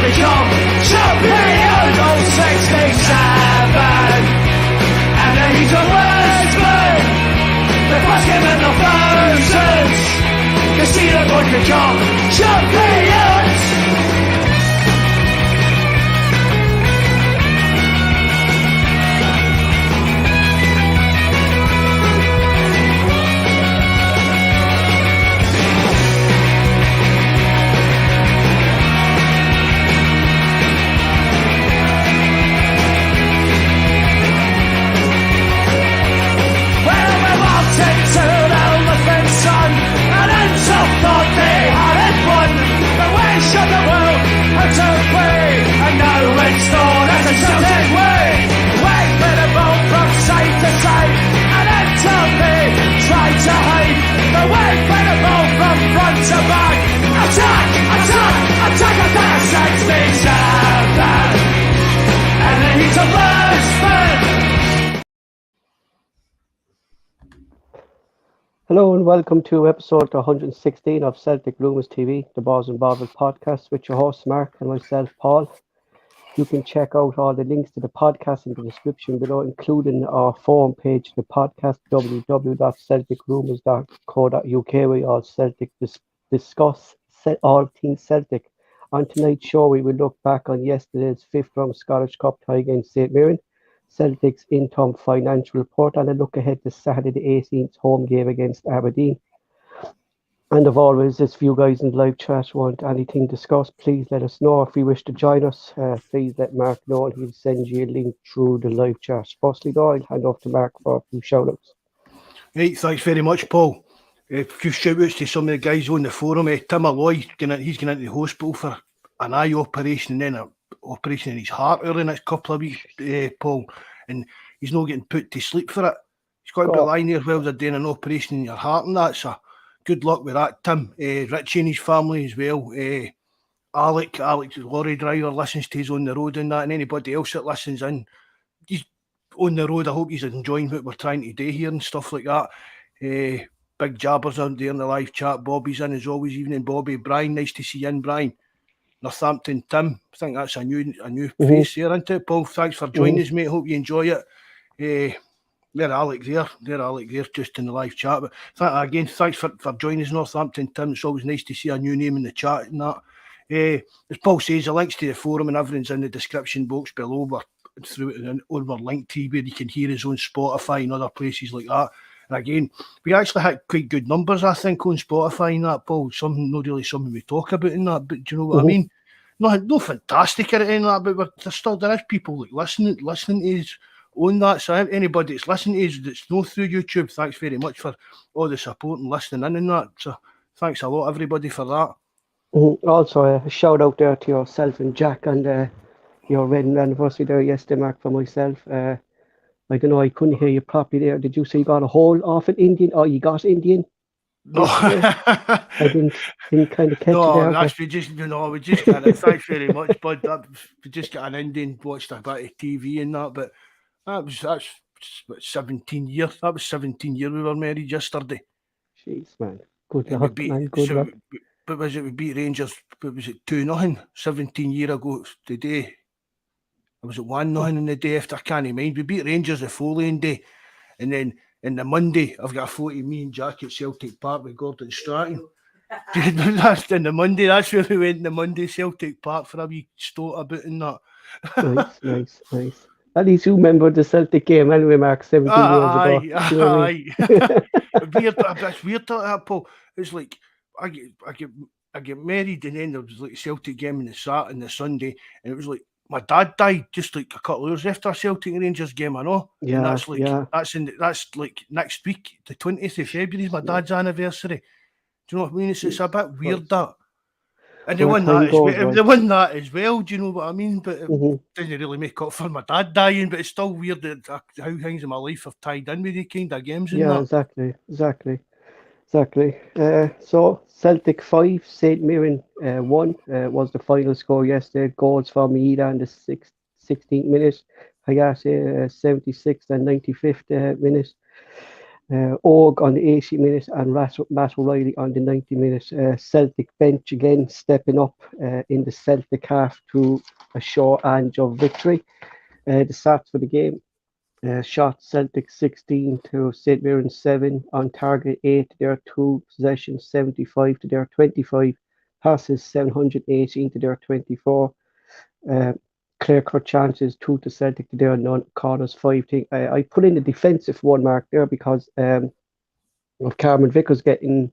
become champions of 67. And the heat of Westburn, the basket and the thousands, they see the boys become champions. Celtic way, wait for the ball from side to side, and until they try to hide, the wait for the ball from front to back, attack, attack, attack, attack, 67, and the heat of Lisbon. Hello and welcome to episode 116 of Celtic Rumours TV, the Bawz and Bovril podcast with your hosts Mark and myself, Paul. You can check out all the links to the podcast in the description below, including our forum page, the podcast, www.celticrumours.co.uk, where we all Celtic discuss all things Celtic. On tonight's show, we will look back on yesterday's 5th round Scottish Cup tie against St Mirren, Celtic's interim financial report, and a look ahead to Saturday the 18th home game against Aberdeen. And as always, if you guys in the live chat want anything discussed, please let us know. If you wish to join us, please let Mark know and he'll send you a link through the live chat. Firstly, though, I'll hand off to Mark for a few shout-outs. Right, thanks very much, Paul. A few shout-outs to some of the guys on the forum. Tim Alloy, he's going into the hospital for an eye operation and then an operation in his heart early in the next couple of weeks, Paul. And he's not getting put to sleep for it. He's got to be lying there while they're doing an operation in your heart and that, so good luck with that, Tim. Richie and his family as well. Alex, the lorry driver, listens to us on the road and that, and anybody else that listens in, he's on the road. I hope he's enjoying what we're trying to do here and stuff like that. Big jabbers out there in the live chat. Bobby's in as always. Evening, Bobby. Brian, nice to see you in, Brian. Northampton Tim, I think that's a new face there, isn't it, Paul? Thanks for joining us, mate. Hope you enjoy it. They're Alex there, just in the live chat. But again, thanks for joining us, Northampton Tim. It's always nice to see a new name in the chat and that. As Paul says, the links to the forum and everything's in the description box below. We're through it on our link tree where you can hear us on Spotify and other places like that. And again, we actually had quite good numbers, I think, on Spotify and that, Paul. Something, not really something we talk about in that, but do you know what I mean? No fantastic or anything like that, but there is people like listening to us on that. So anybody that's listening to us that's not through YouTube, thanks very much for all the support and listening in and that. So thanks a lot, everybody, for that. Also, a shout out there to yourself and Jack and your wedding anniversary there yesterday, Mark, for myself. I don't know, I couldn't hear you properly there. Did you say you got a hold off an Indian or you got Indian? No, I didn't kind of catch it there. No, we just got it. Thanks very much, bud. We just got an Indian, watched a bit of TV and that, but that's 17 years. That was 17 years we were married yesterday. Jeez, man. Good luck, man. Good luck. But was it, we beat Rangers, what was it, 2-0, 17 years ago today? Or was it 1-0 in the day after? I can't mind. We beat Rangers the following day. And then in the Monday, I've got a photo of me and Jack at Celtic Park with Gordon Stratton. That's in the Monday. That's where we went in the Monday, Celtic Park, for a wee stoat about and that. Nice. At least you remember the Celtic game anyway, Mark, 17 years ago. Aye. It's weird that, Paul. It's like I get married and then there was like a Celtic game on the Saturday and the Sunday, and it was like my dad died just like a couple of years after a Celtic Rangers game, I know. Yeah, and that's like next week, the 20th of February is my dad's anniversary. Do you know what I mean? It's a bit weird that. And they won that as well, do you know what I mean? But it doesn't really make up for my dad dying, but it's still weird that how things in my life have tied in with these kind of games. Yeah, exactly. So Celtic 5, St Mirren 1 was the final score yesterday. Goals for Maeda in the 16th minute, Hayate 76th and 95th minute. Og on the 80 minutes and Matt O'Reilly on the 90 minutes. Celtic bench again stepping up in the Celtic half to a sure edge of victory. The stats for the game: shots Celtic 16 to St Mirren 7, on target 8 to their 2, possessions 75 to their 25, passes 718 to their 24. Clear cut chances 2 to Celtic to their none, corners 5 thing. I put in the defensive one mark there because of Cameron Vickers getting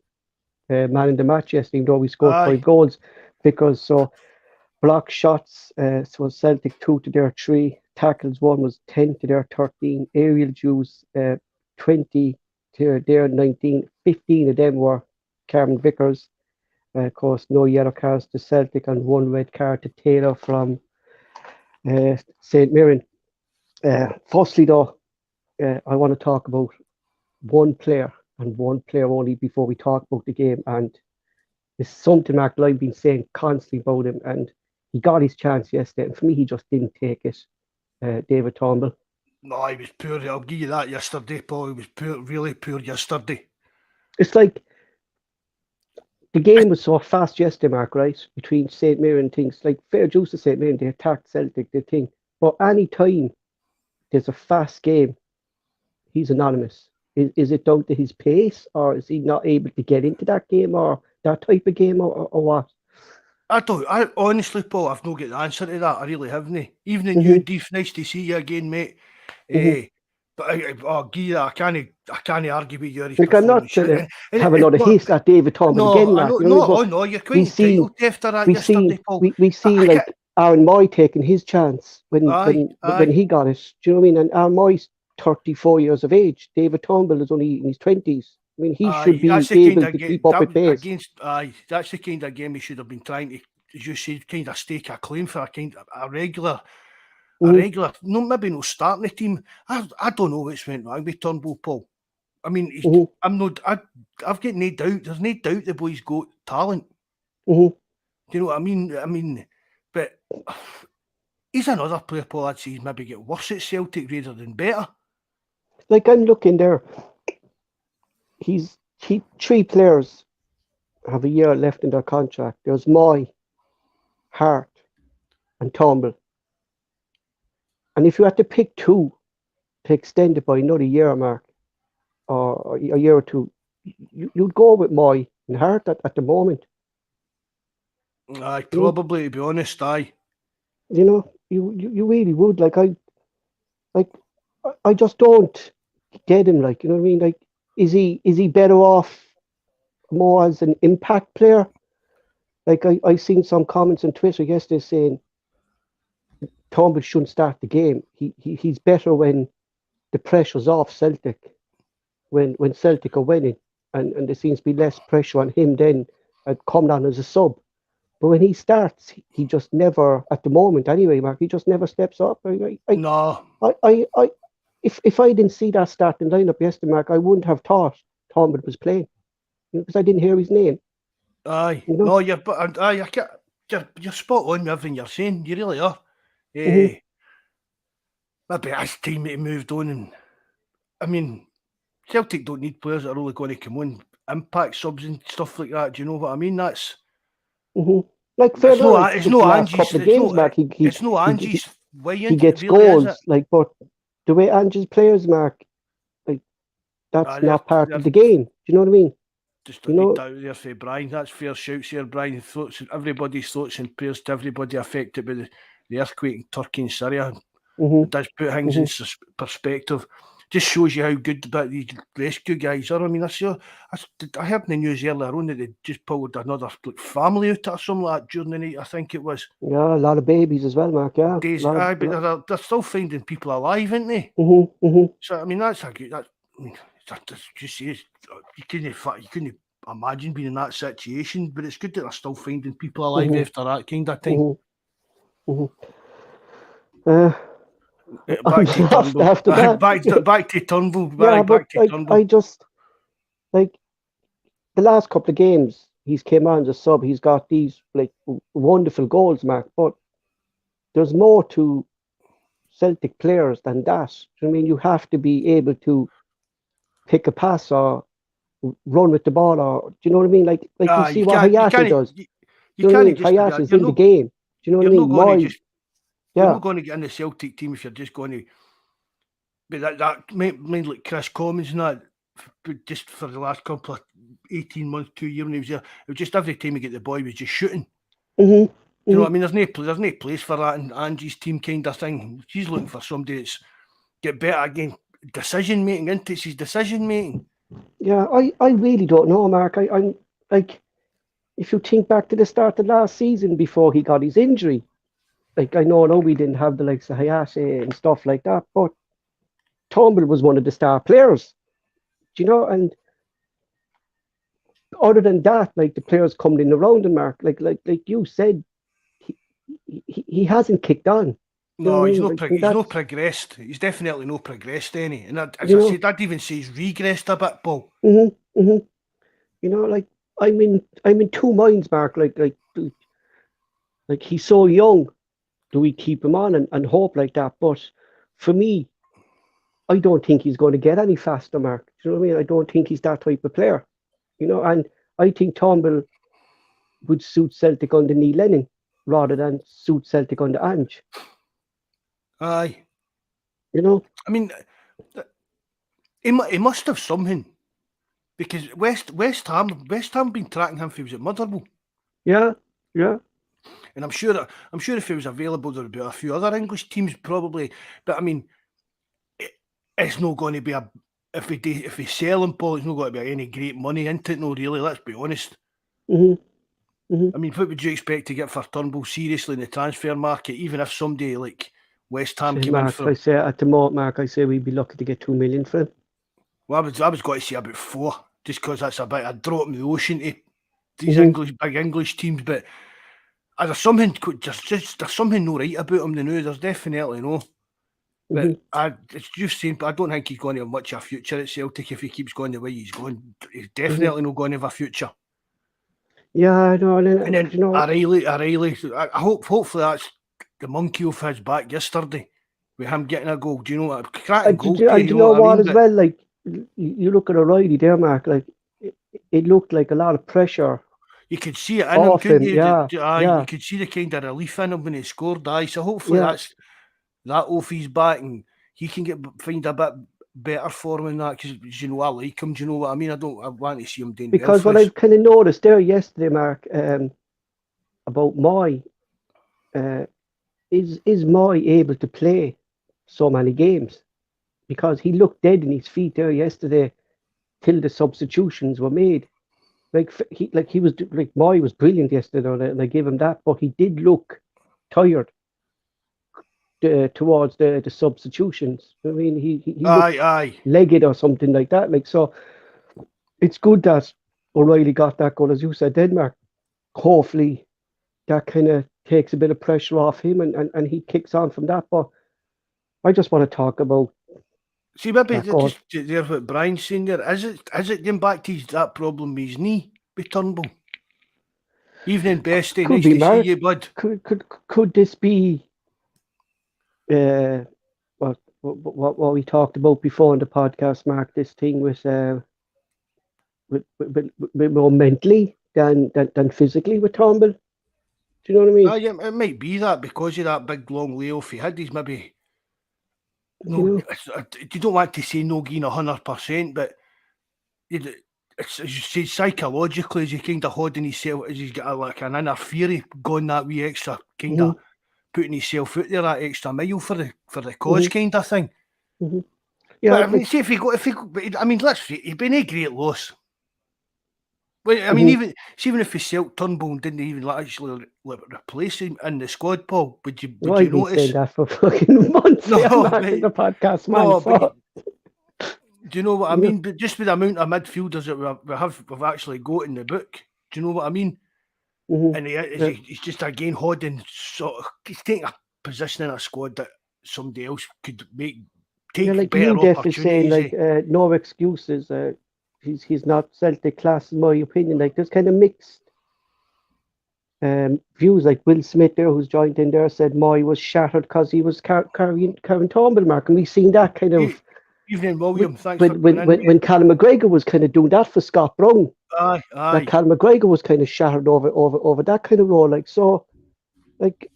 man in the match yesterday, even though we scored 5 goals. Vickers, so block shots, so Celtic 2 to their 3, tackles 1 was 10 to their 13, aerial duels 20 to their 19, 15 of them were Cameron Vickers. Of course, no yellow cards to Celtic and 1 red card to Taylor from St Mirren. Firstly, though, I want to talk about one player and one player only before we talk about the game. And it's something, Mark, that I've been saying constantly about him. And he got his chance yesterday. And for me, he just didn't take it. David Turnbull. No, he was poor. I'll give you that yesterday, Paul. He was poor, really poor yesterday. It's like the game was so fast yesterday, Mark, right? Between St Mirren and things. Like, fair juice to St Mirren, they attacked Celtic, they think. But any time there's a fast game, he's anonymous. Is it down to his pace, or is he not able to get into that game, or that type of game, or what? I honestly, Paul, I've not got the answer to that. I really haven't. Even in you, Deef, nice to see you again, mate. But I'll give you that. I can't argue with your like, I'm not trying to have another haste at David Turnbull again, Mark. You're quite entitled after that yesterday, Paul. We've seen like Aaron Moy taking his chance when he got it. Do you know what I mean? And Aaron Moy's 34 years of age. David Turnbull is only in his 20s. I mean, he should be able to keep up with pace. That's the kind of game he should have been trying to, as you said, kind of stake a claim for a regular, no, maybe no starting the team. I don't know what's went wrong with Turnbull, Paul. I mean, I've got no doubt. There's no doubt the boy's got talent. Do you know what I mean? But he's another player, Paul, I'd say he's maybe get worse at Celtic rather than better. Like, I'm looking there. Three players have a year left in their contract. There's Moy, Hart, and Turnbull. And if you had to pick 2 to extend it by another year, Mark, or a year or 2, you'd go with Moy and Hart at the moment. Aye, probably, to be honest, aye. You know, you really would. I just don't get him. Like, you know what I mean? Like, is he better off more as an impact player? Like, I seen some comments on Twitter yesterday saying Turnbull shouldn't start the game. He's better when the pressure's off Celtic, when Celtic are winning, and there seems to be less pressure on him then come down as a sub. But when he starts, he just never, at the moment anyway, Mark, he just never steps up. No. If I didn't see that starting lineup yesterday, Mark, I wouldn't have thought Turnbull was playing, because I didn't hear his name. Aye, no, you're spot on with everything you're saying. You really are. Maybe it's time to move on. And I mean, Celtic don't need players that are only going to come on impact subs and stuff like that. Do you know what I mean? That's like, it's no Angie's way he gets really, goals, like, but the way Angie's players, Mark, like, that's not part of the game. Do you know what I mean? Just don't need doubt there for Brian. That's fair shouts here, Brian. Everybody's thoughts and prayers to everybody affected by the earthquake in Turkey and Syria. It does put things in perspective. Just shows you how good these rescue guys are. I mean, I heard in the news earlier on that they just pulled another family out or something like that during the night, I think it was. Yeah, a lot of babies as well, Mark, yeah. But they're still finding people alive, aren't they? So, I mean, that's a good... you couldn't imagine being in that situation, but it's good that they're still finding people alive after that kind of thing. Back to Turnbull. I just, like, the last couple of games he's came on as a sub, he's got these like wonderful goals, Mark, but there's more to Celtic players than that. I mean, you have to be able to pick a pass or run with the ball, or do you know what I mean? Like you see what Hayashi does. You Do you know what I mean? can't just do that. Hayashi's in the game. Do you know what I You're mean? not going to just. You're Yeah. not going to get in the Celtic team if you're just going to. But that mind like Chris Commons and that, just for the last couple of 18 months, 2 years when he was there, it was just every time he get the ball, he was just shooting. Mm-hmm. You know what I mean? There's no place for that in Angie's team kind of thing. She's looking for somebody that's get better again. Decision making, isn't it? She's decision making. Yeah, I really don't know, Mark. I'm like, if you think back to the start of last season before he got his injury, like I know we didn't have the likes of Hayashi and stuff like that, but Turnbull was one of the star players. Do you know? And other than that, like the players coming in around him, Mark, like you said, he hasn't kicked on. No, he's not progressed. He's definitely not progressed any. And as I said, I'd even say he's regressed a bit, Paul. Mm-hmm, mm-hmm. You know, like I'm in two minds, Mark. Like he's so young. Do we keep him on and hope like that? But for me, I don't think he's going to get any faster, Mark. Do you know what I mean? I don't think he's that type of player. You know, and I think Turnbull would suit Celtic under Neil Lennon rather than suit Celtic under Ange. Aye. You know? I mean, he must have something. Because West Ham been tracking him if he was at Motherwell. Yeah. And I'm sure if he was available, there'd be a few other English teams probably. But I mean, it's not going to be if we sell him, Paul, it's not going to be any great money into it. No, really. Let's be honest. Mm-hmm. Mm-hmm. I mean, what would you expect to get for Turnbull seriously in the transfer market? Even if somebody like West Ham came in for him. I say at the moment, Mark, I say we'd be lucky to get 2 million for him. Well, I was going to say about 4, just because that's a bit a drop in the ocean to these big English teams. But there's something no right about him now. There's definitely no. But it's just saying, but I don't think he's going to have much of a future at Celtic if he keeps going the way he's going. He's definitely not going to have a future. Yeah, I know. And then you know, O'Reilly. I hopefully that's the monkey off his back yesterday with him getting a goal. Do you know what? Cracking goal. Do you know what as well? Like you look at O'Reilly there, Mark. Like it looked like a lot of pressure. You could see it in him, couldn't you? You could see the kind of relief in him when he scored. So hopefully that's that off his back and he can find a bit better form in that, because you know I like him. Do you know what I mean? I want to see him doing because well. What I've kind of noticed there yesterday, Mark, about Moy, is Moy able to play so many games? Because he looked dead in his feet there yesterday till the substitutions were made. Moy was brilliant yesterday, and I give him that, but he did look tired towards the substitutions. I mean, he looked legged or something like that. Like, so it's good that O'Reilly got that goal, as you said, Denmark. Hopefully that kind of takes a bit of pressure off him and he kicks on from that. But I just want to talk about. See, maybe just there what Brian's saying there. Is it getting back to that problem with his knee with Turnbull? Evening, bestie. Nice to see you, bud. Could this be what we talked about before in the podcast, Mark? This thing with more mentally than physically with Turnbull. Do you know what I mean? Yeah, it might be that because of that big long layoff he had. He's maybe you don't want to say no gain 100%, but it's as you say, psychologically, as he kind of holding himself, as he's got like an inner fear going that wee extra kind of putting himself out there, that extra mile for the cause kind of thing. Mm-hmm. Yeah, but I mean, see if he got, I mean, let's face it, he'd been a great loss. Well, I mean, even if he Celtic Turnbull didn't even actually replace him in the squad, Paul, would you notice? I've been saying that for fucking months. In the podcast, man. No, but do you know what I mean? But just with the amount of midfielders that we've actually got in the book, do you know what I mean? Mm-hmm. And he's just again holding he's taking a position in a squad that somebody else could take like better opportunities. Saying like no excuses. He's not Celtic class in my opinion. Like there's kind of mixed views. Like Will Smith there, who's joined in there, said Moy was shattered because he was carrying Turnbull, Mark, and we've seen that kind of Evening, William. Thanks for coming in. When Callum McGregor was kind of doing that for Scott Brown, Aye. like Callum McGregor was kind of shattered over that kind of role. Like so, like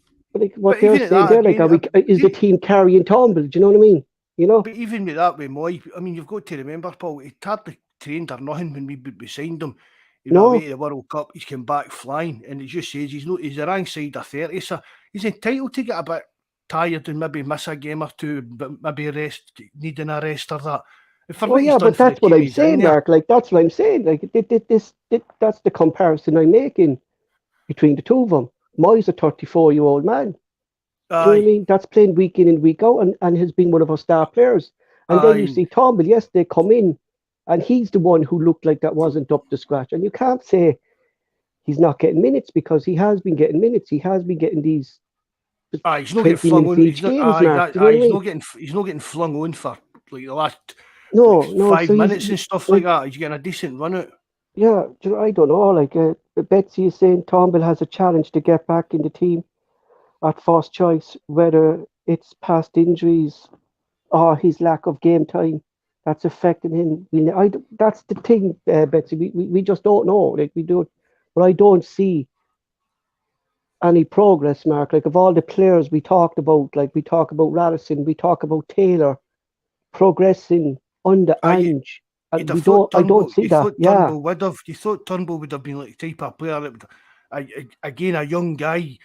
what they're saying there, like is the team carrying Tumble? Do you know what I mean? You know. But even with that, with Moy, I mean, you've got to remember, Paul. He hardly trained or nothing when we signed him. You know, away to the World Cup, he's come back flying, and he just says he's the wrong side of 30, so he's entitled to get a bit tired and maybe miss a game or two, but maybe needing a rest or that. But that's what I'm saying, Mark. Like that's what I'm saying. Like that's the comparison I'm making between the two of them. Moy's a 34-year-old man. Do you know what I mean? That's playing week in and week out, and has been one of our star players. And then you see Tumble yesterday come in, and he's the one who looked like that wasn't up to scratch. And you can't say he's not getting minutes, because he has been getting minutes. He has been getting these. He's not getting flung on. He's not getting flung on for like the last 5 minutes and stuff like that. He's getting a decent run out. Yeah, I don't know. Like Betsy is saying, Tumble has a challenge to get back in the team at first choice, whether it's past injuries or his lack of game time that's affecting him. That's the thing, Betsy. We just don't know. Like we do, but I don't see any progress, Mark. Like of all the players we talked about, like we talk about Radisson, we talk about Taylor progressing under Ange. I don't see that. You thought Turnbull would have been like the type of player that would, again, a young guy,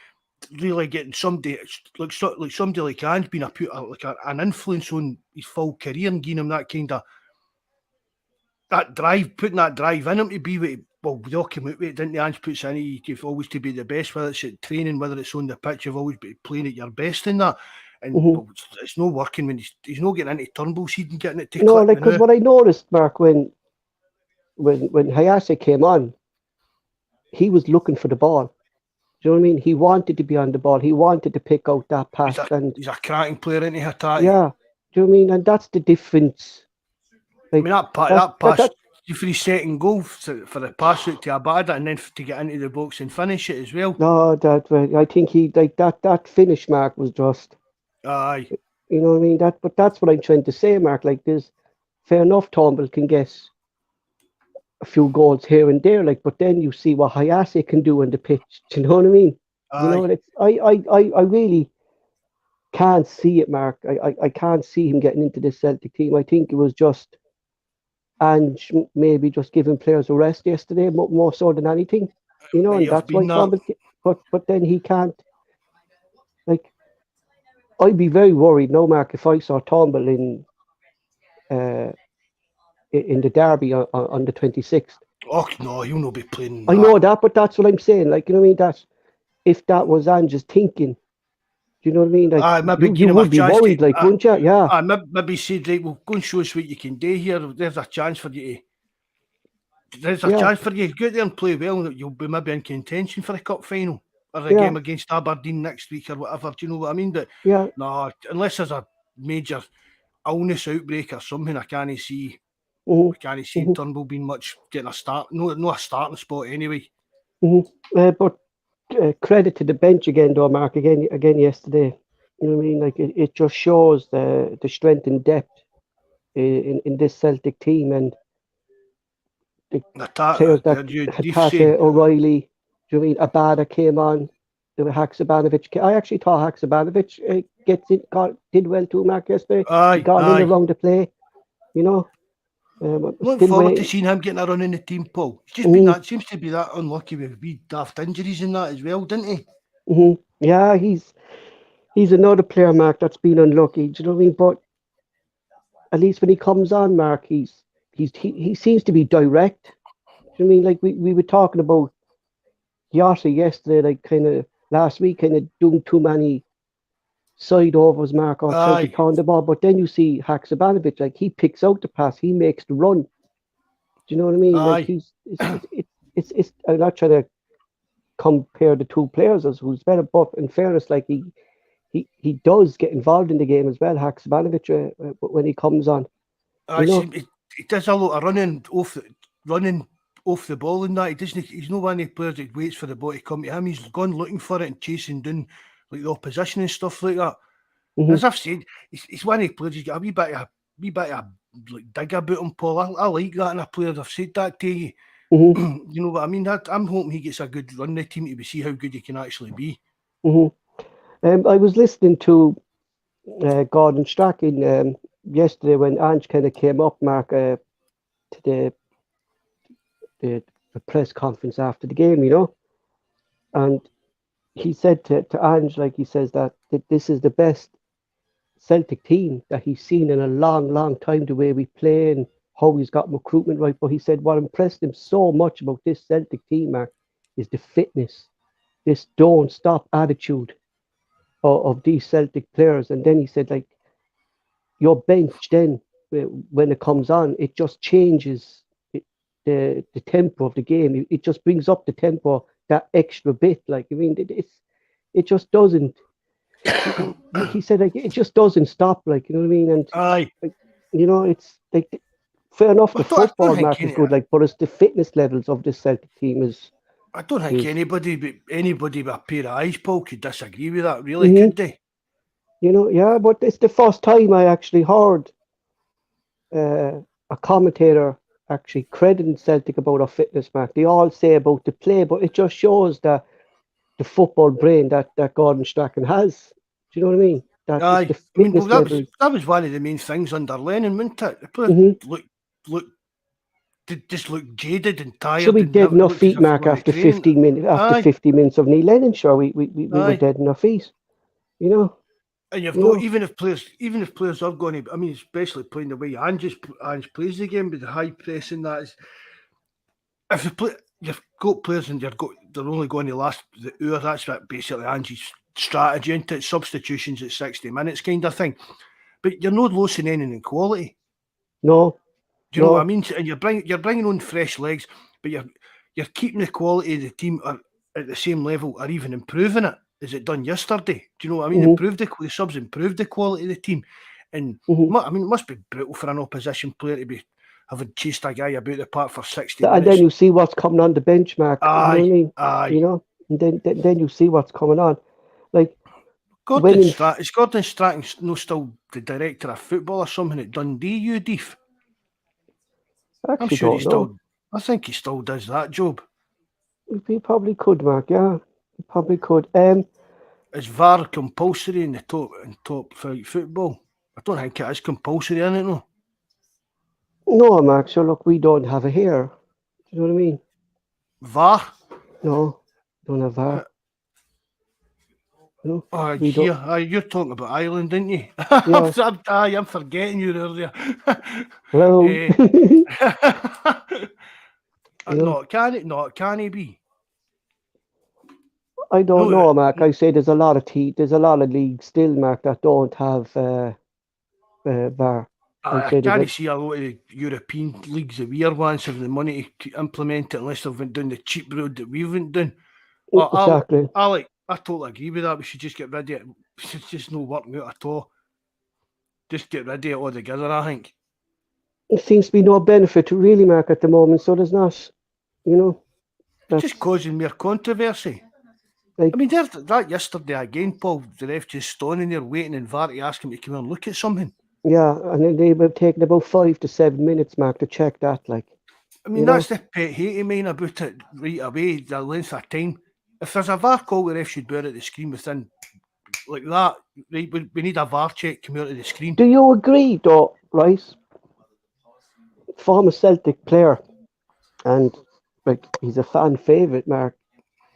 really getting somebody like somebody like Ange being an influence on his full career and giving him that kind of that drive, putting that drive in him to be with. Well, we all came out with it, didn't they? Ange puts in, you've always to be the best, whether it's at training, whether it's on the pitch, you've always been playing at your best in that. And it's not working when he's not getting into Turnbull's seed and getting it to click. Like because what I noticed, Mark, when Hayase came on, he was looking for the ball. Do you know what I mean? He wanted to be on the ball. He wanted to pick out that pass. He's a cracking player, isn't he? Attack. Yeah. Do you know what I mean? And that's the difference. Like, I mean, that pass for his second goal, for the pass out to Abada, and then to get into the box and finish it as well. No, I think he like that finish, Mark, was just. Aye. You know what I mean? But that's what I'm trying to say, Mark. Like, there's fair enough, Tumble can get a few goals here and there, like, but then you see what Hayase can do on the pitch. Do you know what I mean? Aye. You know, I really can't see it, Mark. I can't see him getting into this Celtic team. I think it was just Ange maybe just giving players a rest yesterday, more so than anything. You know, and that's why Tumble. But then he can't. Like, I'd be very worried now, Mark, if I saw Tumble in the derby on the 26th. Oh no, he'll not be playing. I know that, but that's what I'm saying. Like, you know what I mean? That if that was Ange's thinking, do you know what I mean? Like, maybe you would be worried, like, wouldn't you? Yeah. Maybe said, right, well, go and show us what you can do here. There's a chance for you to. Chance for you to go there and play well. You'll be maybe in contention for the cup final. Or a game against Aberdeen next week or whatever. Do you know what I mean? But no, unless there's a major illness outbreak or something, I can't see. I can't see Turnbull being much getting a start. No, a starting spot anyway. But credit to the bench again, though, Mark. Again yesterday. You know what I mean? Like it just shows the strength and depth in this Celtic team, and the players that Hatate, O'Reilly. Do you know what I mean? Abada came on. Haksabanovic. I actually thought Haksabanovic did well too, Mark, yesterday. He got in around the play, you know. Looking forward to seeing him getting a run in the team, Paul. He's just been that, seems to be that unlucky with wee daft injuries and that as well, didn't he? Yeah, he's another player, Mark, that's been unlucky. Do you know what I mean? But at least when he comes on, Mark, he seems to be direct. Do you know what I mean? Like we were talking about Yossi yesterday, like kind of last week, kind of doing too many side overs, Mark, or trying to pound the ball. But then you see Haksabanovic, like he picks out the pass, he makes the run. Do you know what I mean? Like it's I'm not trying to compare the two players as who's better, but in fairness, like he does get involved in the game as well, Haksabanovic, when he comes on. He does a lot of running off the ball and that. He doesn't. He's no one of the players that waits for the ball to come to him. He's gone looking for it and chasing down like the opposition and stuff like that. As I've said, he's one of the players. He's got a wee bit of wee bit of like dig about him, Paul. I like that in a player. I've said that to you. Mm-hmm. You know what I mean? I'm hoping he gets a good run in the team to see how good he can actually be. Mm-hmm. I was listening to Gordon Strachan yesterday when Ange kind of came up, Mark, to the press conference after the game, and he said to Ange, like he says that this is the best Celtic team that he's seen in a long, long time, the way we play and how he's got recruitment right. But he said what impressed him so much about this Celtic team, Mark, is the fitness, this don't stop attitude of these Celtic players. And then he said, like, your bench then, when it comes on, it just changes the tempo of the game. It just brings up the tempo that extra bit. Like, I mean, it just doesn't. He said, like, it just doesn't stop. Like, you know what I mean? And Aye. like, it's like, fair enough, the I don't football think mark is good, like, but it's the fitness levels of this Celtic team is. I don't think anybody with a pair of eyes, Paul, could disagree with that. Really, Mhm. could they? Yeah, but it's the first time I actually heard a commentator actually crediting Celtic about our fitness, Mark. They all say about the play, but it just shows that the football brain that Gordon Strachan has. Do you know what I mean? That it's Aye. the I mean, fitness well, level. that was one of the main things under Lennon, wasn't it? The players Mm-hmm. look just look jaded and Sure, tired we and dead never in our looked as feet, if they Mark, were in after training. 15 minutes. After Aye. 50 minutes of Neil Lennon, sure, we were Aye. dead in our feet. You know. And you've You got know. even if players are going to, I mean, especially playing the way Ange plays the game with the high press and that is, if you've got players and they're only going to last the hour. That's what basically Ange's strategy into it, substitutions at 60 minutes kind of thing. But you're not losing anything in quality. No. Do you know what I mean? And you're bringing on fresh legs, but you're keeping the quality of the team at the same level or even improving it as it done yesterday. Do you know what I mean? Mm-hmm. The subs improved the quality of the team, and Mm-hmm. I mean it must be brutal for an opposition player to be having chased a guy about the park for 60 And then minutes. you see what's coming on the bench, Mark. You know what I mean? Aye. And then you see what's coming on. Like, Gordon Stratton no still the director of football or something at Dundee, you Deef? I I'm actually sure he don't know. still. I think he still does that job. He probably could, Mark. Yeah, he probably could. Is VAR compulsory in the top flight football? I don't think it is compulsory, is it? No. No, Mark. So look, we don't have it here. Do you know what I mean? VAR? No, don't have VAR. No, we don't. You're talking about Ireland, didn't you? Yeah. I'm forgetting you earlier. Hello. No, it can be. I don't No, know, Mark. I say there's a lot of leagues still, Mark, that don't have VAR. I can't see a lot of the European leagues, the weird ones, having the money to implement it unless they've been doing the cheap road that we've been doing. Exactly. I totally agree with that. We should just get rid of it. It's just not working out at all. Just get rid of it altogether, I think. It seems to be no benefit to really, Mark, at the moment. So there's not, It's just causing more controversy. Like, I mean, that yesterday again, Paul, the ref just standing there waiting and VAR to ask him to come and look at something. Yeah, and then they were taking about 5 to 7 minutes, Mark, to check that. Like, I mean, that's the pet hate of mine about it right away, the length of time. If there's a VAR call, the ref should be out at the screen within, like that. Right, we need a VAR check come out of the screen. Do you agree, though, right? Former Celtic player, and like he's a fan favourite, Mark.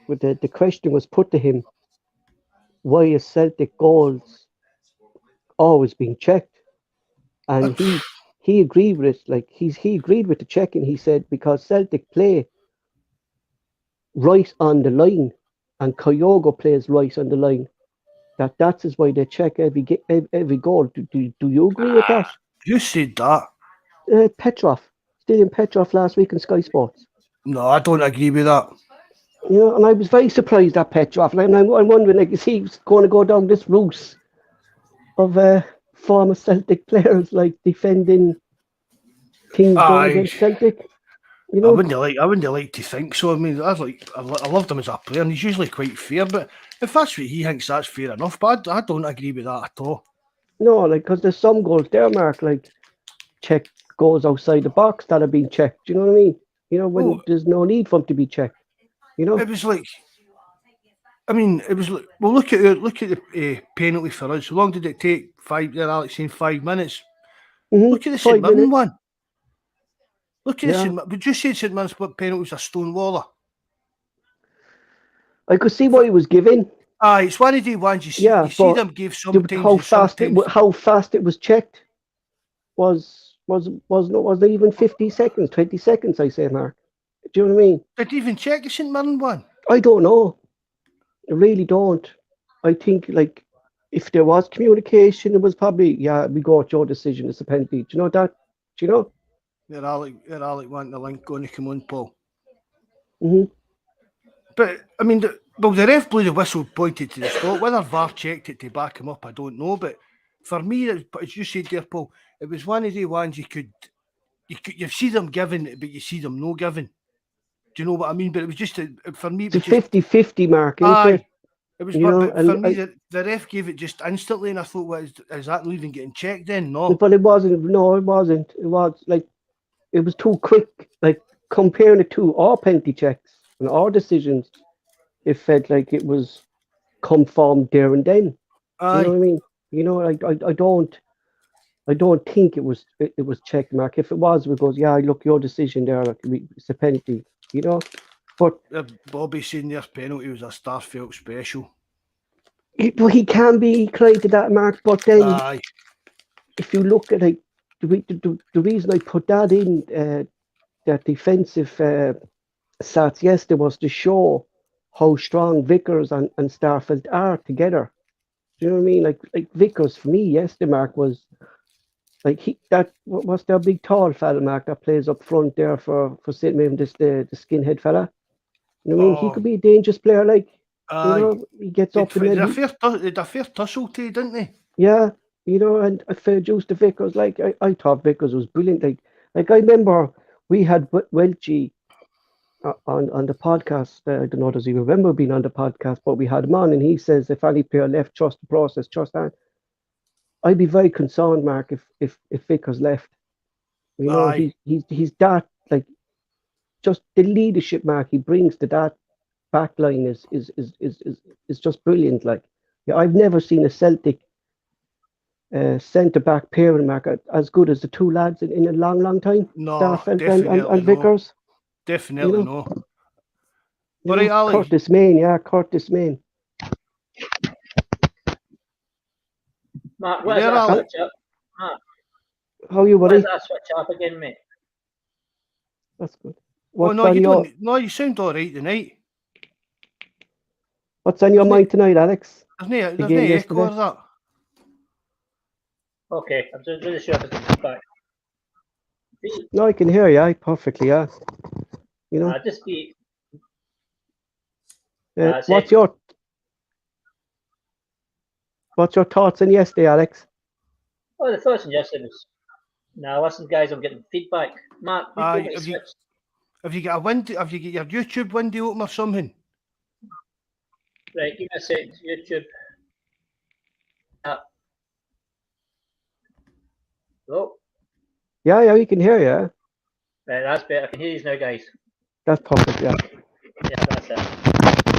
But the question was put to him: why is Celtic goals always being checked? And he agreed with it. Like he agreed with the checking. He said because Celtic play right on the line, and Kyogo plays right on the line. That's why they check every goal. Do you agree with that? Who said that? Petrov, Stadium Petrov last week in Sky Sports. No, I don't agree with that. And I was very surprised at Petrov, and I'm wondering, like, is he going to go down this route of former Celtic players, like defending teams done against Celtic? I wouldn't like to think so. I mean, I loved him as a player, and he's usually quite fair. But if that's what he thinks, that's fair enough. But I don't agree with that at all. No, like, because there's some goals there, Mark. Like, check goals outside the box that have been checked. Do you know what I mean? You know, when there's no need for them to be checked. You know, it was like, I mean, it was like, well, look at the penalty for us. How long did it take? Alex saying 5 minutes. Look at the St 5 Mirren minutes. one. Look at the Yeah. St Mirren. Would you say St Mirren's penalty was a stonewaller? I could see what he was giving. Aye, it's one of the ones you see. Yeah, you see but them give sometimes. how and sometimes. how fast it was checked wasn't even 50 seconds, 20 seconds. I say, Mark. Do you know what I mean? Did you even check the St Mirren one? I don't know. I really don't. I think like if there was communication, it was probably we got your decision. It's a penalty. Do you know that? Do you know? You're Alec wanting the link going to come on, Paul. Mm-hmm. But I mean, the ref blew the whistle, pointed to the spot. Whether VAR checked it to back him up, I don't know. But for me, as you said there, Paul, it was one of the ones you see them giving, but you see them no giving. Do you know what I mean? But it was just for me. It's a 50-50 mark, isn't it? It was, but for me, the ref gave it just instantly, and I thought, "What is that even getting checked?" Then no, but it wasn't. No, it wasn't. It was like it was too quick. Like comparing it to our penalty checks and our decisions, it felt like it was conformed there and then. You know what I mean? You know, I don't think it was checked, Mark. If it was, we goes, yeah, look, your decision there, like, it's a penalty. You know, but Bobby saying their penalty was a Starfelt special. He can be inclined to that, Mark. But then, if you look at it, the reason I put that in that defensive stats yesterday was to show how strong Vickers and Starfelt are together. Do you know what I mean? Like Vickers for me yesterday, Mark, was like what's that big tall fella, Mark, that plays up front there for St. Mirren, the skinhead fella. You know what I mean? He could be a dangerous player, like you know, he gets up and then did a fair tussle to you, didn't they? Yeah, you know, and a fair juice to Vickers. Like I thought Vickers was brilliant. Like I remember we had Welchie on the podcast. I don't know, does he remember being on the podcast? But we had him on, and he says if any player left, trust the process, trust that. I'd be very concerned, Mark, if Vickers left. You know, he's that, like, just the leadership, Mark, he brings to that back line is just brilliant. Like, yeah, I've never seen a Celtic centre back pairing, Mark, as good as the two lads in a long time. No, Starfelt definitely and Vickers. Definitely no. But Curtis Main. Mark, where's that switch up? Mark, how are you, buddy? Where's that switch up again, mate? That's good. You sound all right tonight. What's on your mind tonight, Alex? There's no echo of that. Okay, I'm just really sure if it's back. No, I can hear you perfectly, yeah. You know. Just be. What's your thoughts on yesterday, Alex? Well, the thoughts on yesterday was. Now, listen, guys, I'm getting feedback. Mark, have you got a window? Have you got your YouTube window open or something? Right, give me a second. YouTube. Hello? Yeah, we can hear you. Right, that's better. I can hear you now, guys. That's perfect, yeah. Yeah, that's it.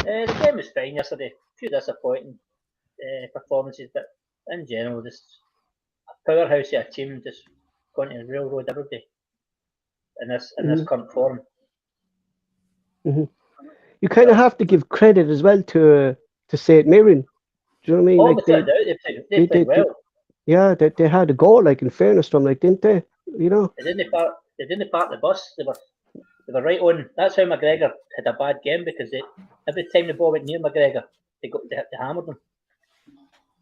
The game was fine yesterday. A few disappointing performances, but in general, just a powerhouse of a team just going to railroad everybody in this current form. Mm-hmm. You kind of have to give credit as well to St. Mirren. Do you know what I mean? Oh, like they played well. They had a goal, like, in fairness to them, like, didn't they? You know? They didn't park the bus. They were right on. That's how McGregor had a bad game, because every time the ball went near McGregor, they hammered them.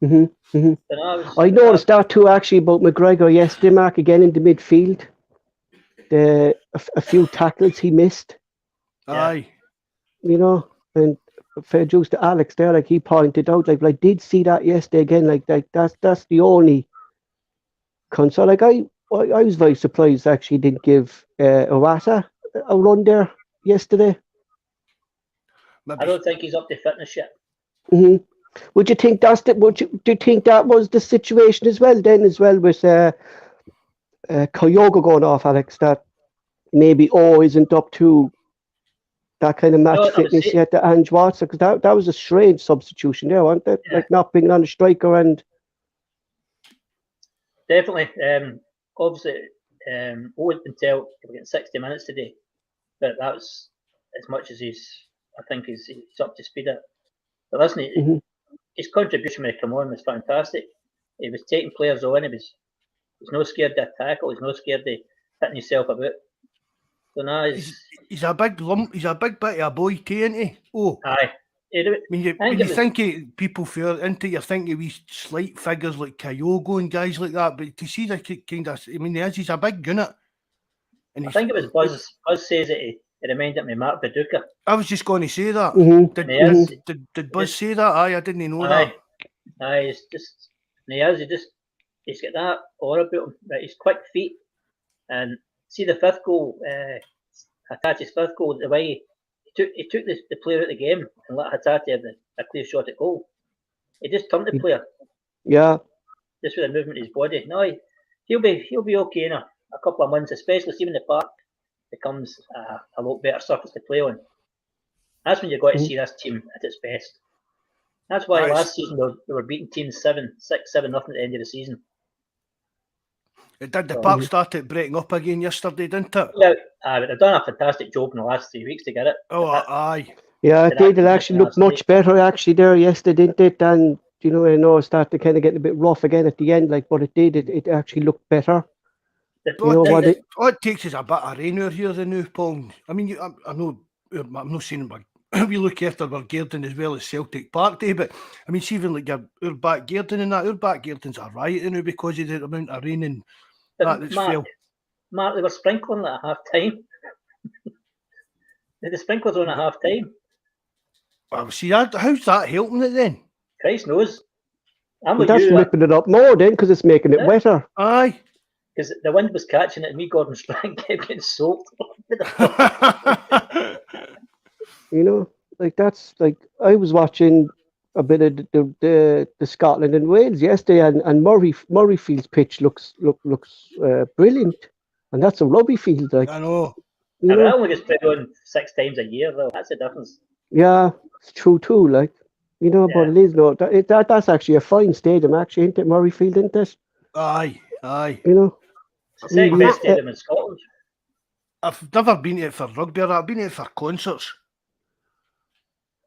Mm-hmm. Mm-hmm. I noticed that too, actually, about McGregor yesterday, Mark, again in the midfield. A few tackles he missed. Aye. You know, and fair juice to Alex there, like he pointed out, like I did see that yesterday again, like that's the only concern. Like I was very surprised actually didn't give Iwata a run there yesterday. I don't think he's up to fitness yet. Mm-hmm. Would you think do you think that was the situation as well then, as well, with Kyogo going off, Alex, that maybe isn't up to that kind of match No, I was fitness saying- yet to Ange Watson, because that was a strange substitution there, wasn't it? Yeah. Like not being on the striker and Definitely. Obviously, Owen's been told he'll get 60 minutes today, but that was as much as I think he's up to speed at. But listen, Mhm. his contribution when he came on was fantastic. He was taking players on. He was no scared to tackle. He's no scared to hitting himself about. So now He's a big lump. He's a big bit of a boy too, isn't he? Oh, aye. I mean, I think when it you was- think of people further into, you're thinking of these slight figures like Kyogo and guys like that. But to see the kind of, I mean, he's a big unit. And I think it was Buzz. Buzz says that he reminded me of Mark Viduka. I was just going to say that. Mhm. Did, And he is. did Buzz say that? Aye, I didn't know Aye. that. Aye, it's just he's got that aura about him. Right, he's quick feet, and see the fifth goal, Hatate's fifth goal. The way he took the player out of the game and let Hatate have a clear shot at goal. He just turned the player yeah, just with a movement of his body. No, he'll be okay in a couple of months, especially see when the park becomes a lot better surface to play on. That's when you've got to see this team at its best. That's why Nice. last season they were beating teams 7-0 at the end of the season. It did. The Oh. park started breaking up again yesterday, didn't it? Yeah, but they've done a fantastic job in the last 3 weeks to get it. Oh, aye. yeah, Did it did. It actually actually looked last much week. better actually there yesterday, didn't it? And I know it started kind of getting a bit rough again at the end, like, but it did. It actually looked better. All, know it what takes, all it takes is a bit of rain out here, the new Paul. I mean, I know, I'm not saying we look after our Gearding as well as Celtic Park Day, but I mean, see, even like our back Gearding and that, our back Gearding's a riot now because of the amount of rain and But that's fell. Mark, they were sprinkling at half time. The sprinklers on at half time. Well, see, how's that helping it then? Christ knows. I'm But with that's you ripping it up more then, because it's making it Yeah. wetter. Aye. because the wind was catching it and me, Gordon Strang, kept getting soaked. Like that's like I was watching a bit of the Scotland and Wales yesterday, and Murrayfield's pitch looks brilliant, and that's a rugby field, like I know. you And it know. only gets played on 6 times a year, though. That's the difference. Yeah, it's true too, like but Yeah. it is that's actually a fine stadium, actually, isn't it? Murrayfield, isn't it? Aye. It's the second best stadium in Scotland. I've never been to it for rugby. I've been to it for concerts.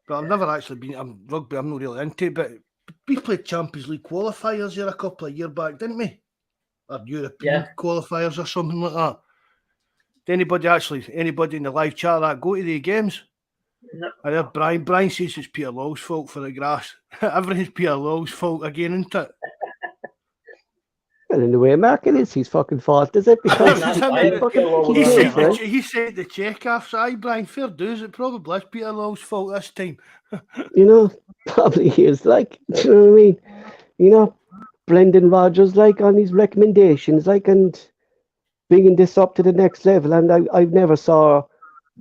But I've never actually been to rugby. I'm not really into it. But we played Champions League qualifiers here a couple of years back, didn't we? Or European qualifiers or something like that. Did anybody in the live chat that go to the games? No. I heard Brian says it's Peter Law's fault for the grass. Everything's Peter Law's fault again, isn't it? Well, in the way Mark, it is his fucking fault, is it? Because That's he why fucking- Peter Law he He was says, said, right? he said the check-offs. Aye, Brian, fair dues. It probably is Peter Law's fault this time. Probably is, like, do you know what I mean? Brendan Rodgers, like, on his recommendations, like, and bringing this up to the next level, and I've never saw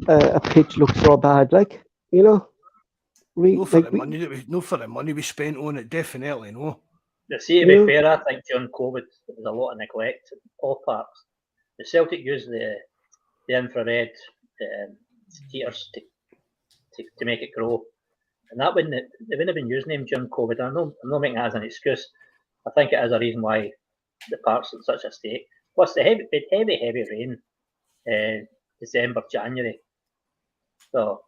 a pitch look so bad, like, No for the money we spent on it, definitely no. But see, to be fair, I think during COVID there was a lot of neglect in all parks. The Celtic used the infrared heaters to make it grow, and they wouldn't have been using them during COVID. I'm not making that as an excuse. I think it is a reason why the park's in such a state. Plus the heavy rain, December, January. So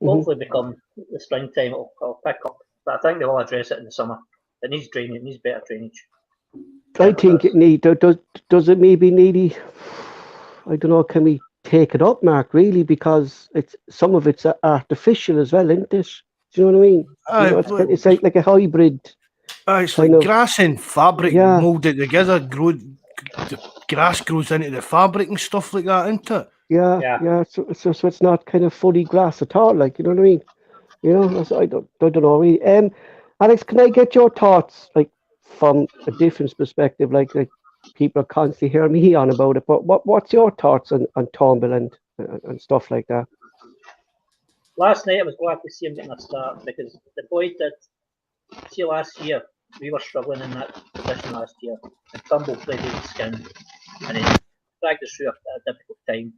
hopefully become the springtime it'll pick up. But I think they will address it in the summer. It needs drainage. It needs better drainage. I think it need does it maybe needy? I don't know. Can we take it up, Mark? Really, because some of it's artificial as well, isn't it? Do you know what I mean? It's like a hybrid. It's like grass and fabric moulded together. The grass grows into the fabric and stuff like that, isn't it? Yeah. So it's not kind of fully grass at all. Like, you know what I mean? I don't know really. Alex, can I get your thoughts, like, from a different perspective? Like people are constantly hearing me on about it, but what's your thoughts on Turnbull and stuff like that? Last night I was glad to see him getting a start because the boy did. See, last year we were struggling in that position last year, and Turnbull played his skin. and he dragged us through a difficult time.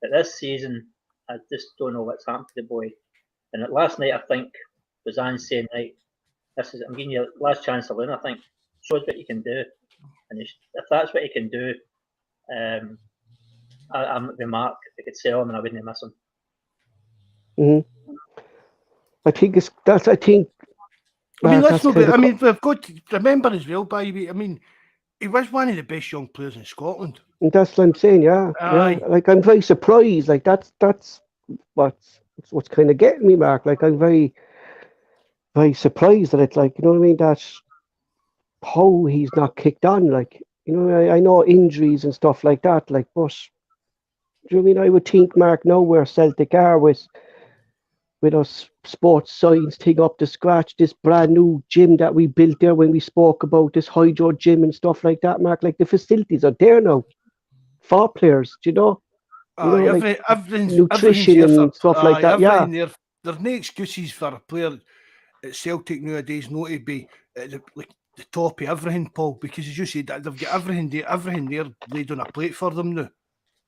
But this season, I just don't know what's happened to the boy. And last night, I think, was Ange saying, right, I'm giving you last chance to win, I think. Shows what you can do. And if that's what he can do, I'm with Mark. I could sell him and I wouldn't miss him. Mm-hmm. I think let's not. I mean, we've got to remember as well, baby. I mean, he was one of the best young players in Scotland. And that's what I'm saying. Yeah. Like I'm very surprised. Like that's what's kind of getting me, Mark. Like I'm very, very surprised that it's like, you know what I mean. That's how he's not kicked on. Like, you know, I know injuries and stuff like that. Like, but do you know what I mean? I would think, Mark, now where Celtic are with us sports science thing up to scratch, this brand new gym that we built there when we spoke about this hydro gym and stuff like that, Mark. Like the facilities are there now for players, do you know? Nutrition and stuff like that. Yeah. There's no excuses for a player at Celtic nowadays not to be at the top of everything, Paul, because as you said, they've got everything there laid on a plate for them now.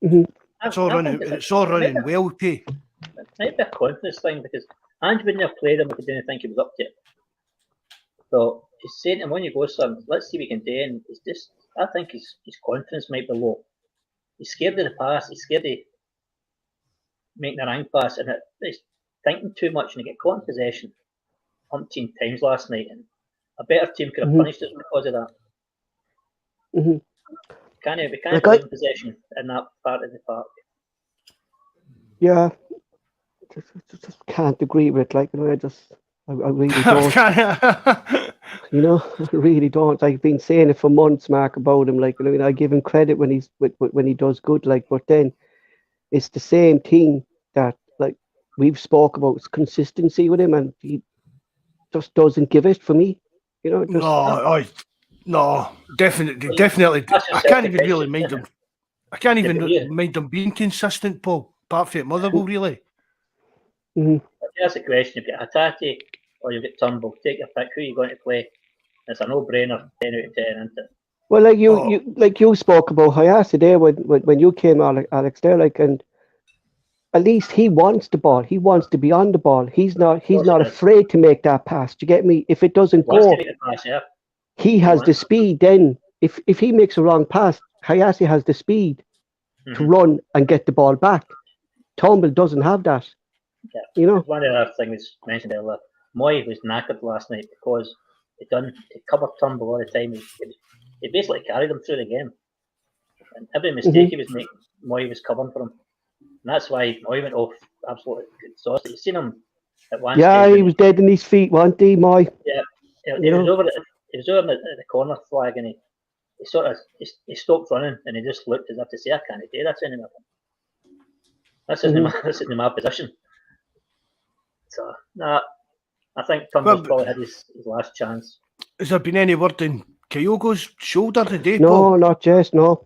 Mm-hmm. It's all running well, too. It might be a confidence thing because Ange wouldn't have played him if he didn't think he was up to it. So he's saying to him, when you go, son, let's see what we can do. And it's just, I think his confidence might be low. He's scared of the pass. He's scared of making a rank pass, and he's thinking too much, and he get caught in possession umpteen times last night. And a better team could have punished us because of that. Mm-hmm. We can't play in possession in that part of the park. Yeah. Just can't agree with it. Like, you know, I really don't. You know, I really don't. I've been saying it for months, Mark, about him. Like, you know, I give him credit when he does good. Like, but then it's the same thing that like we've spoke about. It's consistency with him, and he just doesn't give it for me. You know. No, definitely. I can't even really mind him. I can't even mind him being consistent, Paul. Apart from Motherwell, really. Mm-hmm. That's a question. You've got Hatate or you've got Turnbull. Take your pick. Who are you going to play? It's a no-brainer. 10 out of 10, isn't it? Well, like you spoke about Hayase there when you came, Alex. There, like, and at least he wants the ball. He wants to be on the ball. He's not afraid to make that pass. Do you get me? If it doesn't go, he has the speed. Then, if he makes a wrong pass, Hayase has the speed to run and get the ball back. Turnbull doesn't have that. Yeah. You know, one of the other things mentioned earlier, Moy was knackered last night because he covered Turnbull all the time. He basically carried him through the game, and every mistake he was making, Moy was covering for him, and that's why Moy went off absolutely exhausted. You seen him at one. Yeah, he was dead in his feet, wasn't he, Moy? Yeah, he was over at the corner flag, and he stopped running, and he just looked as if to say, "I can't do that anymore." This isn't my position. So, I think Turnbull's probably had his last chance. Has there been any word in Kyogo's shoulder today, No, Paul? not Jess, no.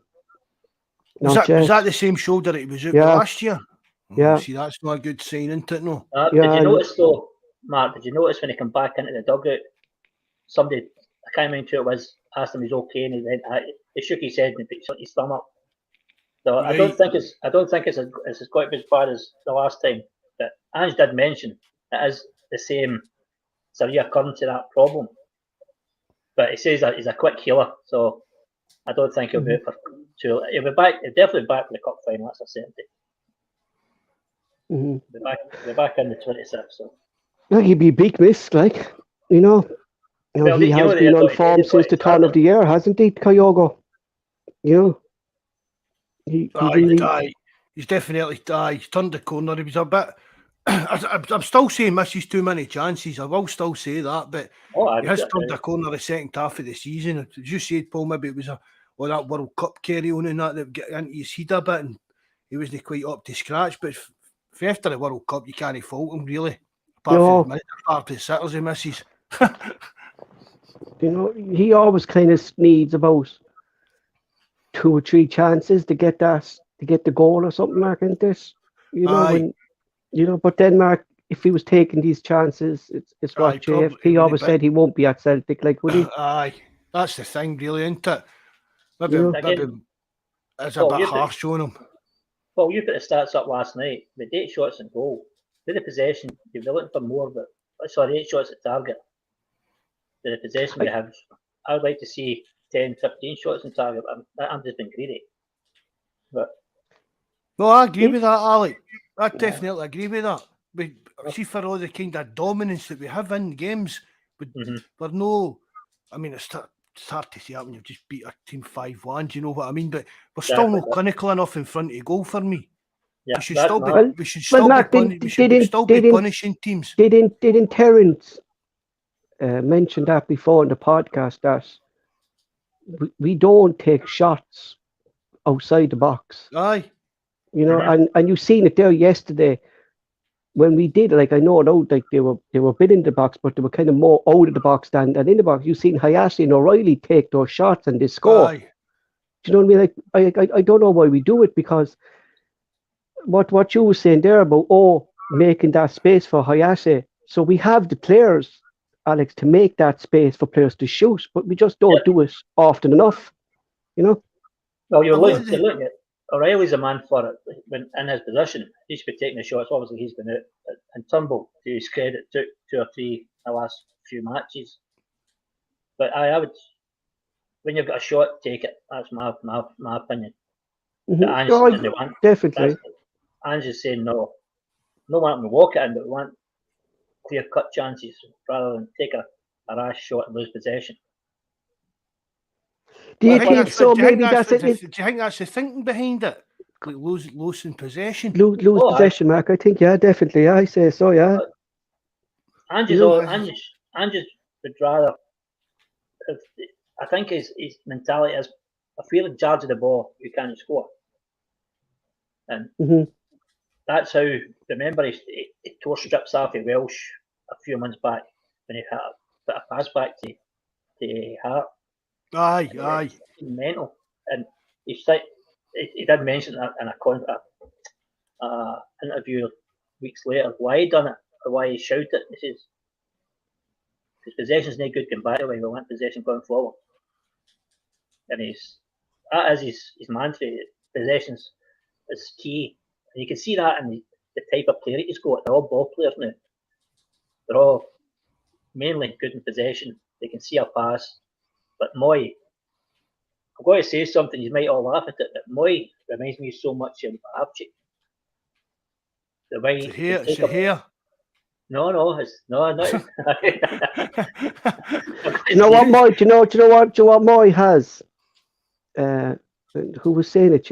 Was that the same shoulder that he was out with last year? Yeah. See, that's not a good sign, isn't it? No. Did you notice, though, Mark, when he came back into the dugout, somebody, I can't remember who it was, asked him if he's okay, and he shook his head and he put his thumb up. So right. I don't think it's quite as bad as the last time. But Ange did mention it is the same. It's a reoccurrence of that problem. But he says that he's a quick healer, so I don't think he'll be out for too. He'll be back. He'll definitely be back for the cup final. That's a certainty. He'll be back in the 26th. So. Like he'd be a big miss, like you know. He has been on form since the turn of the year, hasn't he, Kyogo? You know. He's definitely he's turned the corner. He was a bit. I'm still saying misses too many chances. I will still say that, but he has turned the corner the second half of the season. As you said, Paul, maybe it was that World Cup carry on and that got into his head a bit, and he wasn't quite up to scratch. But after the World Cup, you can't fault him really. Apart from the sitters he misses. You know, he always kind of needs about 2 or 3 chances to get the goal or something like this. You know, but then Mark, if he was taking these chances, it's what JFP always said he won't be at Celtic, like, would he? Aye, that's the thing, really, isn't it? It's a bit harsh on him. Well, you put the stats up last night. With 8 shots on goal, with the possession, you've been looking for more, but 8 shots at target. With the possession we have, I would like to see 10, 15 shots on target. I'm just being greedy. But no, I agree with that, Alec. I definitely agree with that. But see, for all the kind of dominance that we have in games, we're no. I mean, it's hard to say that when you've just beat a team 5-1. Do you know what I mean? But we're still not clinical enough in front of goal for me. Yeah, we should still be punishing teams. Didn't Terence mention that before in the podcast that we don't take shots outside the box? Aye. You know, and you've seen it there yesterday when we did. Like, I know like they were a bit in the box, but they were kind of more out of the box than in the box. You've seen Hayashi and O'Reilly take those shots and they score. Aye. Do you know what I mean? Like, I don't know why we do it, because what you were saying there about making that space for Hayashi. So we have the players, Alex, to make that space for players to shoot, but we just don't do it often enough. You know. Well, you're looking at O'Reilly's a man for it when in his position. He should be taking the shots. Obviously, he's been out, and Turnbull, to his credit, took 2 or 3 the last few matches. But I would, when you've got a shot, take it. That's my opinion. Mm-hmm. Definitely. Ange is saying no one to walk it in, but we want clear cut chances rather than take a rash shot and lose possession. Do you think so? Maybe that's it. Do you think that's the thinking behind it? Like losing possession? Lose possession, Mark. I think, yeah, definitely. I say so, yeah. Ange would rather. I think his mentality is, if we're in charge of the ball, we can't score. And that's how, remember, he tore strips off of Welsh a few months back when he had put a pass back to Hart. Aye. Mental. And he did mention that in a interview weeks later, why he done it, or why he shouted it. He says, his possession's no good going back away, we want possession going forward. And that is his mantra. Possessions is key. And you can see that in the type of player he's got. They're all ball players now. They're all mainly good in possession. They can see a pass. But Moy, I'm going to say something, you might all laugh at it, but Moy reminds me so much of Abchik. The way it's a hair. No, not. You know what, Moy? Do you know what Moy has? Who was saying it?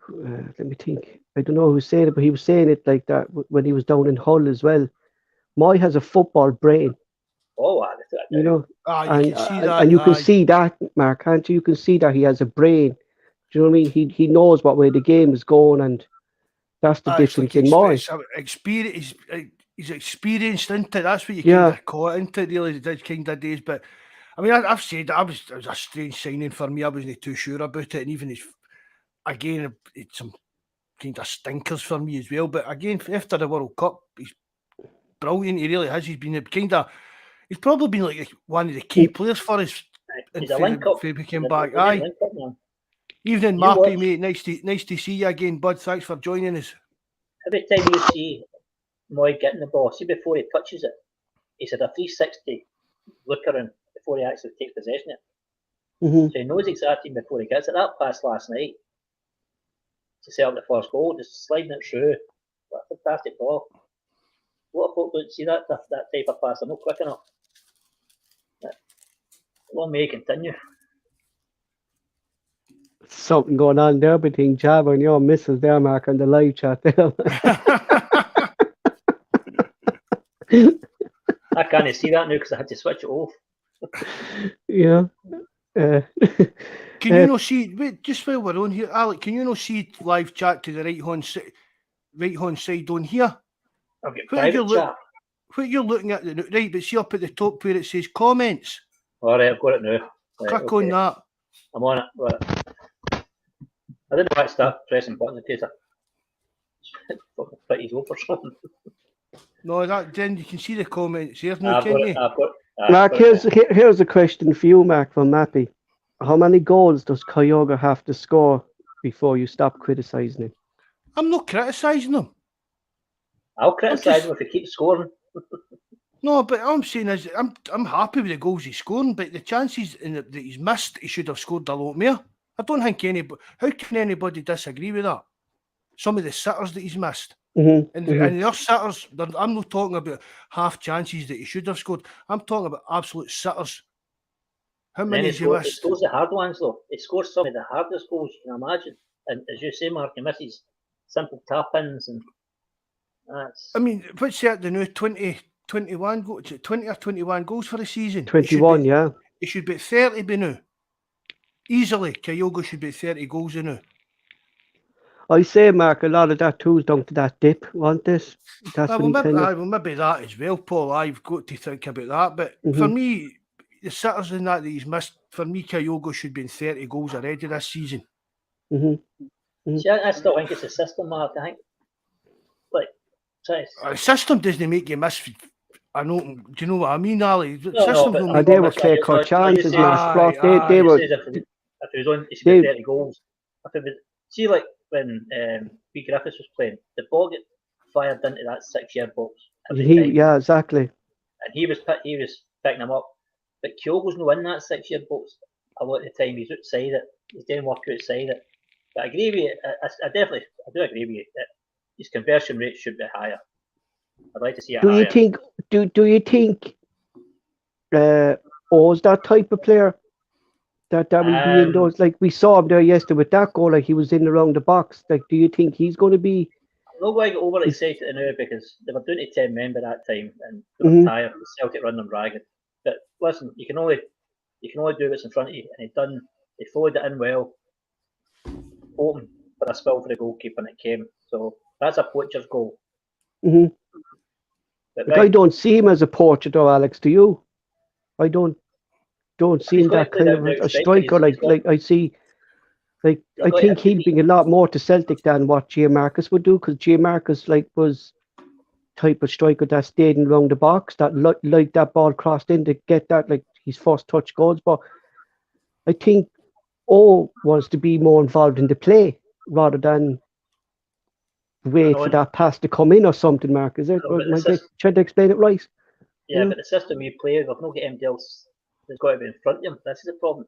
Let me think. I don't know who was saying it, but he was saying it like that when he was down in Hull as well. Moy has a football brain. Oh, you know, and you can see that, Mark, can't you? You can see that he has a brain. Do you know what I mean? He knows what way the game is going, and that's the difference in Moy. He's experienced into it. That's what you kind of caught into it, really, those kind of days. But I mean, I've said that it was a strange signing for me. I wasn't too sure about it, and even it's some kind of stinkers for me as well. But again, after the World Cup, he's brilliant. He really has. He's probably been like one of the key players for us. He's a link-up. He came back. Aye. Evening, Marky, mate. Nice to see you again, bud. Thanks for joining us. Every time you see Moy getting the ball, see before he touches it, he's had a 360 look around before he actually takes possession of it. Mm-hmm. So he knows exactly before he gets it. That pass last night to set up the first goal, just sliding it through. What a fantastic ball. A lot of folk don't see that type of pass. They're not quick enough. Long may continue. Something going on there between Java and your missus there, Mark, on the live chat there. I can't see that now because I had to switch it off. Yeah. Can you not see? Wait, just while we're on here, Alec, can you not see live chat to the right hand side on here? I've got private chat. What you're looking at, right? But see up at the top where it says comments. All right, I've got it now. Right, click on that. I'm on it. Right. I didn't know how to start pressing buttons in case I put his over something. No, then you can see the comments here now, can you? Mark, here's a question for you, Mark, from Mappy. how many goals does Kyogo have to score before you stop criticising him? I'm not criticising him. I'll criticise him if he keeps scoring. No, but all I'm saying is I'm happy with the goals he's scoring, but the chances that he's missed, he should have scored a lot more. I don't think anybody. How can anybody disagree with that? Some of the sitters that he's missed, and their sitters. I'm not talking about half chances that he should have scored. I'm talking about absolute sitters. How many has he He missed? scores the hard ones though. He scores some of the hardest goals you can imagine. And as you say, Mark, he misses simple tap-ins and that's. I mean, what's that? The new 20 or 21 goals for the season. 21, yeah. He should be at 30 by now. Easily, Kyogo should be at 30 goals now. I say, Mark, a lot of that too is down to that dip, wasn't it? That's Well, maybe that as well, Paul. I've got to think about that. But for me, the sitters in that he's missed, for me, Kyogo should be in 30 goals already this season. See, I still think it's a system, Mark. I think, the system doesn't make you miss. I know. Do you know what I mean, Ali? No, System but don't And make they you were miss. clear-cut chances, Mark. Aye, They were. If he was on, he should be 30 goals. See, like when B. Griffiths was playing, the ball get fired into that 6-yard box every time. Yeah, exactly. And he was picking them up. But Kyogo's not in that 6-yard box a lot of the time. He's outside it. He's doing work outside it. But I agree with you. I do agree with you that his conversion rate should be higher. I'd like to see it higher. Do you think O's that type of player that will be in those? Like we saw him there yesterday with that goal, like he was in around the box. Like, do you think he's going to be? I'm not going to get overexcited now because they were doing it to 10 men by that time and they were tired. The Celtic run them ragged. But listen, you can only do what's in front of you, and he followed it in well, open for a spill for the goalkeeper, and it came. So that's a poacher's goal. But I don't see him as a poacher, though, Alex. Do you? I don't see him that kind of a striker. Like I see. Like I think he'd bring a lot more to Celtic than what Gianmarcus would do, because Gianmarcus was type of striker that stayed in around the box, that like that ball crossed in to get that, like his first touch goals. But I think O wants to be more involved in the play rather than wait for that pass to come in or something, Mark. Is it? Am I trying to explain it right? Yeah, but the system we play, we've not got anybody else that's got to be in front of him. This is the problem.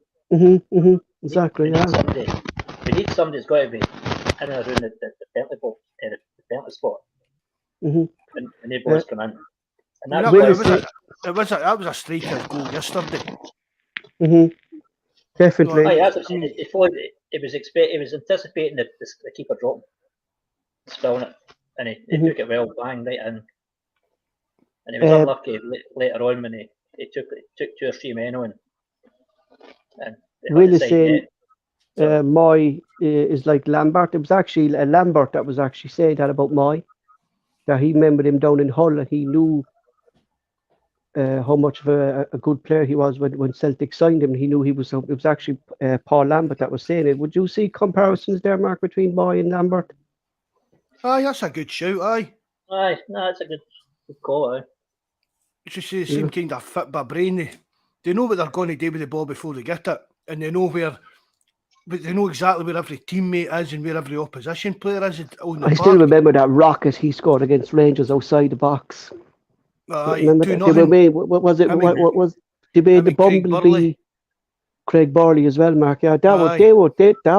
Exactly. We need somebody that's got to be in and around the penalty box, the penalty spot. When the boys come in. And that was a striker's goal yesterday. Definitely. He was anticipating the keeper dropping, spilling it, and he took it well, bang right in. And he was unlucky later on when he took 2 or 3 men on. And Will is saying Moy is like Lambert. It was actually Lambert that was actually saying that about Moy. That he remembered him down in Hull and he knew how much of a good player he was when Celtic signed him. He knew he was. It was actually Paul Lambert that was saying it. Would you see comparisons there, Mark, between Moy and Lambert? Aye, that's a good shout. Aye, that's a good call. Aye. It's just the same kind of fit by brain. They know what they're going to do with the ball before they get it, and they know exactly where every teammate is and where every opposition player is on the I still remember that rocket he scored against Rangers outside the box. Remember that? What was it? What was they made the Bumblebee? Craig Burley as well, Mark. Yeah, that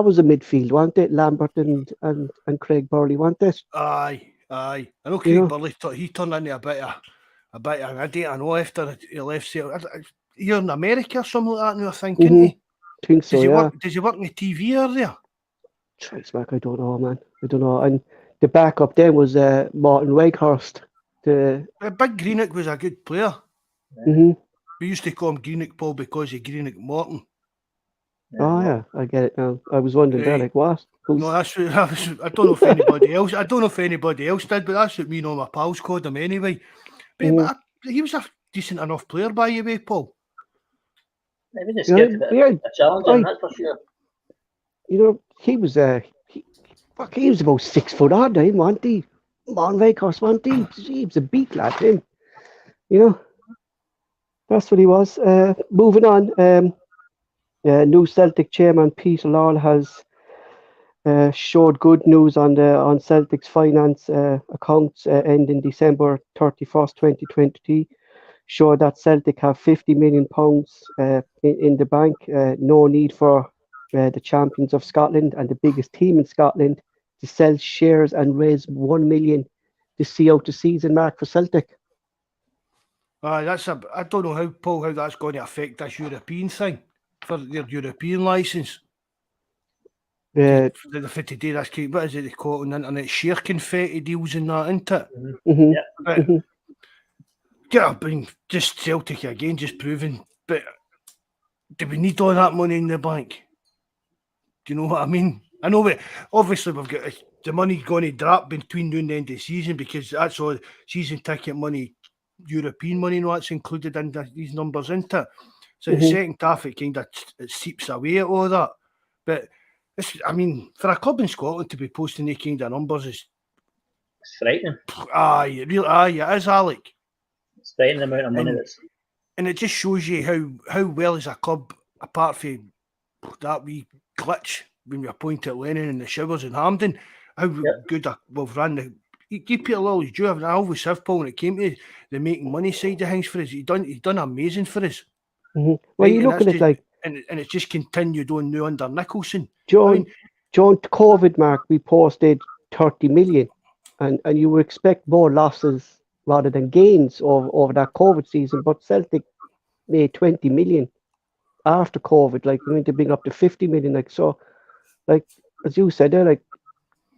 was a midfield, wasn't it? Lambert and Craig Burley, wasn't it? Aye. I know Craig Burley. He turned into a bit of an idiot. I know after he left Celtic. You're in America or something like that now, I think, isn't he? I think so, Does he work in the TV area? Thanks, Mark. I don't know, man. I don't know. And the backup then was Martin Wakehurst. Big Greenock was a good player. We used to call him Greenock Paul because of Greenock Morton. Oh yeah, I get it now. I was wondering that, like what? No, I don't know if anybody else. I don't know if anybody else did, but that's what me and all my pals called him anyway. But he was a decent enough player, by the way, Paul. He was a challenge, that's for sure. You know, he was about 6 foot odd, wasn't he? Martin Wakehurst, wasn't he? He was a beat lad, him. You know, that's what he was. Moving on. New Celtic chairman Peter Lawler has showed good news on Celtic's finance accounts ending December 31st, 2020. Showed that Celtic have £50 million in the bank. No need for the champions of Scotland and the biggest team in Scotland to sell shares and raise 1 million to see out the season, Mark, for Celtic. I don't know how that's going to affect this European thing for their European licence. Uh, For today, that's what is it they call it on the internet? Share confetti deals and that, isn't it? mhm, Yeah. But, mhm. yeah, I mean, just Celtic again, just proving. But do we need all that money in the bank? Do you know what I mean? I know obviously we've got the money going to drop between now and the end of the season because that's all season ticket money, European money, and that's included in these numbers, isn't it? So the second half it kind of it seeps away at all that. But I mean, for a club in Scotland to be posting these kind of numbers is It's frightening. it is, Alec. It's frightening the amount of money that's. And it just shows you how well is a club, apart from that wee glitch when we appointed Lennon in the showers in Hampden, how good we've run the. Give Peter Lawler's due. I always have, Paul, when it came to the making money side of things for us. He's done amazing for us. Well, Right, you look at it like. And it's just continued on now under Nicholson. John, COVID, Mark, we posted 30 million, and you would expect more losses rather than gains over that COVID season. But Celtic made 20 million after COVID, like we need to bring up to 50 million. Like so, like as you said, they're like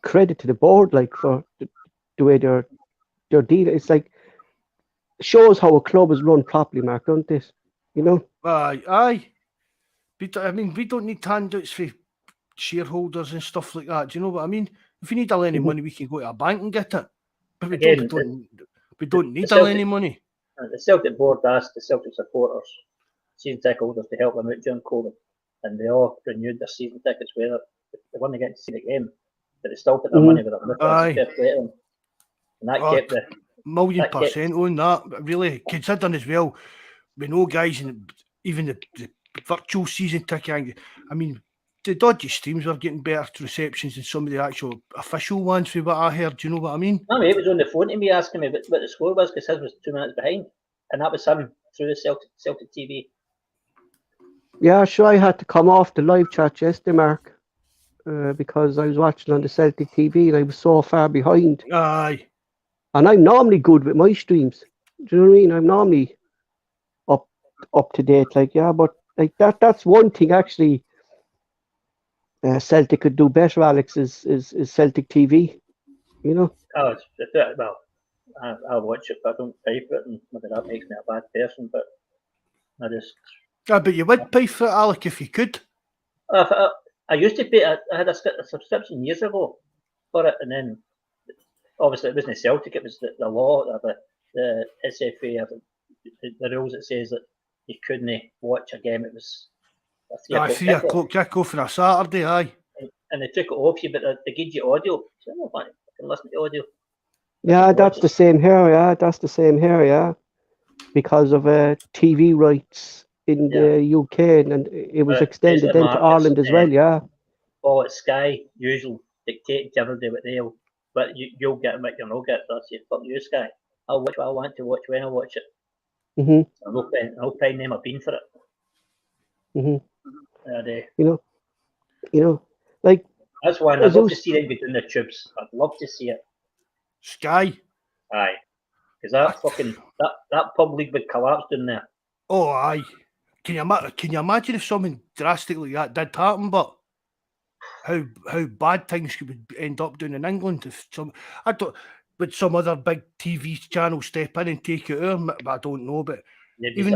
credit to the board, like for the way they're dealing. It's like shows how a club is run properly, Mark, don't it? You know? Aye. I mean, we don't need handouts for shareholders and stuff like that. Do you know what I mean? If you need any money, we can go to a bank and get it. But we don't need any money. The Celtic board asked the Celtic supporters, season ticket holders, to help them out during COVID, and they all renewed their season tickets. Whether they weren't getting to see the game, but they still put their money with them. Aye. And that kept the %1,000,000 on that. But really, considering as well, we know guys, and even the virtual season ticket. I mean, the dodgy streams were getting better receptions than some of the actual official ones, from what I heard. Do you know what I mean? My mate was on the phone to me asking me what the score was because his was 2 minutes behind, and that was him through the Celtic TV. Yeah, sure. I had to come off the live chat yesterday, Mark, because I was watching on the Celtic TV and I was so far behind. Aye. And I'm normally good with my streams. Do you know what I mean? I'm normally up to date. Like, yeah, but like that's one thing actually. Celtic could do better, Alex, is Celtic TV. You know? Oh, well, I'll watch it, but I don't pay for it, and maybe that makes me a bad person, but I just. But you would pay for it, Alec, if you could. I used to pay. I had a subscription years ago for it, and then obviously it wasn't Celtic. It was the law, the SFA, the rules that says that you couldn't watch a game. It was a 3 o'clock kick-off for a Saturday, aye. And they took it off you, but they gave you audio. So I can listen to audio. Yeah, that's the same here. Yeah, that's the same here. Yeah, because of TV rights in the UK, and it was extended then to Ireland as well. Yeah. Oh, it's Sky usually dictating to everybody what they'll, but you'll get what you'll not get. That's it. Fuck you, Sky. I'll watch what I want to watch when I watch it. I'll pay them a bean for it. You know, like that's why I'd love to see them between the tubes. I'd love to see it. Sky. Aye, because that pub league would collapse down there. Oh, aye. Can you imagine if something drastic like that did happen? But how bad things could end up doing in England if would some other big TV channel step in and take it over? But I don't know. But even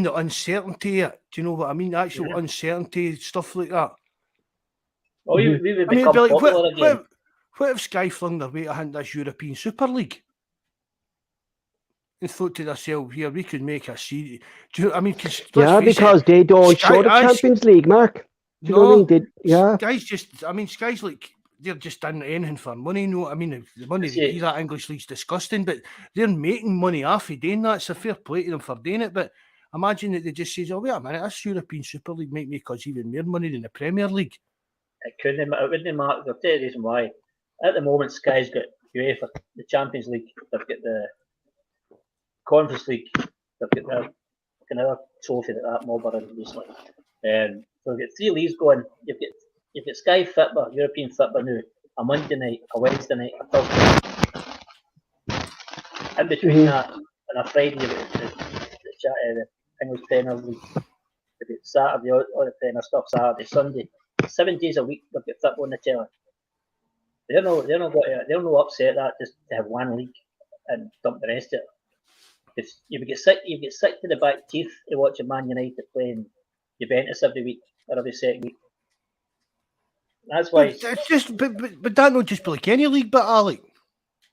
the uncertainty, do you know what I mean? Actual uncertainty, stuff like that. Oh, we would become popular again. What if Sky flung their way to hand this European Super League? And thought to themselves, here, we could make a series. Do you know what I mean? Because they don't show the Champions League, Mark. Do you know what I mean? Sky's like, they're just done anything for money. You know what I mean? The money they give that English league's disgusting, but they're making money off of doing that. It's a fair play to them for doing it. But Imagine that they just says, "Oh wait a minute, this European Super League might make us even more money than the Premier League." It wouldn't matter. I'll tell you the reason why. At the moment, Sky's got UEFA, the Champions League. They've got the Conference League. They've got another trophy that mob are in recently. So we've got 3 leagues going. You've got Sky Football, European Football now, a Monday night, a Wednesday night, a Thursday night. In between that, on a Friday, you've got the English Premier League. You've got Saturday, all the Premier stuff, Saturday, Sunday. 7 days a week, they've got football on the telly. They're not upset that just to have one league and dump the rest of it. Because you get sick to the back teeth to watching Man United playing Juventus every week or every second week. That's why. It's just, but that not just be like any league, but Alec.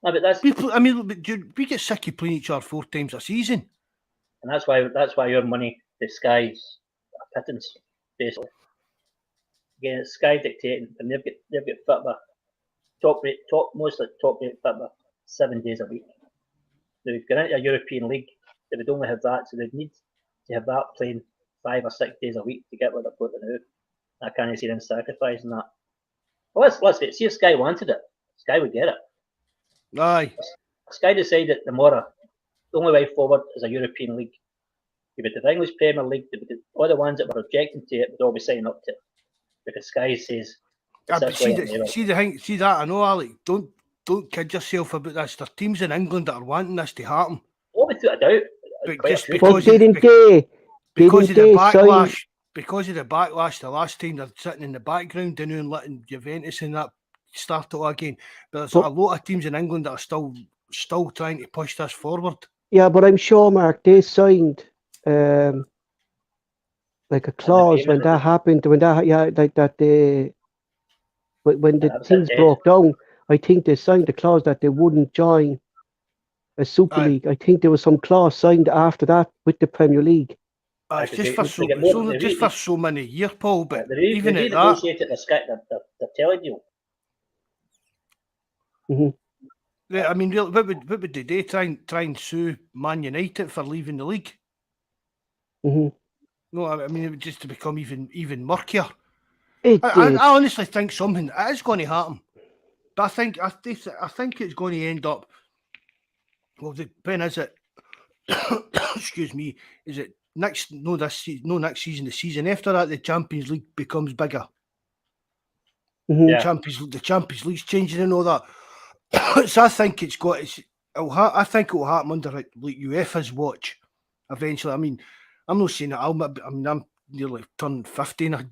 No, but that's. We get sick of playing each other 4 times a season, and that's why your money, the Sky's a pittance, basically. Again, it's Sky dictating, and they've got football, mostly top rate football, 7 days a week. They've gone into a European league. They would only have that, so they'd need to have that playing 5 or 6 days a week to get what they've got now. I can't see them sacrificing that. Well, let's see if Sky wanted it. Sky would get it. Aye. Sky decided tomorrow the only way forward is a European league. You've got the English Premier League, all the ones that were objecting to it would all be signing up to it. Because Sky says. See that I know, Alec. Don't kid yourself about this. There are teams in England that are wanting this to happen. Oh, without a doubt. But just because of the backlash. sign- Because of the backlash, the last time they're sitting in the background and letting Juventus and that start it all again. But there's a lot of teams in England that are still trying to push this forward. Yeah, but I'm sure, Mark, they signed like a clause when that happened. When the things broke down, I think they signed a clause that they wouldn't join a Super League. I think there was some clause signed after that with the Premier League. It's just for so many years, Paul. But even at that, the teledeal. Yeah, I mean, what would they do? Try and sue Man United for leaving the league? No, I mean, it would just to become even murkier. I honestly think something is going to happen, but I think it's going to end up. Well, when is it? Excuse me. Is it next season? The season after that, the Champions League becomes bigger. The Champions League's changing and all that. So I think I think it will happen under like UEFA's watch eventually. I mean, I'm not saying that I'm nearly turned 50 in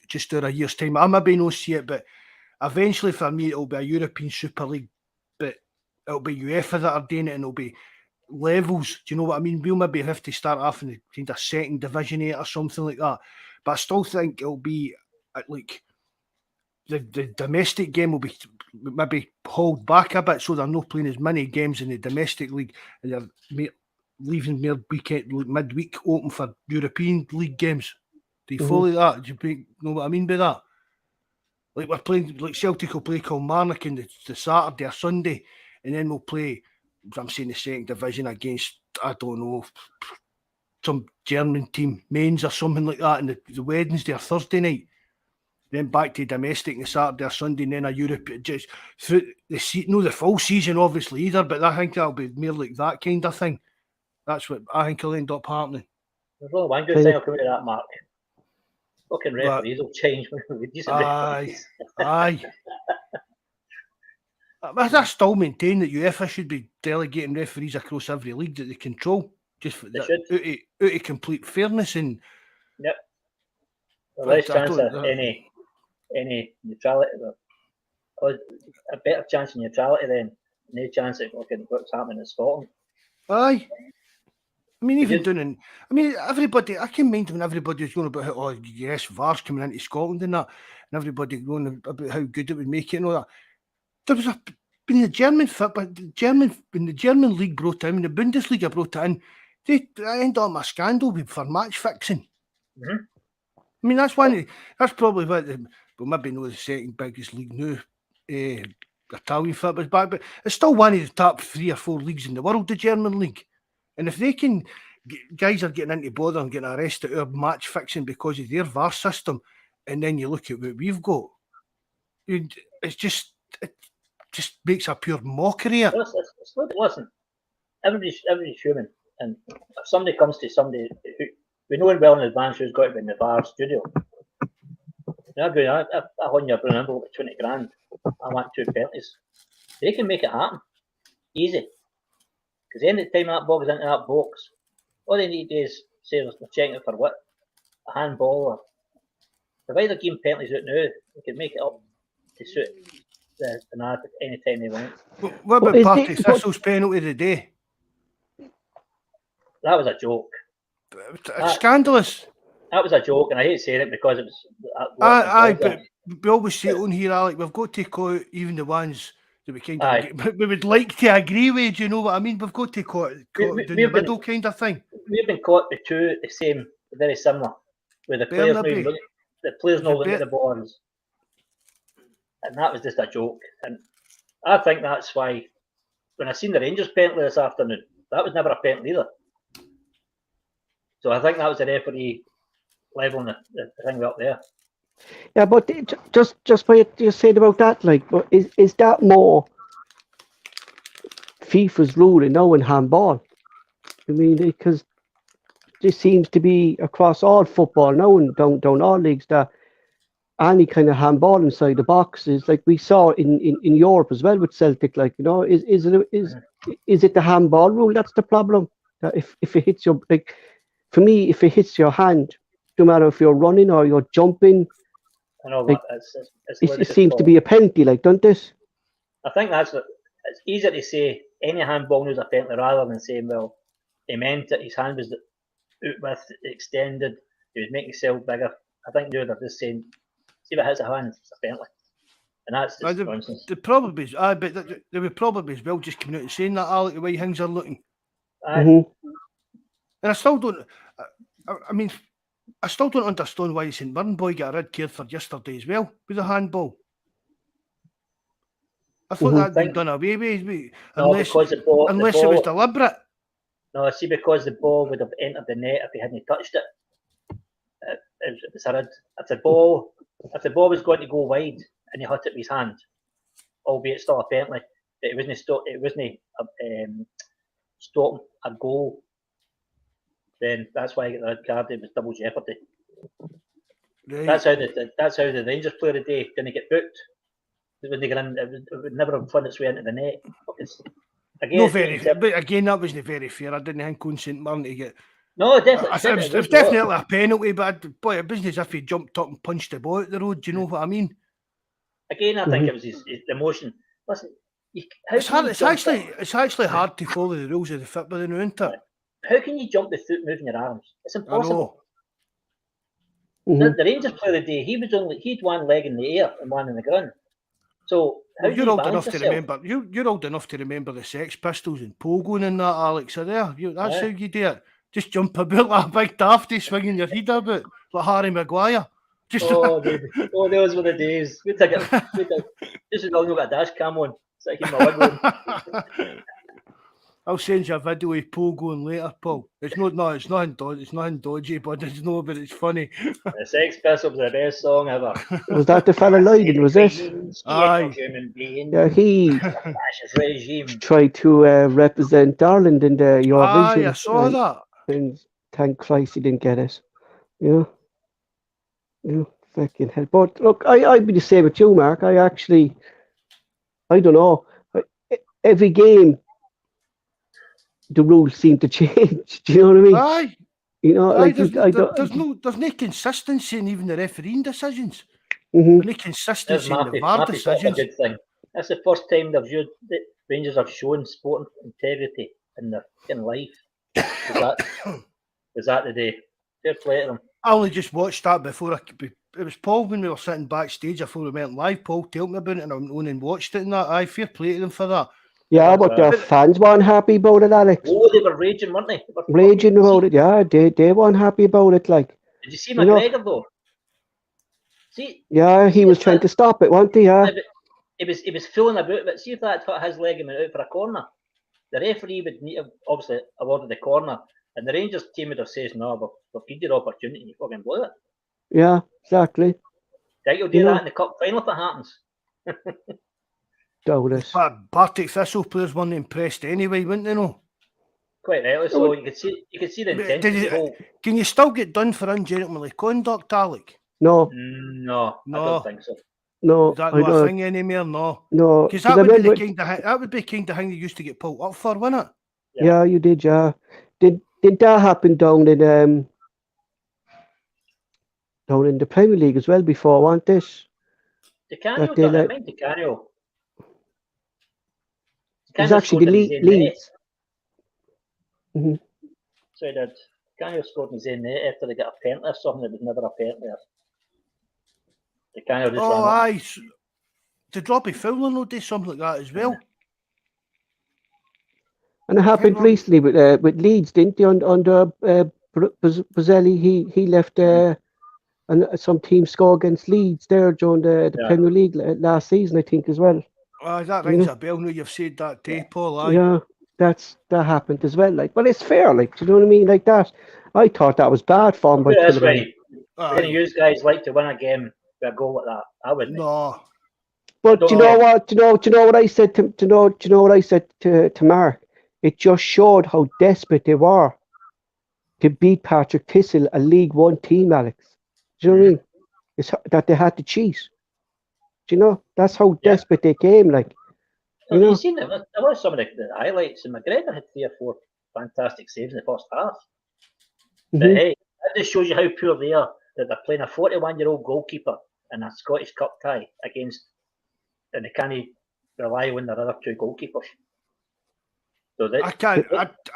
just over a year's time. I maybe not see it, but eventually for me it'll be a European Super League, but it'll be UEFA that are doing it, and it'll be levels. Do you know what I mean? We'll maybe have to start off in the kind of second division 8 or something like that. But I still think it'll be like the domestic game will be maybe hauled back a bit, so they're not playing as many games in the domestic league, and they're leaving their midweek open for European League games. Do you follow that? Do you know what I mean by that? Like we're playing, like Celtic will play Kilmarnock on the Saturday or Sunday, and then we'll play, I'm saying, the second division against, I don't know, some German team, Mainz or something like that, on the Wednesday or Thursday night. Then back to domestic on the Saturday or Sunday, and then a Europe, just through the full season obviously either, but I think that'll be more like that kind of thing. That's what I think will end up happening. There's only one good thing I'll come to that, Mark. Fucking referees will change with decent referees. Aye. I still maintain that UEFA should be delegating referees across every league that they control, just for out of complete fairness and. Yep. The less chance of any neutrality, a better chance of neutrality then. No chance of what's happening in Scotland. Aye. I mean, everybody, I can mind when everybody was going about VAR's coming into Scotland and that, and everybody going about how good it would make it and all that. There was when the German league brought it in, when the Bundesliga brought it in, they ended up a scandal for match fixing. Mm-hmm. I mean, that's probably what maybe not the second biggest league now, Italian football's back, but it's still one of the top 3 or 4 leagues in the world, the German league. And if they can guys are getting into bother and getting arrested our match fixing because of their VAR system, and then you look at what we've got. It just makes a pure mockery of it. Listen, everybody's human, and if somebody comes to somebody who we know well in advance who's got to be in the VAR studio, I won your Brown envelope with 20 grand. I want 2 penalties. They can make it happen easy, because any time that ball goes into that box, all they need is say we're checking it for what, a handball, or they've either given penalties out now. They can make it up to suit the narrative any time they want. What about Partick Thistle's penalty today? That was a joke. It's scandalous. That was a joke, and I hate saying it because it was. But we always say it on here, Alec. We've got to call out even the ones that we kind of we would like to agree with. Do you know what I mean? We've got to call it in the middle kind of thing. We've been caught with two the same, very similar, with the players not looking at the balls, and that was just a joke. And I think that's why when I seen the Rangers penalty this afternoon, that was never a penalty either. So I think that was the referee leveling the thing up there. Yeah, but just what you said about that, like, is that more FIFA's ruling now in handball? I mean, because this seems to be across all football now and down all leagues that any kind of handball inside the box is like we saw in Europe as well with Celtic. Like, you know, is it the handball rule that's the problem? That if it hits your, like, for me, if it hits your hand, no matter if you're running or you're jumping, I know, like, it seems to be a penalty, like, don't this? I think it's easier to say any handball was a penalty rather than saying, well, he meant it, his hand was out with, extended, he was making himself bigger. I think now they're just saying, see if it hits a hand, it's a penalty. And that's just nonsense. But they would probably as well just come out and saying that, Alec, the way things are looking. Mm-hmm. And I still don't. I still don't understand why the St Mirren boy got a red card for yesterday as well with the handball. I thought that'd been done away with, unless it was deliberate. No, see, because the ball would have entered the net if he hadn't touched it. It was a red. If the ball was going to go wide and he hit it with his hand, albeit still a penalty, but it wasn't stopping a goal. Then that's why I get the red card. It was double jeopardy. Right. That's how the Rangers player today didn't get booked. When they got in, it would never have found its way into the net. Again, that wasn't very fair. I didn't think on St Mirren to get. No, definitely. It was definitely a penalty, but it wasn't as if he jumped up and punched the ball out the road. Do you know what I mean? Again, I think it was his emotion. Listen, it's actually hard to follow the rules of the football, isn't it? How can you jump the foot moving your arms? It's impossible. The Rangers player of the day, he'd one leg in the air and one in the ground. So you're old enough to remember. You're old enough to remember the Sex Pistols and Pogo and that, Alex. Are there? That's how you do it. Just jump about like a big dafty, swinging your head about like Harry Maguire. Those were the days. Just as long as I've got a dash cam on, so I keep my wig on. I'll send you a video of Pogo in later, Paul. It's nothing dodgy, but it's funny. The Sex Pistols are the best song ever. Was that the fella Lydon, was this? Aye. Yeah, he tried to represent Ireland in the Eurovision. I saw that. And thank Christ he didn't get it. Yeah, fucking hell. But look, I'd be the same with you, Mark. I don't know. Every game, the rules seem to change. Do you know what I mean? Aye. You know, there's no consistency in even the refereeing decisions. Mm-hmm. There's no consistency in the VAR decisions. That's a good thing. That's the first time the Rangers have shown sporting integrity in their life. Was that the day? Fair play to them. I only just watched that before it was Paul when we were sitting backstage before we went live. Paul told me about it and I went on and watched it and that. Aye, fair play to them for that. Yeah, but the fans weren't happy about it, Alex. Oh, they were raging, weren't they? Raging about it, yeah. They weren't happy about it, like. Did you see McGregor though? See? Yeah, he was trying to stop it, wasn't he? Yeah. He was fooling about, but see if that hit his leg and went out for a corner. The referee would need to obviously awarded the corner, And the Rangers team would have said, no, we've given you the opportunity and you fucking blew it. Yeah, exactly. Right, you'll do You know- that in the cup final if it happens. Doubt it. But Partick Thistle players weren't impressed anyway, wouldn't they? No. Quite rightly, so you could see the But intensity. did you- Can you still get done for ungentlemanly conduct, Alec? No, No, I No. don't think so. no, Is that I not a don't. thing anymore? No. No, Because 'cause that I would be the remember. kind of thing they used to get pulled up for, wouldn't it? Yeah, you did. Yeah, did that happen down in the Premier League as well before? Wasn't this? DiCanio That they done it. let- Mind DiCanio. It was DiCanio actually scored the in his own net. Leeds. Mhm. So he did. DiCanio scored in his own net after they got a penalty or something. It was never a penalty. DiCanio just Oh, ran up. aye. Did Robbie Fowler not do something like that as well? And it happened Robbie- recently with Leeds, didn't they? Under Bozzelli, he left and some team score against Leeds there during the Yeah. Premier League last season, I think, as well. Aye, that You rings know? a bell now you've said that too, Paul. Aye. Yeah, that happened as well. Like, but it's fair, like, do you know what I mean? Like that, I thought that was bad form by Put it this Kilmarnock. way, Aye. any of you guys like to win a game with a goal like that? I wouldn't. No. But don't do you know know. what? Do you know what I said to Mark? It just showed how desperate they were to beat Patrick Thistle, a League One team, Alex. Do you know what I mean? It's that they had to cheat. Do you know? That's how Yeah. desperate they came. Like, So you know? you seen it? There was some of the highlights, and McGregor had 3 or 4 fantastic saves in the first half. But Mhm. hey, that just shows you how poor they are. That they're playing a 41-year-old goalkeeper in a Scottish Cup tie against, and they can't rely on their other 2 goalkeepers. So I can't.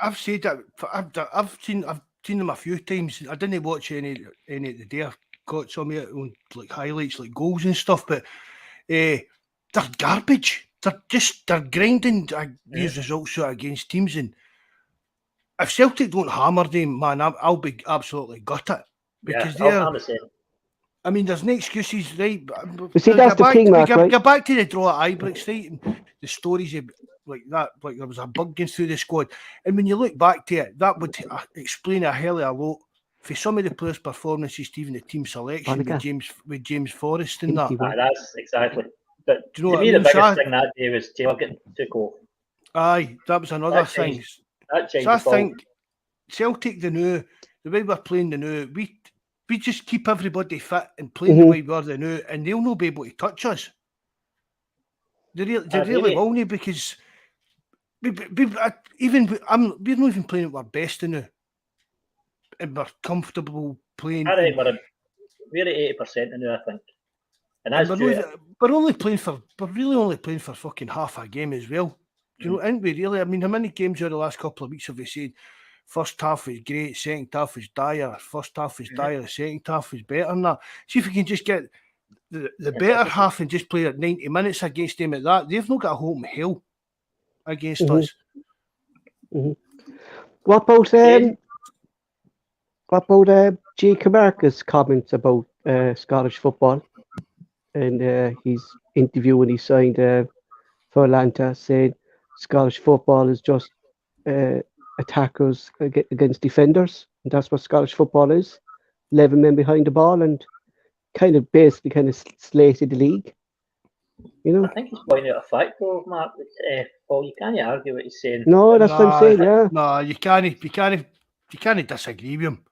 I've said that. I've seen them a few times. I didn't watch any of the day. I've got some of it on like highlights, like goals and stuff. But they're garbage. They're grinding these results out against teams. And if Celtic don't hammer them, man, I'll be absolutely gutted because they're. I'm the same. I mean, there's no excuses, right? But see, that's the thing, Mark, right? Get back to the draw at Ibrox, right? And the stories like that, like there was a bug going through the squad. And when you look back to it, that would explain a hell of a lot for some of the players' performances, even the team selection with James Forrest and that. That's exactly. But Do you know to what me, I the mean? biggest thing that day was Taylor getting took off. Aye, that was another That thing. changed. That changed So I the ball. think Celtic, the way we're playing the new, we just keep everybody fit and playing the way we are the new, and they'll not be able to touch us. They really will not, because we're not even playing at our best in now, and we're comfortable playing. I think we're at 80% now, I think. And that's we're really only playing for fucking half a game as well. Do you know, aren't we really? I mean, how many games over the last couple of weeks have we said? First half was great, second half was dire. First half was dire, the second half was better than that. See if we can just get the better half and just play at 90 minutes against them at that. They've not got a hope in hell against us. What about Jay Camarca's comments about Scottish football? And his interview when he signed for Atlanta, saying Scottish football is just attackers against defenders, and that's what Scottish football is. 11 men behind the ball, and basically slated the league. You know? I think he's pointing out a fact, though, Mark. Paul, you can't argue what he's saying. No, that's what I'm saying. Yeah. No, you can't disagree with him.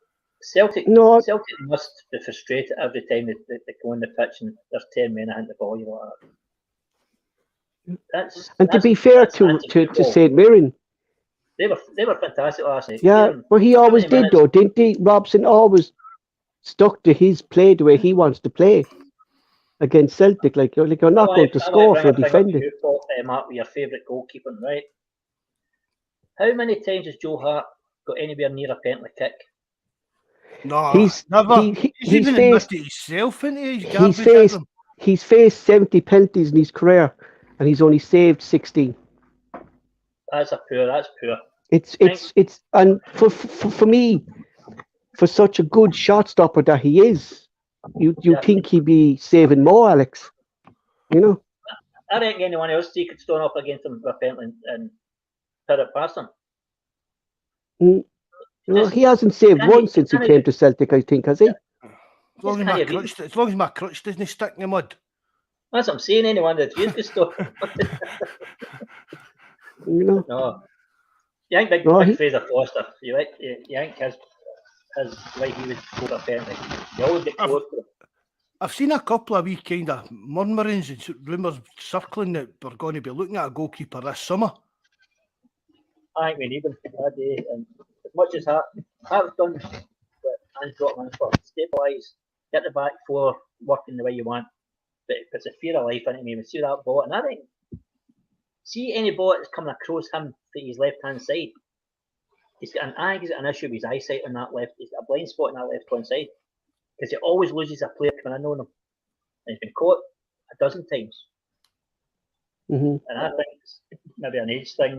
Celtic must be frustrated every time they go on the pitch and there's 10 men behind the ball. You know that. And to be fair to St Mirren, they were fantastic last night. Yeah, but he always did though, didn't he? Robson always stuck to his play the way he wants to play against Celtic. Like you're not going to score for defending. Mark, with your favourite goalkeeping, right? How many times has Joe Hart got anywhere near a penalty kick? No, he's even admitted himself into he's faced 70 penalties in his career, and he's only saved 16. That's poor. It's and for me, for such a good shot stopper that he is, you think he'd be saving more, Alex. You know. I reckon anyone else could stand up against him with a penalty and put it past him. You know, he hasn't saved Can he- one since he can he- came to Celtic, I think, has he? As long as my crutch doesn't stick in the mud. That's what I'm saying. Anyone that used to stop. You know, No. You think big, No, big he- Fraser Foster, you think his way he would go to penalty. You always get close to him. I've seen a couple of wee kind of murmurings and rumours circling that we're going to be looking at a goalkeeper this summer. I think we need him that day. And as much as Hart's done what Ange brought him in for, stabilise, get the back four working the way you want. But it puts a fear of life into me. We see that ball, and I think, see any ball that's coming across him to his left hand side, he's got an issue with his eyesight on that left. He's got a blind spot on that left hand side because he always loses a player coming in on him, and he's been caught a dozen times. Mhm. And I think it's maybe an age thing.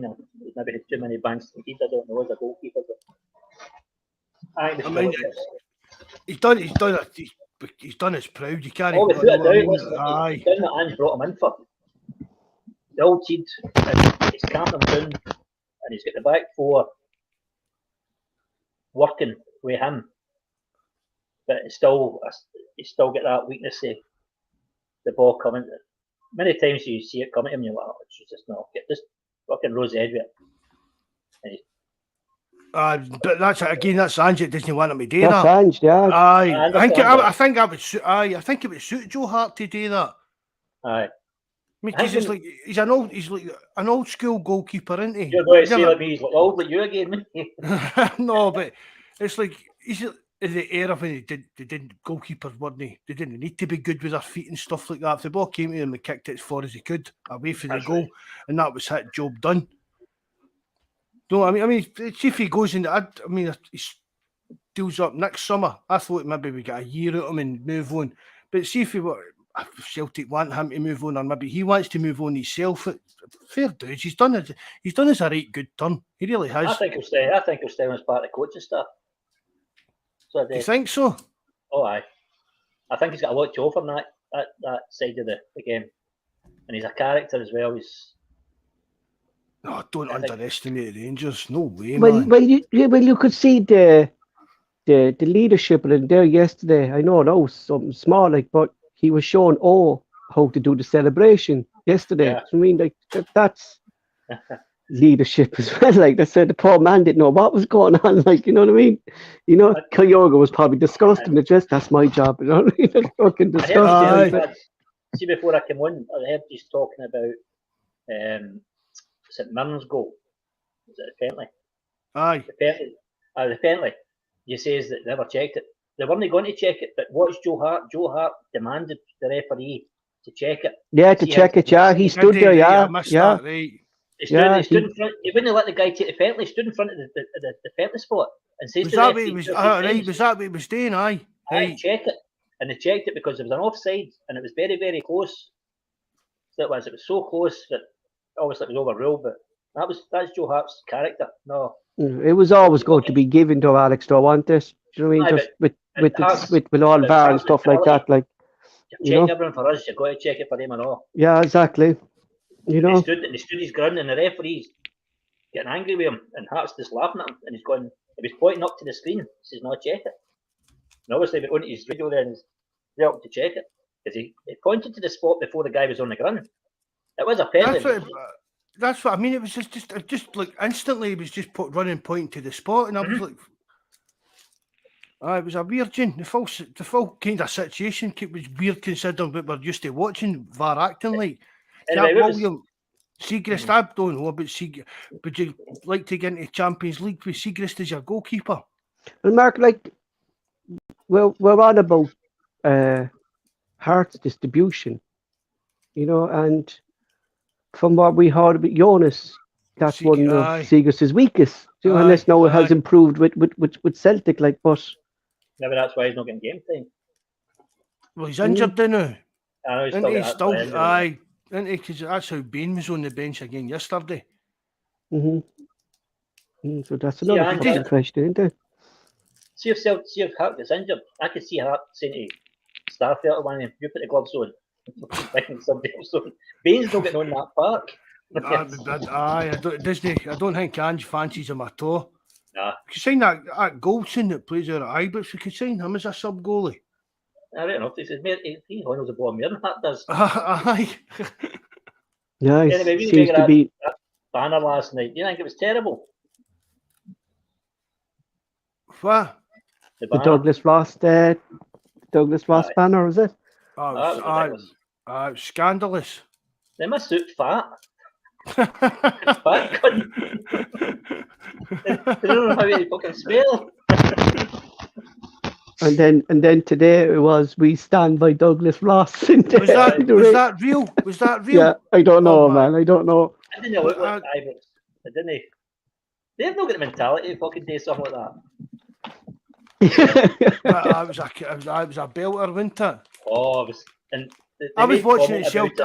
Maybe had too many banks. I don't know as a goalkeeper, but I think He's done his proud. You can't. Oh, even without a doubt, mean? listen, Aye. he's done what Ange brought him in for. The old seed, and he's camped him down, and he's got the back four working with him. But he's still got that weakness of the ball coming. Many times you see it coming to him, you're like, oh, Jesus, no, get this fucking Rose edge with it. And he's, But that's Ange that doesn't want him to do That's that. Ange, yeah. Aye, I think understand I would suit. Aye, I think it would suit Joe Hart to do that. aye. Because it's like he's like an old school goalkeeper, isn't he? You're going to say like me, he's like old like you again, No, but it's like he's in the era when they didn't goalkeepers weren't they? They didn't need to be good with their feet and stuff like that. If the ball came to him, he kicked it as far as he could away from the goal, and that was it. Job done. No, I mean, see if he goes in. He deals up next summer. I thought maybe we get a year out of him and move on. But see if Celtic want him to move on, or maybe he wants to move on himself. Fair dues. He's done us a right good turn. He really has. I think he'll stay as part of the coaching staff. So Do you think so? Oh, aye. I think he's got a lot to offer on that side of the game, and he's a character as well. No, don't underestimate the Rangers. No way, Well, man. you could see the leadership in there yesterday. I know now something small, like, but he was showing how to do the celebration yesterday. Yeah. I mean, like that's leadership as well. Like I said, the poor man didn't know what was going on. Like, you know what I mean? You know, Kyogo was probably disgusting. That's my job. You know what I mean? It's fucking disgusting. See, before I came on, I heard he's talking about St Mirren's goal. Was it a penalty? Aye. The penalty. You says that they never checked it. They weren't going to check it, but what's Joe Hart? Joe Hart demanded the referee to check it. Yeah, to check it. Yeah, he stood there. Yeah, yeah. He stood in front. He wouldn't let the guy take the penalty. He stood in front of the penalty spot and says, Was that what he was doing? Aye. Aye, check it. And they checked it because there was an offside and it was very, very close. So it was so close that obviously it was overruled, but that's Joe Hart's character. No. It was always going to be given to Alex, do I want this? Do you know what I mean? Just with all VAR and stuff like that. Like, you're checking everything for us, you've got to check it for them and all. Yeah, exactly. You know. He stood his ground and the referee's getting angry with him and Hart's just laughing at him and he was pointing up to the screen, he says, no, check it. And obviously we went to his video there and he's up to check it. Because he pointed to the spot before the guy was on the ground. It was a penalty. That's what I mean. It was just like instantly. He was just pointing to the spot, and I was like, it was a weird thing. The full kind of situation was weird considering what we're used to watching VAR acting like. Anyway, William Seagrist, I don't know about Seagrist. Would you like to get into Champions League with Seagrist as your goalkeeper? Well, Mark, like, we're on about Hart's distribution, you know, and from what we heard about Jonas, that's one of Seagrist's weakest. You know, unless now it has improved with Celtic, like, but maybe that's why he's not getting game time. Well, he's injured now. He's still aye. Because that's how Bain was on the bench again yesterday. So that's another fucking question, isn't it? See if Hart gets injured. I could see Hart saying to Starfield one of them, you put the gloves on. Somebody else on. Bain's not getting on that park. I don't think Ange fancies him at all. Nah. We could sign that Goldson that plays out at Ibrox. We could sign him as a sub goalie. I don't know. He handles the ball more than that does. Aye. Yeah, he Anyway, we seems to be. that banner last night. You think it was terrible? What? The The banner. Douglas Ross banner, was it? Oh, That was ridiculous. it's scandalous. They must suit fat. Fat cunt. They don't know how to fucking spell. And then today it was "We stand by Douglas Ross." Was that real? Was that real? Yeah, I don't know, man. I don't know. I didn't look like Ibrox. I didn't. They've not got the mentality to fucking do something like that. I was a belter, wasn't it? Oh, it was. And I was watching it Celtic.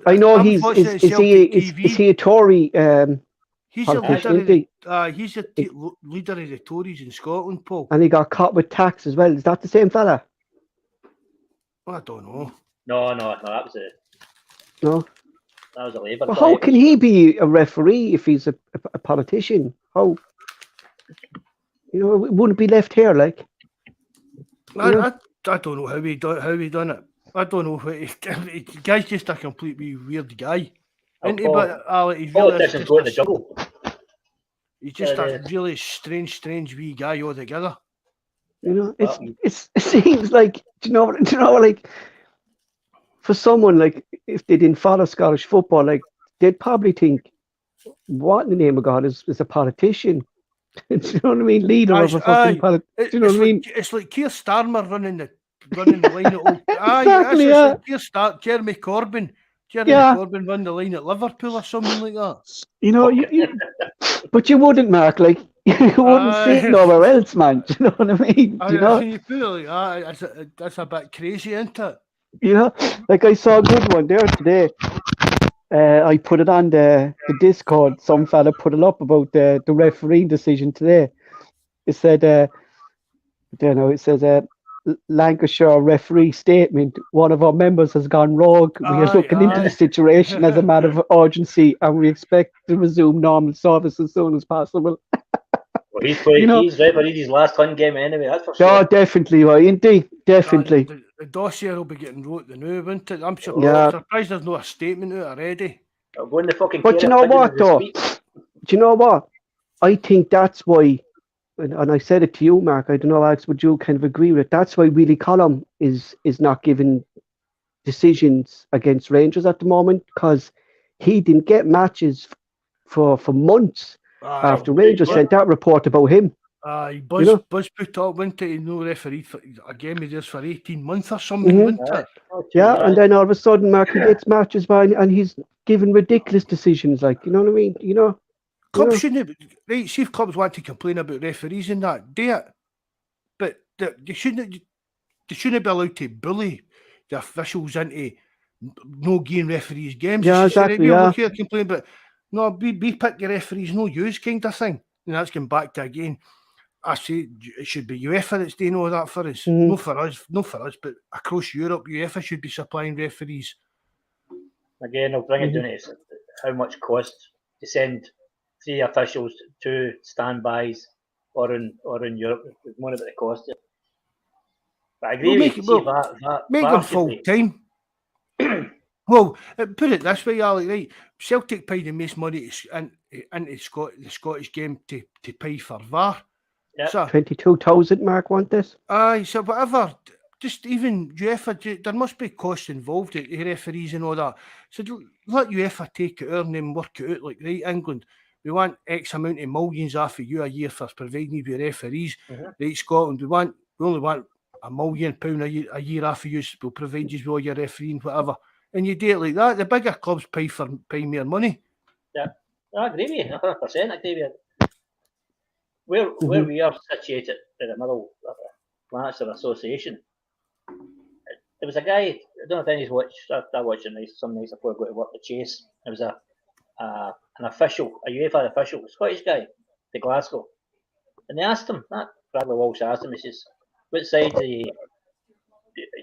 I know is he a Tory? He's politician, he's a leader of the Tories in Scotland, Paul. And he got caught with tax as well. Is that the same fella? I don't know. No, that was No. That was a Labour. Well, how can he be a referee if he's a politician? How? It wouldn't be left here, like. I don't know how he done it. I don't know. The guy's just a completely weird guy. Politicians go to the jungle. He's just a really strange wee guy altogether. It seems like like for someone like if they didn't follow Scottish football, like they'd probably think, what in the name of God is a politician? Do you know what I mean? Leader of a fucking politician. Do you know what I mean? It's like Keir Starmer running the line at old. Exactly, like Jeremy Corbyn. Corbyn run the line at Liverpool or something like that. But you wouldn't, Mark. Like you wouldn't see it nowhere else, man. Do you know what I mean? You feel like that's a bit crazy, isn't it? Like I saw a good one there today. I put it on the Discord. Some fella put it up about the referee decision today. It said, it says Lancashire referee statement. One of our members has gone rogue. We are looking into the situation as a matter of urgency, and we expect to resume normal service as soon as possible. Well, he's refereed his last home game anyway. That's for sure. Oh, definitely, right? Indeed, definitely. The dossier will be getting wrote the new, won't it? I'm surprised there's no a statement out already. But you know what, though? Do you know what? I think that's why, and I said it to you, Mark. I don't know, Alex, would you kind of agree with it? That's why Willie Collum is not giving decisions against Rangers at the moment, because he didn't get matches for months after Rangers sent that report about him. Buzz put up, went to no referee for a game he does for 18 months or something, wouldn't it? Yeah, and then all of a sudden, Mark, he gets matches by, and he's giving ridiculous decisions, like, you know what I mean? Clubs shouldn't, right? See if clubs want to complain about referees and that, do it. But they shouldn't be allowed to bully the officials into no giving referees games. Yeah, exactly. Look here, complain, but no, we pick your referees, no use kind of thing. And that's going back to again. I say it should be UEFA that's doing all that for us. Not for us, but across Europe, UEFA should be supplying referees. Again, I'll bring it down to how much cost to send 3 officials to standbys or in Europe. It's more about the cost. But I agree with you. Make them full time. Well, put it this way, Alec, right? Celtic paid the most money into the Scottish game to pay for VAR. Yep. So 22,000, Mark, want this? Aye, so whatever. Just even UEFA, there must be costs involved, the referees and all that. So let UEFA take it out and then work it out. Like, right, England, we want X amount of millions off of you a year for providing you with referees. Right, Scotland, we only want £1 million a year off of you. We'll provide you with all your refereeing, whatever. And you do it like that. The bigger clubs pay more money. Yeah, I agree with you. 100%. I agree with you. Where we are situated in the middle of the Lancaster Association, there was a guy, I don't know if anybody's watched, I watched it some nights before I go to work, The Chase. There was an official, a UEFA official, a Scottish guy, to Glasgow. And they asked him, Bradley Walsh asked him, he says, what side are you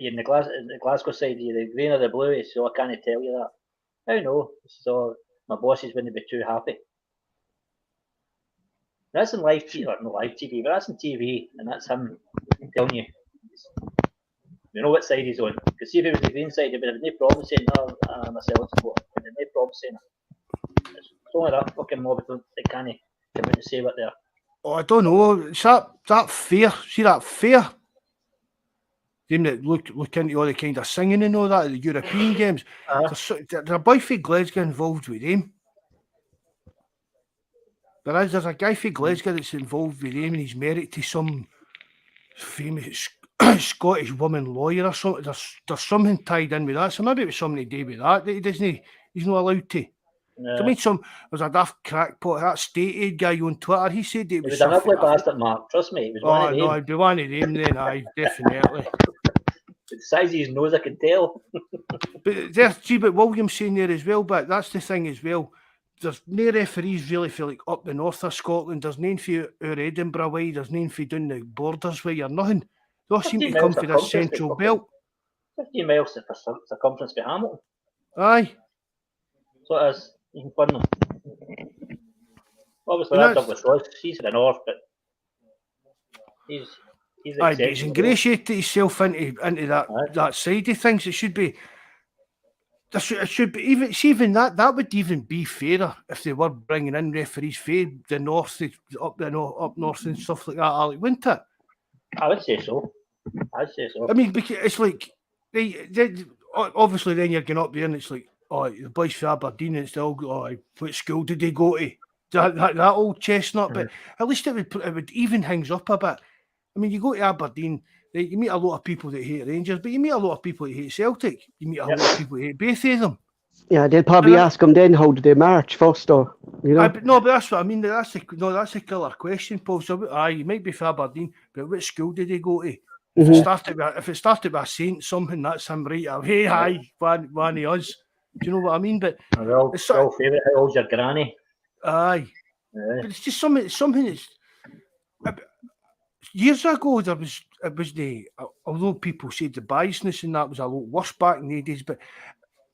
in the Glasgow side, are you the green or the blue? He says, I can't tell you that. I know. He says, my bosses wouldn't be too happy. That's in live TV, or no live TV, but that's in TV, and that's him telling you. You know what side he's on. Because see if he was the green side, he'd have no problem saying, "No, I'm a Celtic supporter." He'd have no problem saying it. It's only that fucking mob that can't come out and say what they're. Oh, I don't know. Is that fair? See that fair? Them that look into all the kind of singing and all that at the European games. There's a boy from Glasgow involved with him. There's a guy from Glasgow that's involved with him, and he's married to some famous Scottish woman lawyer or something. There's something tied in with that. So maybe it was something to do with that he doesn't. He's not allowed to. I mean, there's a daft crackpot, that state aid guy on Twitter. He said it was an ugly bastard, Mark. Trust me, it was one of them. No, it'd be one of them then. Aye, definitely. The size of his nose, I can tell. But William's saying there as well. But that's the thing as well. There's no referees really for like up the north of Scotland. There's none for our Edinburgh way. There's none for down the borders way or nothing. They all seem to come for this central belt. 15 miles circumference for Hamilton. Aye. So it is. You can find them. Obviously, that Douglas Ross, he's in the north, but he's ingratiated himself into that side of things. It should be. It should be even that would even be fairer if they were bringing in referees for the north, up north and stuff like that, Alec, wouldn't it? I would say so. I mean, because it's like they obviously then you're going up there and it's like, oh, the boys for Aberdeen and it's all, oh, what school did they go to? That old chestnut, but at least it would even things up a bit. I mean, you go to Aberdeen, you meet a lot of people that hate Rangers, but you meet a lot of people that hate Celtic. You meet a lot of people that hate both of them. Yeah, they'll probably ask them then, how did they march first, or you know? But that's what I mean. That's a killer question, Paul. So, you might be for Aberdeen, but which school did they go to? If it started with a Saint something, that's him right away. Aye, one of us. Do you know what I mean? But it's all favourite. How old's your granny? Aye, but it's just something that's. Years ago, it was although people said the biasness and that was a lot worse back in the days, but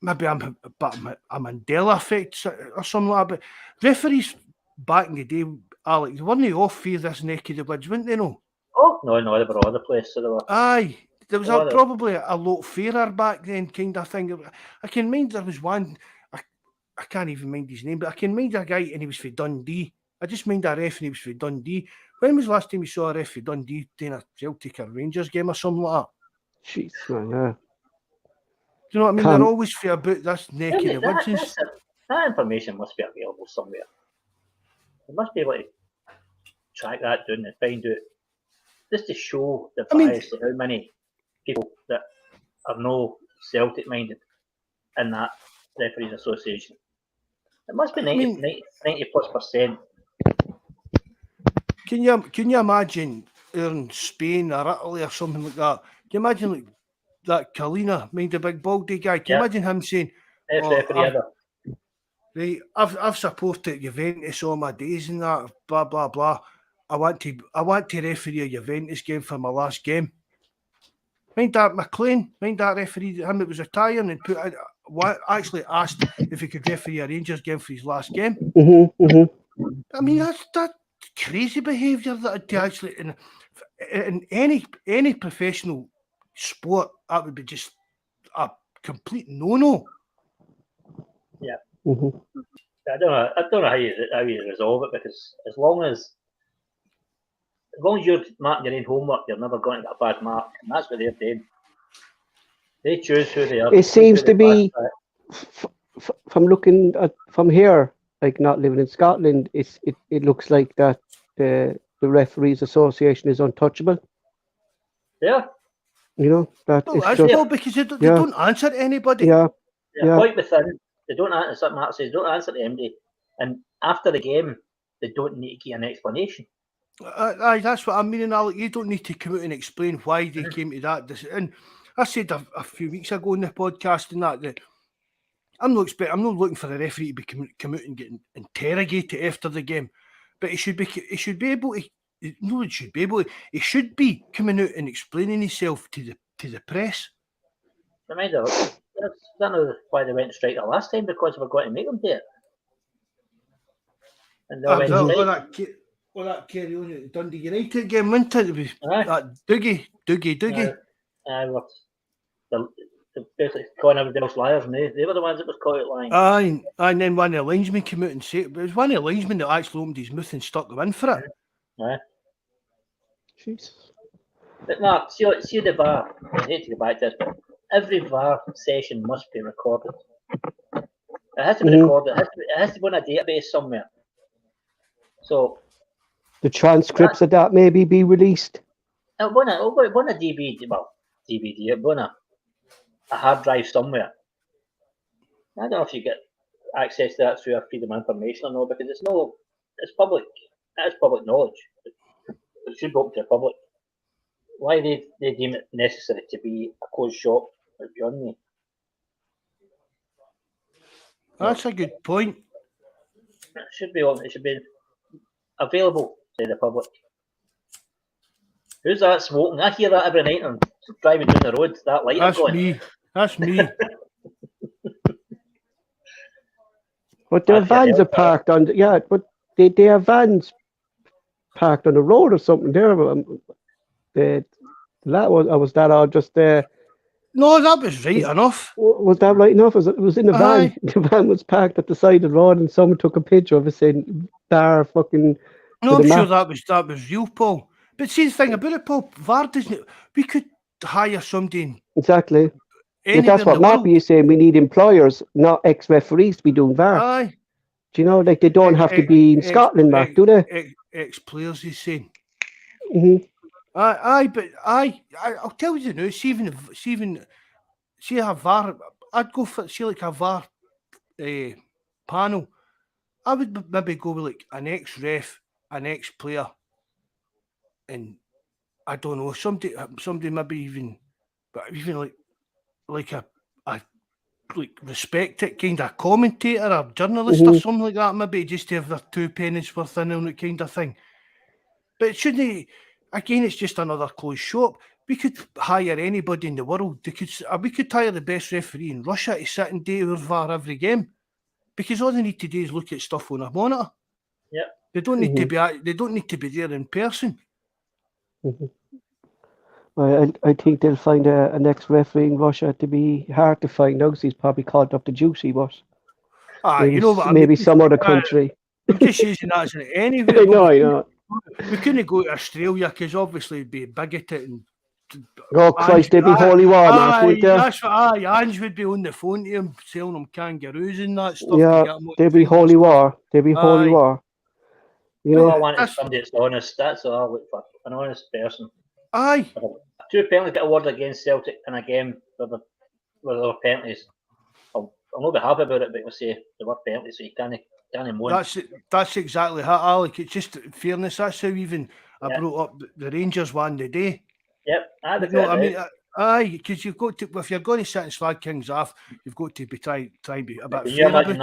maybe I'm a Mandela effect or something like that. But referees back in the day, Alec, they weren't off for this neck of the woods, weren't they? No. Oh no, they were all the place. So they were. Aye, there was probably a lot fairer back then, kind of thing. I can mind there was one. I can't even mind his name, but I can mind a guy and he was for Dundee. I just mind a ref and he was for Dundee. When was the last time you saw a ref for Dundee doing a Celtic or Rangers game or something like that? Jeez, man, yeah. Do you know what I mean? They're always for about this neck of the woods. That information must be available somewhere. They must be able to track that down and find out, just to show the bias of how many people that are no Celtic minded in that referees association. It must be 90+%. Can you imagine in Spain or Italy or something like that? Can you imagine like that Kalina, mind the big baldy guy? Can you imagine him saying, I've supported Juventus all my days and that, blah blah blah. I want to referee a Juventus game for my last game. Mind that McLean, mind that referee, him that was retiring and actually asked if he could referee a Rangers game for his last game. I mean, that's crazy behaviour that actually in any professional sport, that would be just a complete no-no. Yeah. I don't know how you resolve it, because as long as you're marking your own homework, you're never going to get a bad mark, and that's what they're doing. They choose who they are. It seems to be, from looking at from here, like not living in Scotland, it looks like that the referees association is untouchable. Yeah. You know that because they don't answer to anybody. Yeah. Quite within. They don't answer. Mark says don't answer to anybody, and after the game, they don't need to give an explanation. That's what I mean, Alec. You don't need to come out and explain why they came to that decision. And I said a few weeks ago in the podcast and that I'm not looking for the referee to come out and get interrogated after the game, but he should be able to. He should be coming out and explaining himself to the press. I don't know why they went straight the last time, because they were going to make them do it. And Well, that carry on at Dundee United game, wasn't it? It was Aye. that Dougie. The basically calling everybody else liars, and they were the ones that was caught out lying. Aye, and then one of the linesmen came out and said it was one of the linesmen that actually opened his mouth and stuck them in for it. Aye. Jesus. But no, see the VAR. I hate to go back to this, but every VAR session must be recorded. It has to be recorded. It has to be on a database somewhere. So The transcripts of that maybe be released. one a DVD, one a hard drive somewhere. I don't know if you get access to that through a freedom of information or no, because it's public. It's public knowledge. It should be open to the public. Why they deem it necessary to be a closed shop is beyond me. That's a good point. It should be open. It should be available to the public. Who's that smoking? I hear that every night. I'm driving down the road. That light. That's going. me. That's me. But their vans are parked on. But they have vans parked on the road or something there. Was that all just there? No, that was right enough. Was that right enough? It was in the van. Aye. The van was parked at the side of the road, and someone took a picture of it saying "bar fucking." No, I'm sure that was real, Paul. But see the thing about it, Paul, VAR doesn't. We could hire somebody. Exactly. But Anywhere that's what in the world. Mappy is saying. We need employers, not ex-referees, to be doing VAR. Aye. Do you know, like they don't have to be in Scotland, Mark, do they? Ex-players, he's saying. Mm-hmm. But I'll tell you now. See a VAR. I'd go for like a VAR panel. I would maybe go with like an ex-ref, an ex-player, and I don't know, somebody maybe even like a like respected kind of commentator or journalist or something like that, maybe just to have their 2 pennies worth in on it kind of thing. But it shouldn't. Again, it's just another closed shop. We could hire anybody in the world. We could hire the best referee in Russia to sit and do our VAR every game, because all they need to do is look at stuff on a monitor. Yeah. They don't need to be. They don't need to be there in person. I think they'll find an ex-referee in Russia to be hard to find out, because he's probably called up the juicy, but You know what I mean? maybe some other country. I'm just using that as an anyway. I know. We couldn't go to Australia because obviously it'd be bigoted and. Oh Christ, they'd be holy war, Mark, wouldn't they? That's what Ange would be on the phone to him, selling him kangaroos and that stuff. Yeah, they'd be holy war. They'd be holy war. You know, all I want is somebody that's honest. That's all I look for. An honest person. Aye. 2 penalties get awarded against Celtic in a game where there were penalties. I'll not be happy about it, but we'll say there were penalties, so you can't moan. That's exactly how, Alec. It's just fairness. That's how even I brought up the Rangers one today. Yep, because you've got to, if you're going to sit and slag Kings off, you've got to be try and be a bit Can fair about it.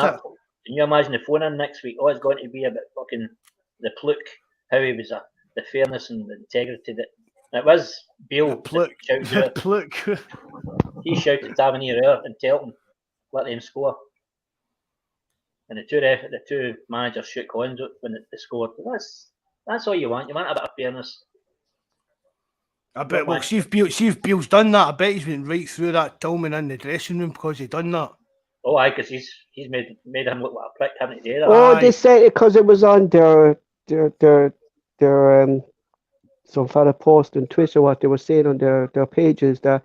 Can you imagine the phone in next week? Oh, it's going to be about fucking the Pluck, how he was the fairness and the integrity that it was. Bill Pluck. He shouted to Tavernier and tell him let them score, and the two managers shook hands when they scored. That's all you want. You want a bit of fairness. I bet. Well, see if Bill's done that. I bet he's been right through that Tillman in the dressing room because he done that. Oh, aye, because he's made him look like a prick, haven't he? Oh, they said it because it was on their some fella post on Twitter what they were saying on their pages that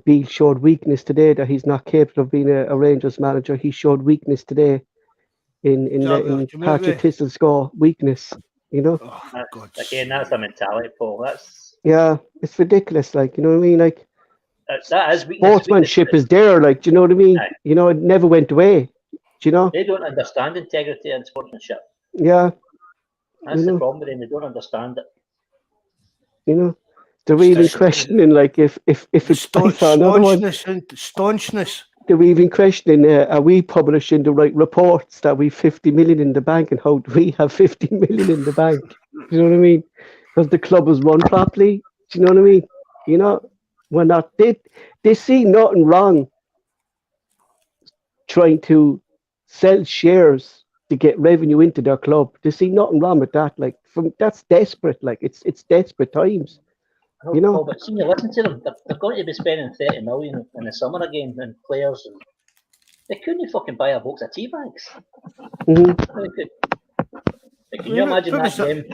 Beale showed weakness today, that he's not capable of being a Rangers manager. He showed weakness today in Patrick Thistle's score. Weakness, you know. Oh, God. Again, that's the mentality, Paul. It's ridiculous. Like, you know what I mean? Like, that is weakness. Sportsmanship is there. Like, do you know what I mean? Aye. You know, it never went away. Do you know? They don't understand integrity and sportsmanship. Yeah. That's the problem with them. They don't understand it. You know, they're even questioning, like, if it's Python, another one. Staunchness. They're even questioning, are we publishing the right reports that we've 50 million in the bank, and how do we have 50 million in the bank? You know what I mean? Because the club was run properly. Do you know what I mean? You know, we're not. They see nothing wrong trying to sell shares to get revenue into their club. They see nothing wrong with that. Like that's desperate. Like it's desperate times. I You know? Paul, but you listen to them. They're going to be spending 30 million in the summer again on players, and they couldn't fucking buy a box of tea bags. Mm-hmm. They could. Like, can you imagine that game?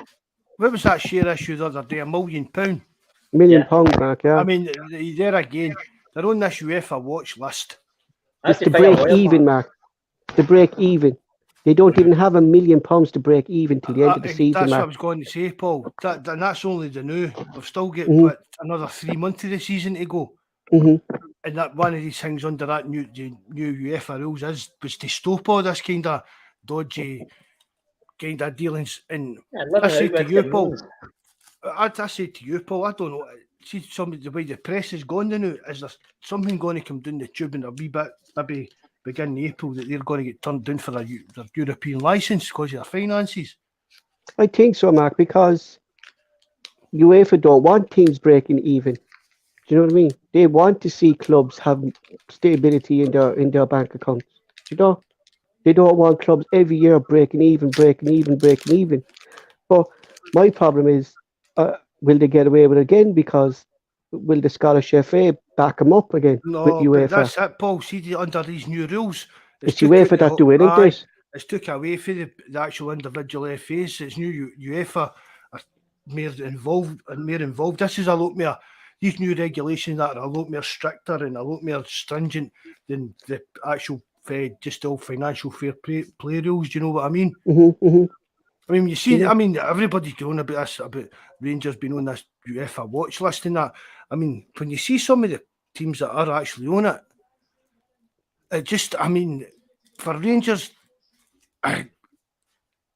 What was that share issue the other day? £1 million. £1 million, Mark. Yeah. I mean, there again, they're on this UEFA watch list. It's to break even, Mark. To break even. They don't even have £1 million to break even till the end of the season. That's Mark. what I was going to say, Paul. And that's only the new. We've still got another 3 months of the season to go. Mm-hmm. And that one of these things under that new UEFA rules was to stop all this kind of dodgy kind of dealings. And I say to you, Paul, I don't know. See, the way the press is going now, is there something going to come down the tube in a wee bit, maybe beginning April, that they're going to get turned down for their European licence because of their finances? I think so, Mark, because UEFA don't want teams breaking even. Do you know what I mean? They want to see clubs have stability in their bank accounts. You know, they don't want clubs every year breaking even. But my problem is, will they get away with it again? Because will the Scottish FA back them up again with UEFA? That's it, Paul. See, under these new rules, it's UEFA that do it, isn't it? It's took away from the actual individual FAs. It's new UEFA are more involved. This is a lot more. These new regulations that are a lot more stricter and a lot more stringent than the actual just all financial fair play rules. Do you know what I mean? Mm-hmm, mm-hmm. I mean, you see, I mean, everybody's going about this, about Rangers being on this UEFA watch list and that. I mean, when you see some of the teams that are actually on it, it just, I mean, for Rangers,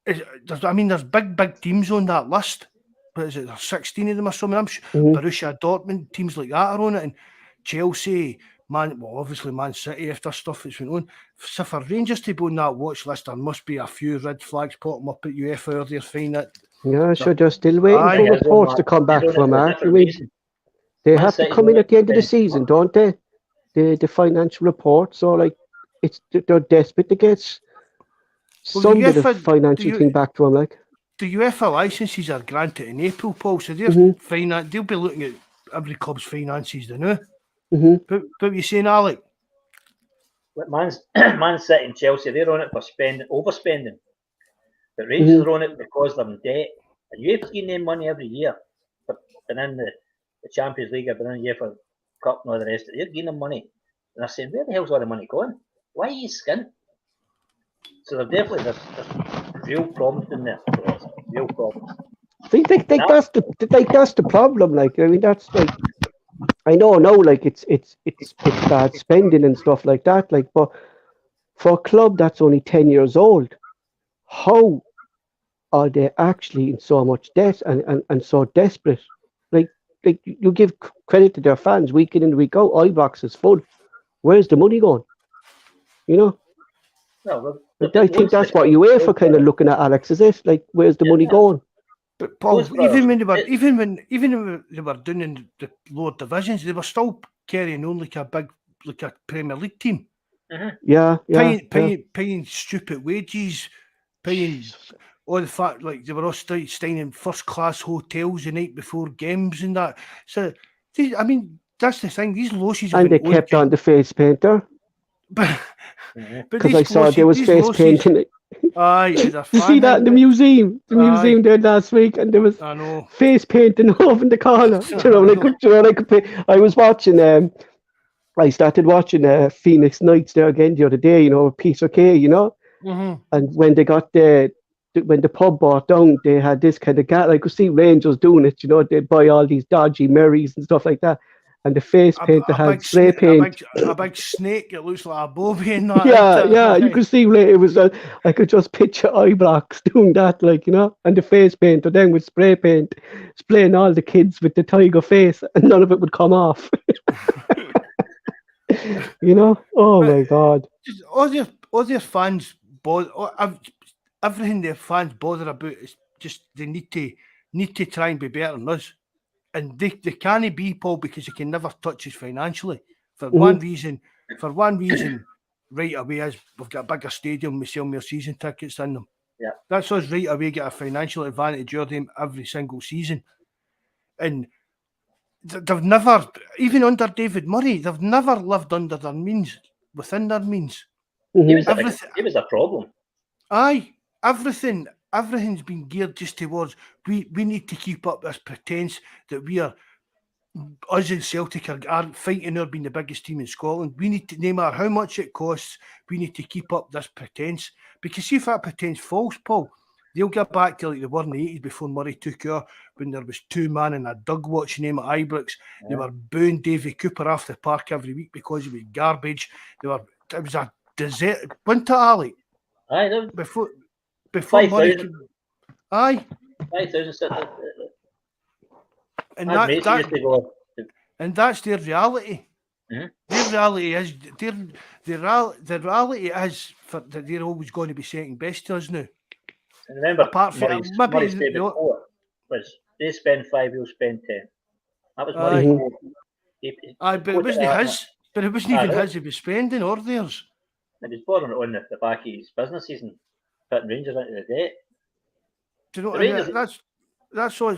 there's big teams on that list. But is it there's 16 of them or something? I'm sure Borussia Dortmund, teams like that are on it, and Chelsea, obviously Man City after stuff that's went on. So for Rangers to be on that watch list, there must be a few red flags popping up at UEFA earlier, find it. Yeah, sure, they're still waiting for reports to come back from Mark. I mean, they have to come in at the end of the season, don't they? The financial reports, so like they're desperate to get some bit of financial thing back to them, like. The UEFA licenses are granted in April, Paul, so they'll be looking at every club's finances, they know. Mm-hmm. What you saying, Alec? Man City and Chelsea, they're on it for overspending. But Rangers are on it because they're in debt. And UEFA's getting them money every year. But then in the Champions League, but in the UEFA Cup and all the rest of it, they're getting them money. And they're saying, where the hell's all the money going? Why are you skint? So there's real problems in there. Real problems. That's the problem. Like, I mean, that's like, I know, like it's bad spending and stuff like that. Like, but for a club that's only 10 years old, how are they actually in so much debt and so desperate? Like you give credit to their fans week in and week out. Ibrox is full. Where's the money going? You know. No, I think that's what UEFA kind of looking at, Alex. Is it like where's the money going? But Paul, even when they were doing in the lower divisions, they were still carrying on like a Premier League team. Mm-hmm. Yeah. Paying stupid wages, paying all the fact like they were all staying in first class hotels the night before games and that. So I mean that's the thing. These losses and they kept on the face painter. Because I saw there was face painting. Aye, you see that in the museum? The museum there last week, and there was face painting over in the corner. I was watching. I started watching Phoenix Nights there again the other day. You know, with Peter Kay. You know, and when they got when the pub bought down, they had this kind of I could see Rangers doing it. You know, they'd buy all these dodgy Marys and stuff like that. And the face paint had spray paint. A big snake. It looks like a bobby in that. Yeah. You could see it was. I could just picture Ibrox doing that, like, you know, and the face paint, and then with spray paint, spraying all the kids with the tiger face, and none of it would come off. You know? Oh my God! All their fans everything their fans bother about is just they need to try and be better than us. And they can't be, Paul, because they can never touch us financially. For one reason, right away is we've got a bigger stadium, we sell more season tickets in them. Yeah. That's us right away get a financial advantage over them every single season. And they've never, even under David Murray, they've never lived under their means, within their means. He was Everything- he was a problem. Aye, everything's been geared just towards we need to keep up this pretense that we are, us in Celtic are fighting our being the biggest team in Scotland. We need to, no matter how much it costs, we need to keep up this pretense. Because see if that pretense falls, Paul, they'll get back to like they were in the 80s before Murray took over, when there was two man in a dug watching him at Ibrox. They were booing Davy Cooper off the park every week because he was garbage. It was a desert, wasn't it, Ali? Aye, there was Before 5,000. Murray came, aye, 5,000 sitting. and My mates that used to go. and that's their reality. Mhm. Their reality is the reality is that they're always going to be second best to us now. And remember, Apart from- Murray's maybe favourite the- quote was, "They spend 5, we'll spend 10." That was Aye. Murray's quote. He Aye, but it quoted wasn't that, his. But it wasn't Aye, even no. his he was spending or theirs. He was born on the back of his businesses and putting Rangers into the debt. Do you know The what I mean? Rangers- That's all.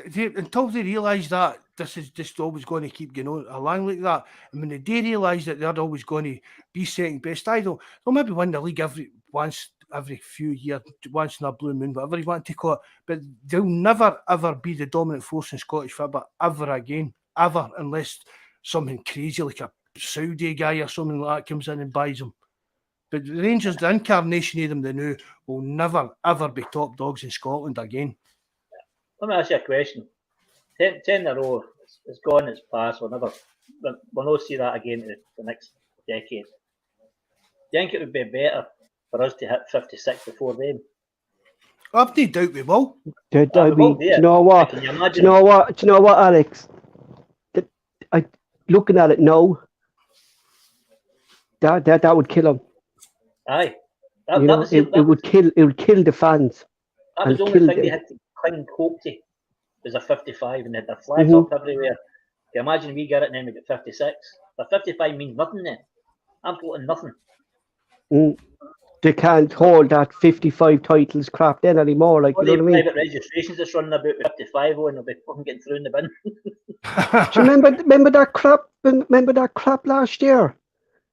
Until they realise that this is just always going to keep going on along like that, and when they do realise that they're always going to be second best, they'll maybe win the league every few years, once in a blue moon, whatever you want to call it. But they'll never ever be the dominant force in Scottish football ever again, ever, unless something crazy like a Saudi guy or something like that comes in and buys them. But the Rangers, the incarnation of them, they knew, will never ever be top dogs in Scotland again. Let me ask you a question. 10 in a row, it's gone, it's past. We'll not see that again in the next decade. Do you think it would be better for us to hit 56 before then? I've no doubt we will. Do we will you do it. know what? Can you Do imagine? you know what? Do you know what, Alex? Looking at it now, that would kill him. Aye. You know, it would kill the fans. That was the and only kill thing they them. had to cling hope to, was a 55, and they had their flags Mhm. up everywhere. Can you imagine we get it and then we get 56? The 55 means nothing then. Absolutely nothing. They can't hold that 55 titles crap then anymore. Like, All you know the what I mean? private registrations that's running about with 55 and they'll be fucking getting through in the bin. Do you remember that crap? Remember that crap last year?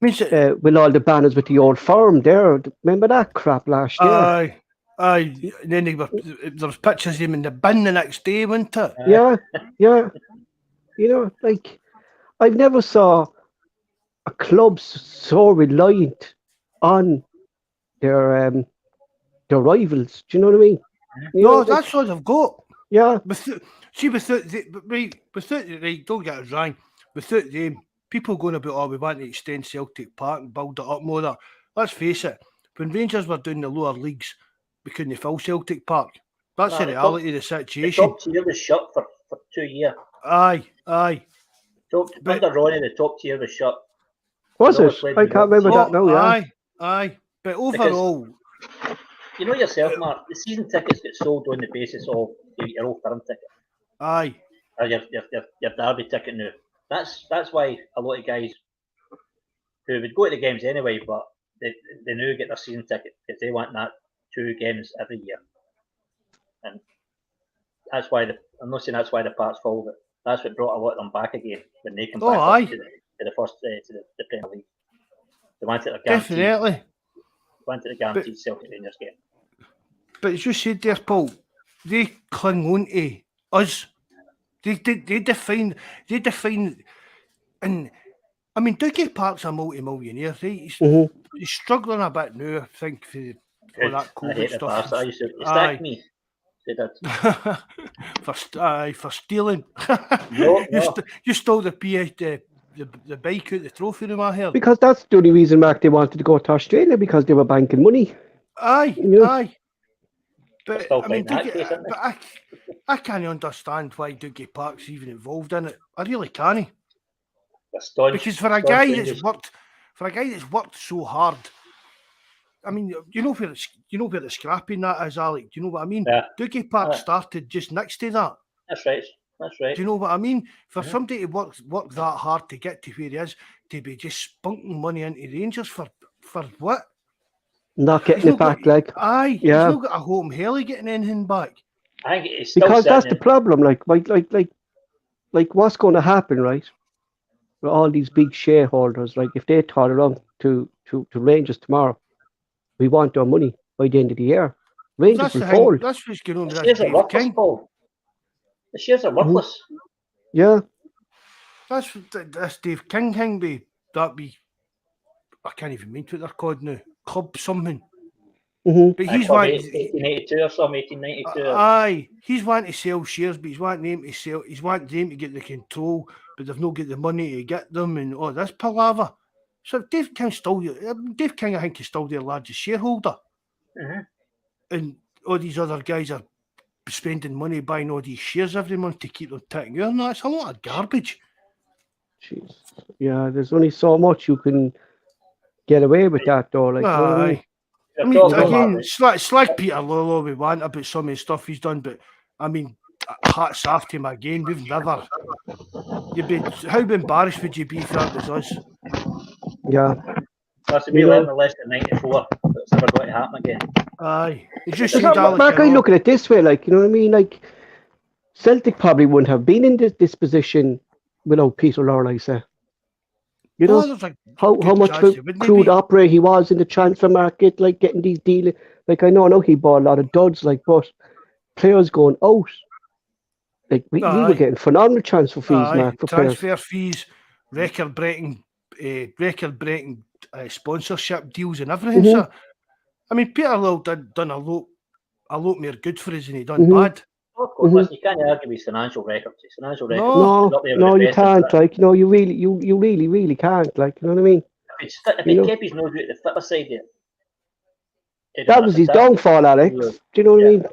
Means it, With all the banners with the old firm there. Remember that crap last year? aye. And then there was pictures of him in the bin the next day, wasn't it? Yeah. You know, like, I've never saw a club so reliant on their rivals. Do you know what I mean? You know, No, like, that's all they've got. yeah. Right, don't get us wrong. Without them, people going about, oh, we want to extend Celtic Park and build it up more. That. Let's face it, when Rangers were doing the lower leagues, we couldn't fill Celtic Park. That's the the reality of the The situation. top tier was shut for 2 years. Aye. Under Ronnie, the top tier was shut. Was No, it? it's like I the can't remember that now, yeah. Aye. But overall, You know yourself, Mark, the season tickets get sold on the basis of your old firm ticket. aye. Or your derby ticket now. That's why a lot of guys who would go to the games anyway, but they now get their season ticket because they want that 2 games every year. And that's why I'm not saying that's why the parts full, but that's what brought a lot of them back again when they come Oh, back aye. up to the first to the Premier League. They wanted a guaranteed, Definitely. Celtic Rangers game. But as you said there, Paul, they cling on to us. They define, and I mean, Dougie Park's a multi-millionaire, right? He's struggling a bit now, I think, for all that I hate COVID the stuff. bastard. I used to Aye. stack me. They did. for stealing. No. You stole the bike out the trophy room, I heard. Because that's the only reason, Mark, they wanted to go to Australia, because they were banking money. Aye. But Still I mean, fighting that case, isn't but I can't understand why Dougie Park's even involved in it. I really can't. Because for a guy that's worked so hard, I mean, you know where the scrapping that is, Alec. Do you know what I mean? Yeah. Dougie Park Yeah. started just next to that. That's right. That's right. Do you know what I mean? For somebody to work that hard to get to where he is, to be just spunking money into Rangers for what? Not getting He's it back, got, like, aye, he's yeah. not got a hope in hell of getting anything back. I think it's still Because that's sitting the problem. Like what's going to happen, right? With all these big shareholders, like if they turn around to Rangers tomorrow, we want our money by the end of the year. Rangers That's will the thing. fold. That's what's going on with The this shares are Dave worthless, King. Paul. The shares are worthless. Yeah. That's this Dave King thing. I can't even mean what they're called now. Club something. Mm-hmm. But I he's club wanting. 1882 or something, 1892. Aye, he's wanting to sell shares, but he's wanting them to sell. He's wanting them to get the control, but they've not got the money to get them, and all this palaver. So Dave King, I think, is still their largest shareholder, and all these other guys are spending money buying all these shares every month to keep them ticking over. That's a lot of garbage. Jeez. Yeah, there's only so much you can get away with that, though. Like, you know what I mean? Aye. You're I mean, talking again, about slag Peter Lolo we want about some of the stuff he's done, but I mean, hats off to him again. We've never. How embarrassed would you be if that was us? Yeah. Plus, if we learn the less than 94, it's never going to happen again. Aye. It's just It's saying, not, Mark, I look at it this way, like, you know what I mean? Like, Celtic probably wouldn't have been in this position without Peter Lorre, I say. You know, like how much of a crude operator he was in the transfer market, like getting these deals. Like, I know he bought a lot of duds, like, but players going out. Like, we were getting phenomenal transfer fees, Mark, for transfer players. fees, record-breaking sponsorship deals and everything. So, I mean, Peter Lorre done a lot more good for us than he done bad. Of course, listen, you can't argue with financial records. His financial records. No, you can't. Like, you know, you really can't. Like, you know what I mean? If he kept his nose out the flipper side there. That was his downfall, Alex. Do you know what I mean?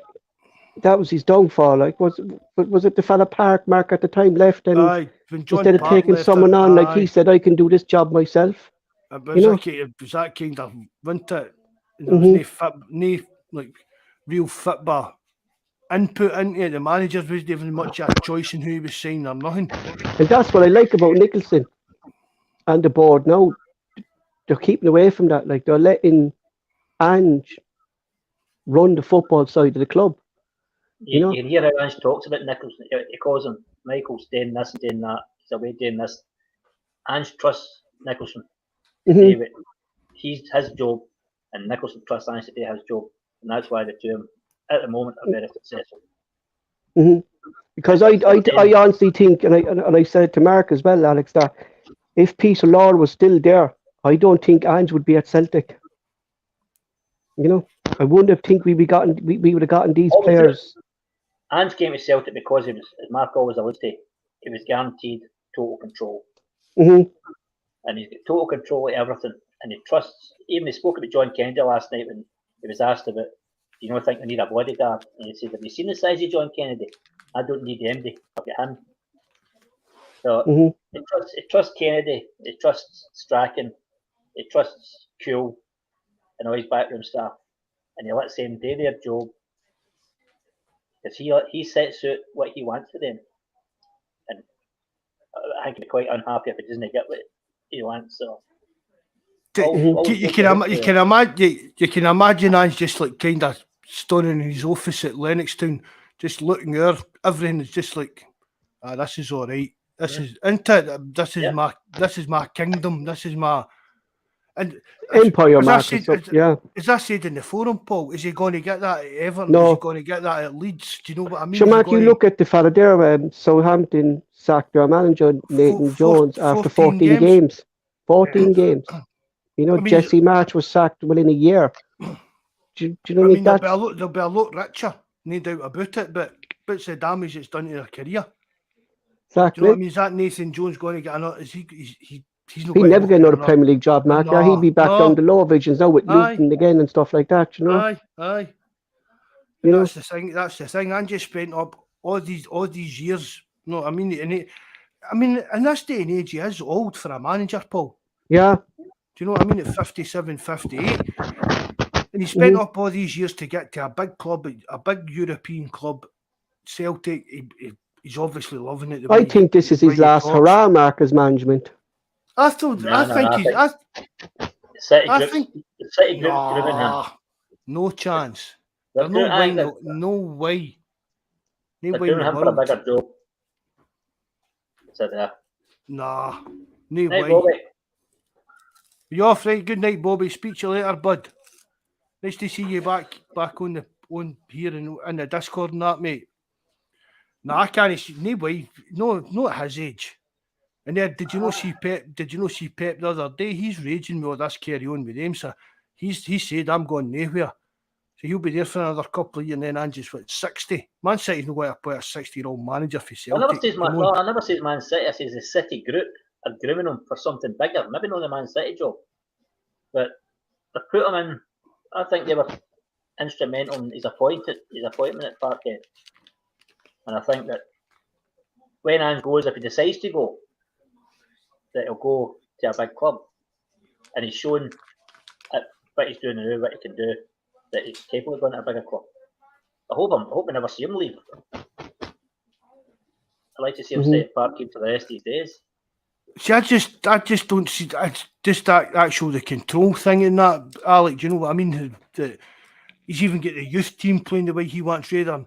That was his downfall. Like, was it the fella Park, Mark, at the time left, and instead of taking someone on, like he said, I can do this job myself. It was that kind of winter. There was no like real football input into it. The managers wasn't even much of a choice in who he was signing or nothing. And that's what I like about Nicholson and the board now. They're keeping away from that. Like, they're letting Ange run the football side of the club. You hear how Ange talks about Nicholson. He calls him Michael's doing this and doing that. He's away doing this. Ange trusts Nicholson to do it. He's his job, and Nicholson trusts Ange to do his job. And that's why the two of them, at the moment, are very successful. Because I honestly think, and I said it to Mark as well, Alex, that if Peter Lorre was still there, I don't think Ange would be at Celtic. You know, I wouldn't think we would have gotten these players. Ange came to Celtic because he was, as Mark always alludes to, he was guaranteed total control. And he's got total control of everything, and he trusts. Even he spoke about John Kennedy last night when he was asked about, do you think we need a bodyguard? And he said, have you seen the size of John Kennedy? I don't need MD. I've got him. So he trusts Kennedy, he trusts Strachan, he trusts Kuhl and all his backroom staff, and he lets them do their job because he sets out what he wants for them. And I think he'd be quite unhappy if he doesn't get what he wants. So you can imagine Ange just like kind of standing in his office at Lennoxtown, just looking there. Everything is just like, this is all right. This is my kingdom. This is my empire. As I said in the forum, Paul, is he going to get that at Everton? No. Is he going to get that at Leeds? Do you know what I mean? So, Mark, you look at the fella there. Southampton sacked their manager Nathan Jones after 14 games. 14 games. You know, Jesse March was sacked within a year. Do you know what I mean? They'll be a lot richer, no doubt about it, but it's the damage it's done to their career. Exactly. Do you know what I mean? Is that Nathan Jones going to get another? He's never get another Premier League job, Mark. He'd be back down the lower divisions now with Luton again and stuff like that, you know? Aye. That's the thing. And just spent up all these years. No, I mean, in this day and age, he is old for a manager, Paul. Yeah. Do you know what I mean? At 57, 58. And he spent up all these years to get to a big club, a big European club, Celtic. he's obviously loving it. I think this is his last hurrah, Mark, as management. I think he's. The City I groups, think the City groups grooming him. no chance. They're No way. grooming- No way. No They're way in grooming the him for a world. bigger job. So there. Nah. No Right, way. Bobby. You off, right? Good night, Bobby. Speak to you later, bud. Nice to see you back on here in the Discord and that, mate. Nah, I can't see no way. No, not at his age. And then did you not see Pep? Did you not see Pep the other day? He's raging with all this carry on with him. So he said I'm going nowhere. So he'll be there for another couple of years, and then Angie's 60. Man City's not going to play a 60-year-old manager for I never Celtic. says Man City. I says the City group are grooming him for something bigger. Maybe not the Man City job, but they put him in. I think they were instrumental in his appointment at Parkhead. And I think that when Ange goes, if he decides to go, that he'll go to a big club. And he's shown what he's doing now, what he can do, that he's capable of going to a bigger club. I hope we never see him leave. I'd like to see him stay at Parkhead for the rest of his days. See, I just don't see. It's just that actual the control thing in that, Alec. Do you know what I mean? He's even get the youth team playing the way he wants rather.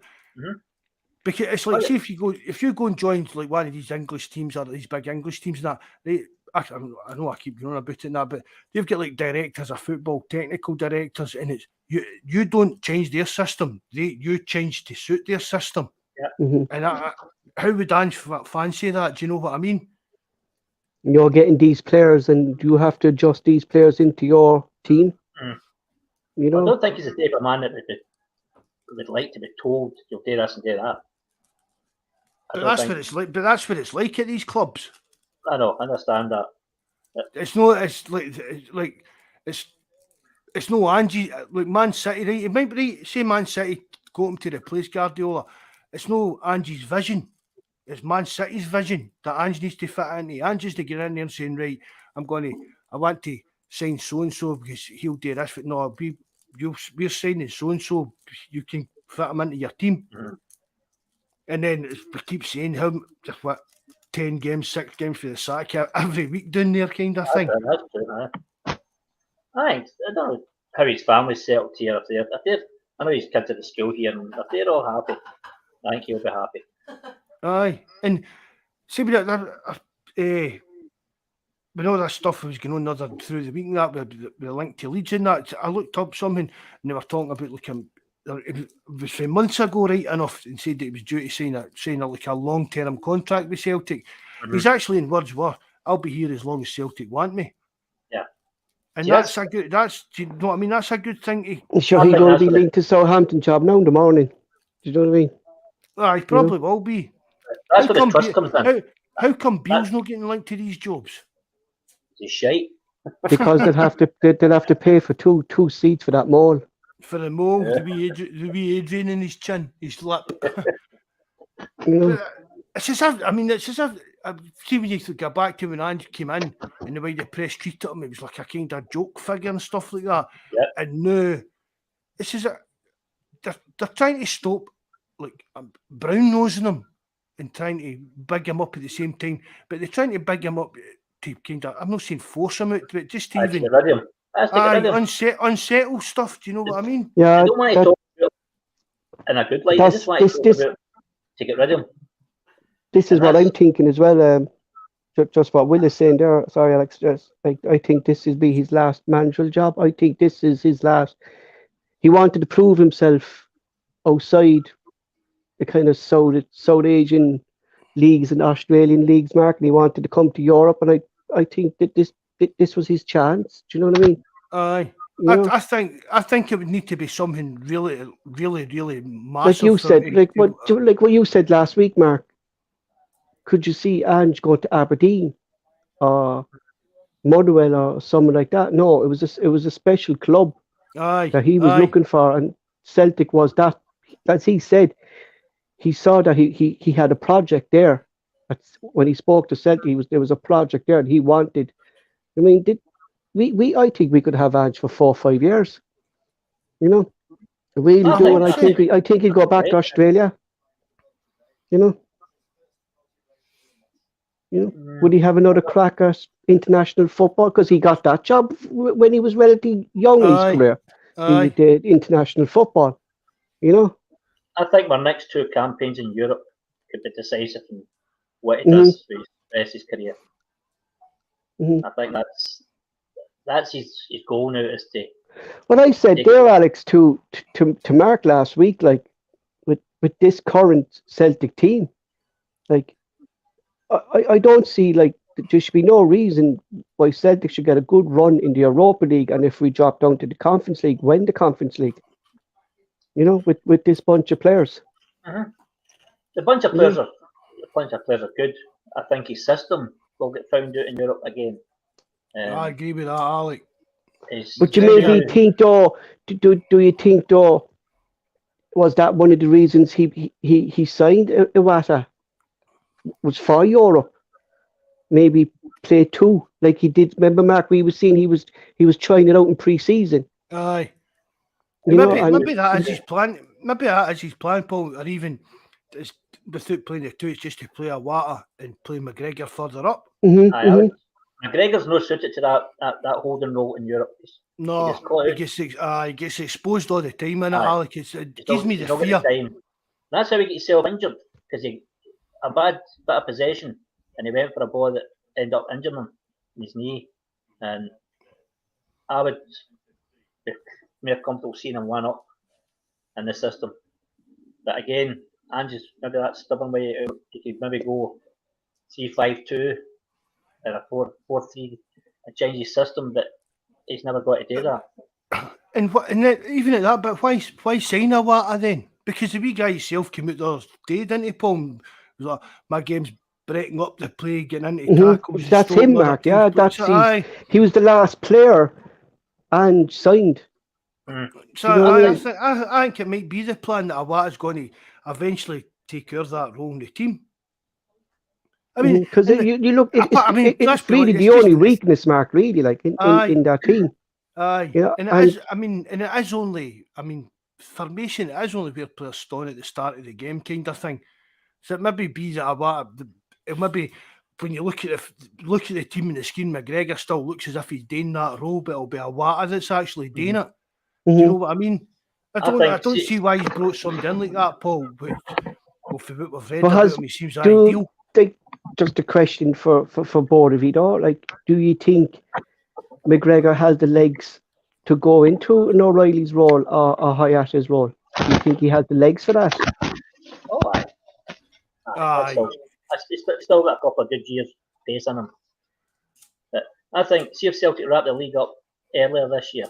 Because it's like, see, if you go and join like one of these English teams or these big English teams and that, I know I keep going on about it and that, but they've got like directors of football, technical directors, and it's you don't change their system. You change to suit their system. Yeah. And how would Ange fancy that? Do you know what I mean? You're getting these players, and you have to adjust these players into your team. You know, I don't think he's the type of man that would like to be told you'll do this and do that. But that's what it's like. But that's what it's like at these clubs. I know, I understand that. It's not. It's like it's no Angie. Like Man City, right? It might be right. Say Man City go him to replace Guardiola. It's no Angie's vision. It's Man City's vision that Ange needs to fit into. Ange is to get in there and saying, right, I want to sign so and so because he'll do this. But no, we're signing so and so. You can fit him into your team. And then we keep saying him just 10 games, 6 games for the sack every week down there, kind of thing. That's true, I don't know how his family's settled here. I know his kids at the school here, and if they're all happy, I think he'll be happy. Aye, and see, with all that stuff was going on through the week, and that with the link to Leeds and that, I looked up something, and they were talking about like it was from months ago, right enough, and said that he was due to sign like a long-term contract with Celtic. He's actually in words were, "I'll be here as long as Celtic want me." Yeah, and that's a good. That's, do you know what I mean? That's a good thing. Sure, he's going to be linked to Southampton job now in the morning. Do you know what I mean? He probably will be. That's where the trust comes in. How come Beale's not getting linked to these jobs? He's shite. Because they'll have to pay for two seats for that mall. For the mole, the wee Adrian in his chin, his lip. It's as if, see when you go back to when Ange came in and the way the press treated him, it was like a kind of joke figure and stuff like that. Yep. And now, it's as if they're trying to stop like brown nosing him and trying to big him up at the same time, but they're trying to big him up to kind of, I'm not saying force him out, but just to even unsettle stuff. Do you know what I mean? Yeah, I don't want to talk about in a good light. I just want to talk about to get rid of him. This is what I'm thinking as well. Just what Will is saying there. Sorry, Alex. I think this will be his last managerial job. I think this is his last. He wanted to prove himself outside the kind of South Asian leagues and Australian leagues, Mark, and he wanted to come to Europe. And I think that this was his chance. Do you know what I mean? Aye. I think it would need to be something really, really, really massive. Like you said, like what you said last week, Mark. Could you see Ange going to Aberdeen or Motherwell or someone like that? No, it was a special club that he was looking for, and Celtic was that. As he said, he saw that he had a project there. When he spoke to Celtic, there was a project there, and he wanted. I mean, I think we could have Ange for 4 or 5 years. You know, really do, and I think he'd go back to Australia. You know. You know, would he have another crack at international football? Because he got that job when he was relatively young in his Aye. career. He Aye. did international football. You know. I think our next 2 campaigns in Europe could be decisive in what he does for his rest of his career. Mhm. I think that's his goal now, is to. What I said there, Alex, to Mark last week, like with this current Celtic team, like I don't see, like, there should be no reason why Celtic should get a good run in the Europa League, and if we drop down to the Conference League, win the Conference League. You know, with this bunch of players. The bunch of players are good. I think his system will get found out in Europe again. I agree with that, Alec. But you maybe think, though, do you think, though, was that one of the reasons he signed Iwata? Was for Europe? Maybe play 2 like he did. Remember, Mark, we were seeing he was trying it out in pre-season. Aye. You know, Maybe that is his plan. Maybe that is his plan, Paul. Or even without playing the 2, it's just to play Iwata and play McGregor further up. McGregor's not suited to that holding role in Europe. He gets exposed all the time in it, Alec. It gives me the fear. That's how he gets himself injured, because he a bad bit of possession and he went for a ball that ended up injuring him in his knee. And I would be more comfortable seeing him 1 up in the system. But again, Ange's maybe that stubborn way out. He could maybe go 3-5-2 or a 4-4-3 and change his system, but he's never got to do that. And even at that, but why sign Iwata then? Because the wee guy himself came out the other day, didn't he, Paul? He was like, my game's breaking up the play, getting into tackles. That's him, Mark. Yeah, he was the last player and signed. So I think it might be the plan that Iwata's going to eventually take over that role in the team. I mean, because you look, it's really the only weakness, Mark, really, like in that team. Aye, yeah, and it is only, formation, it is only where players stand at the start of the game, kind of thing. So it maybe be that Iwata, maybe when you look at the team on the screen, McGregor still looks as if he's doing that role, but it'll be Iwata that's actually doing it. Do you know what I mean? I don't see why he's brought somebody in like that, Paul. But for what we've read about him, he seems ideal. Just a question for both of you, though. Like, do you think McGregor has the legs to go into an O'Reilly's role or Hayata's role? Do you think he has the legs for that? Oh, aye. He's still got a couple of good years pace on him. But I think, see if Celtic wrap the league up earlier this year,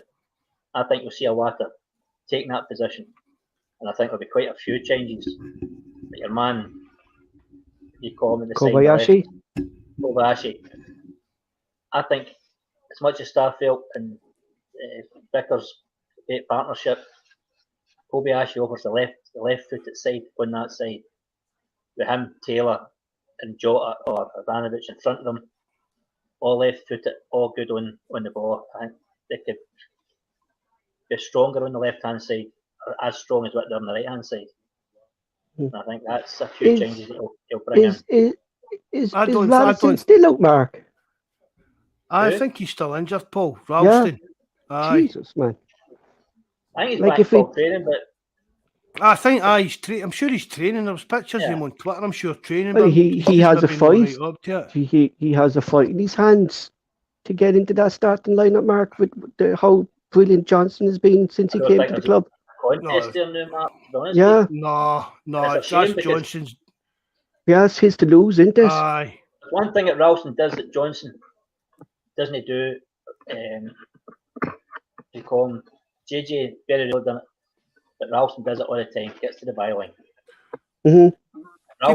I think we'll see Iwata taking that position. And I think there'll be quite a few changes. But your man, you call him the Kobayashi. Kobayashi. I think as much as Starfelt and Vickers' great partnership, Kobayashi offers the left-footed side on that side. With him, Taylor, and Jota or Ivanovic in front of them, all left-footed, all good on the ball. I think they could be stronger on the left-hand side, or as strong as what they're on the right-hand side. And I think that's a few changes that he'll bring in. Is Ralston still out, Mark? I think he's still injured, Paul. Ralston. Yeah. Jesus, man. I think he's back full training, but I think I'm sure he's training. There was pictures of him on Twitter, I'm sure, training. Well, he has a fight. Right he has a fight in his hands to get into that starting lineup, Mark, with how brilliant Johnson has been since he came to the club. No, that's Johnson's. Yeah, it's his to lose, isn't it? Aye. One thing that Ralston does that Johnson doesn't do, you call him JJ, very rarely done it, but Ralston does it all the time, gets to the byline. He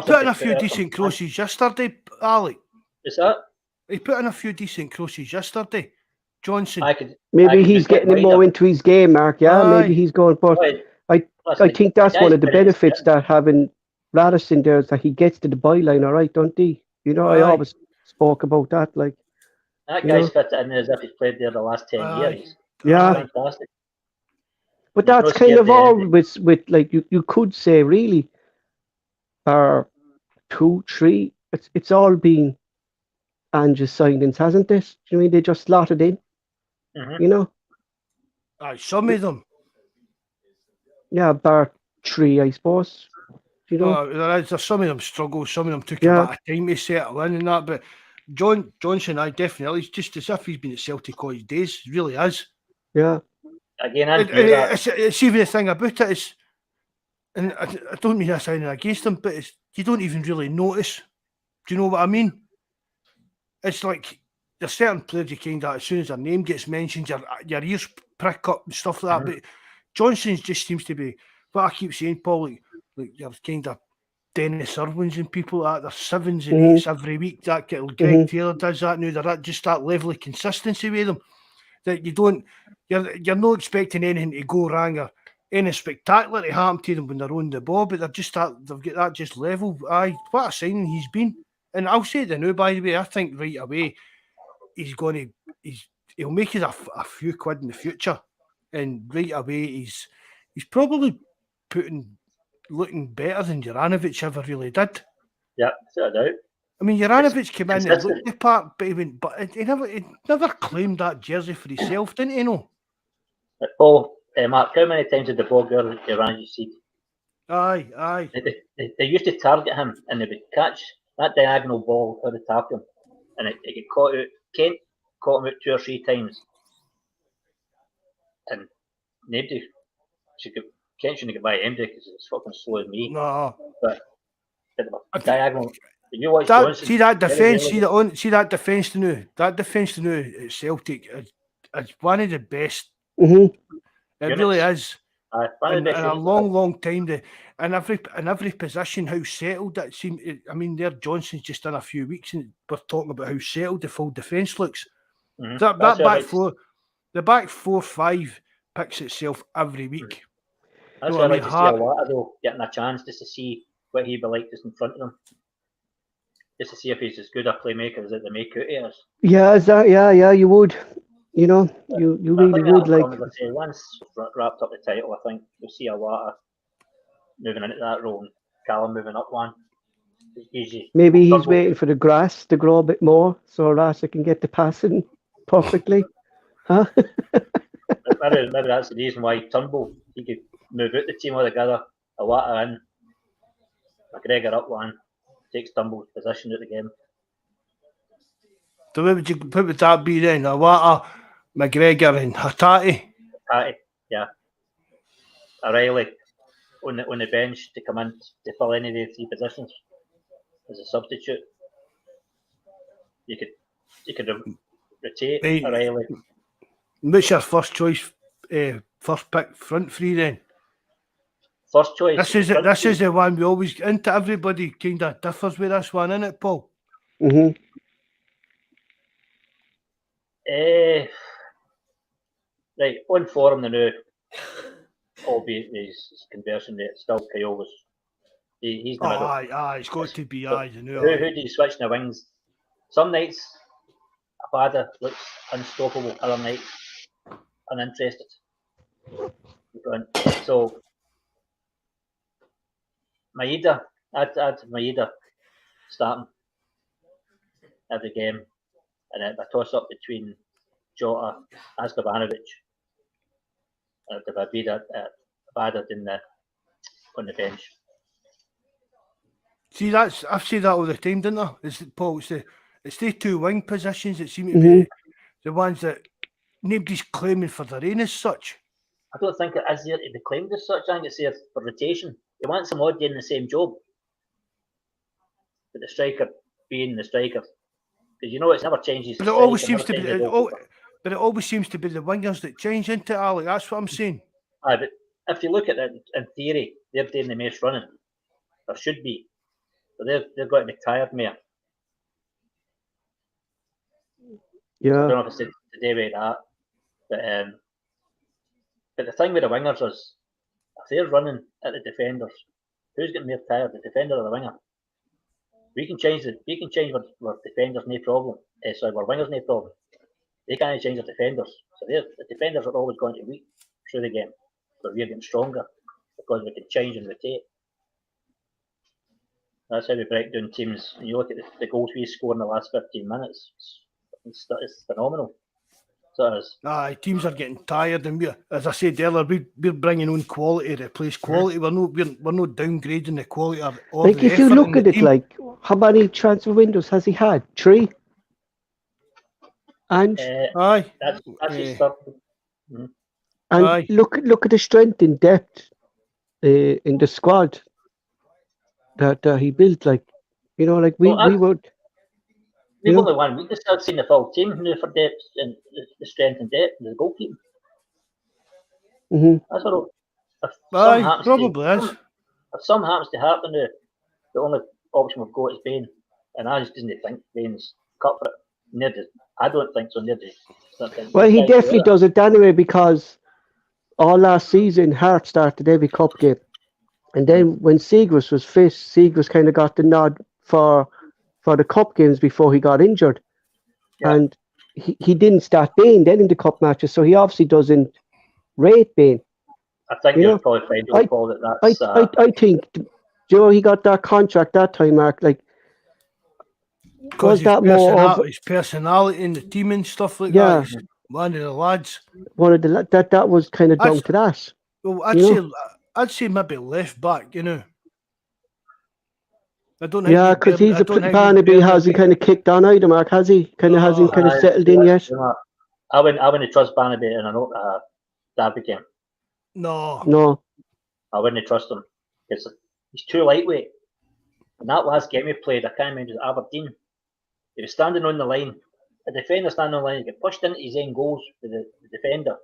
put in a few decent crosses yesterday, Ali. Is that? He put in a few decent crosses yesterday, Johnson. Maybe he's getting him more into his game, Mark. Yeah, maybe he's going. But I think that's one of the benefits that having Radisson there is that he gets to the byline, all right, don't he? You know, I always spoke about that. Like that guy's fit in as if he's played there the last 10 years. Yeah, fantastic. But that's kind of all with like you could say really, 2, 3. It's all been Ange's signings, hasn't it? Do you know what I mean? They just slotted in, Mhm. you know? Aye, some of them. Yeah, bar 3, I suppose. You know? There's some of them struggle. Some of them took Yeah. a bit of time to settle in and that. But Johnson, I definitely, it's just as if he's been at Celtic all his days. He really is. Yeah. Again, I knew that. It's even the thing about it is, and I don't mean this anything against him, but you don't even really notice. Do you know what I mean? It's like there's certain players you kind of, as soon as their name gets mentioned, your ears prick up and stuff like that. But Johnson just seems to be, what I keep saying, Paul, like you're kind of Dennis Irwins and people like that. They're 7s and 8s every week. That Greg Taylor does that now. They're at just that level of consistency with them that you're not expecting anything to go wrong or anything spectacular to happen to them when they're on the ball, but they've got that just level. Aye, what a signing he's been. And I'll say it now, by the way, I think right away he'll make us a few quid in the future. And right away he's probably looking better than Juranovic ever really did. Yeah, without a doubt. I mean, Juranovic came in and consistent. looked the part, but he never claimed that jersey for himself, didn't he? No. But Paul, Mark, how many times did the ball girl around you see? Aye. They used to target him, and they would catch that diagonal ball out of the target him, and it get caught out. Kent caught him out 2 or 3 times, and nobody Kent shouldn't get by anybody because it's fucking slow as me. No. But diagonal. You watch That, Johnson, see that defence, really see that defence to now. That defence to now at Celtic is one of the best. Mm-hmm. It Units. really is. in a long time. In every position, how settled that seemed. I mean, there Johnson's just done a few weeks, and we're talking about how settled the full defence looks. Mm-hmm. That back four, the back 4-5 picks itself every week. That's why I like to see a lot though, getting a chance just to see what he'd be like just in front of them. Just to see if he's as good a playmaker as they make out he is. Yeah, you would. You know, you really would like. As I say, once wrapped up the title, I think you'll see a lot of moving into that role and Callum moving up one. Easy. Maybe he's waiting for the grass to grow a bit more so Rasa can get the passing perfectly. Huh? maybe that's the reason why Turnbull, he could move out the team altogether. A lot of in. McGregor up one, takes Turnbull's position at the game. So what would that be then? Awata, McGregor and Hatate? Hatate, yeah. O'Reilly on the bench to come in to fill any of the 3 positions as a substitute. You could rotate O'Reilly. What's your first choice, first pick front 3 then? First choice. This is the one we always get into. Everybody kind of differs with this one, isn't it, Paul? Mm-hmm. Right, on forum the now, albeit his conversion rate still Kyle he's the middle. Aye, it's got to be Who do you switch in the wings? Some nights Abada looks unstoppable, other nights uninterested. So Maeda, I'd Maeda starting every game, and a toss up between Jota, Askabanovic, and Abada on the bench. See, I've said that all the time, didn't I? Paul, it's the 2 wing positions that seem to be the ones that nobody's claiming for their own as such. I don't think it is there to be claimed as such. I think it's there for rotation. You want somebody doing the same job, but the striker being the striker, because you know it's never changes. But it always seems to be. But it always seems to be the wingers that change into it, Alec. That's what I'm saying. Aye, but if you look at it in theory, they're doing the most running. There should be. But they've got to be tired more. Yeah. I don't know if it's to do with that. But the thing with the wingers is, if they're running at the defenders, who's getting more tired, the defender or the winger? We can change our defenders, no problem. Our wingers, no problem. They can't change their defenders. So the defenders are always going to be weak through the game. But we're getting stronger because we can change and rotate. That's how we break down teams. When you look at the goals we score in the last 15 minutes, it's phenomenal. So it is. Aye, teams are getting tired, and as I said earlier, we're bringing on quality to replace quality. We're not downgrading the quality or Like the if you effort look in the at it, team. like how many transfer windows has he had? 3. And Aye, That's his third. and aye. look at the strength and depth in the squad that he built. Like like we would. We've only one weakness I've seen the full team for depth and the strength and depth and the goalkeeping. Mhm. That's what. If Aye, probably is. If something happens to happen, the only option we've got is Bain, and I just didn't think Bain's cut for it. I don't think so. Well, he definitely does it anyway because all last season Hart started every cup game, and then when Seagrass was fit, Seagrass kind of got the nod for the cup games before he got injured, and he didn't start Bain then in the cup matches, so he obviously doesn't rate Bain. I think you'll probably find Paul that's. I think he got that contract that time, Mark. Like, because his personality in the team and stuff like that. He's one of the lads. That was kind of down to that. Well, I'd say maybe left back. I don't think. Yeah, because he's Barnaby hasn't kind of kicked on either, Mark, has he? Hasn't kind of settled in yet. I wouldn't trust Barnaby in a derby game. No. I wouldn't trust him because he's too lightweight. And that last game he played, I can't remember, it was Aberdeen. He was standing on the line. The defender standing on the line, he got pushed into his own goals with the defender.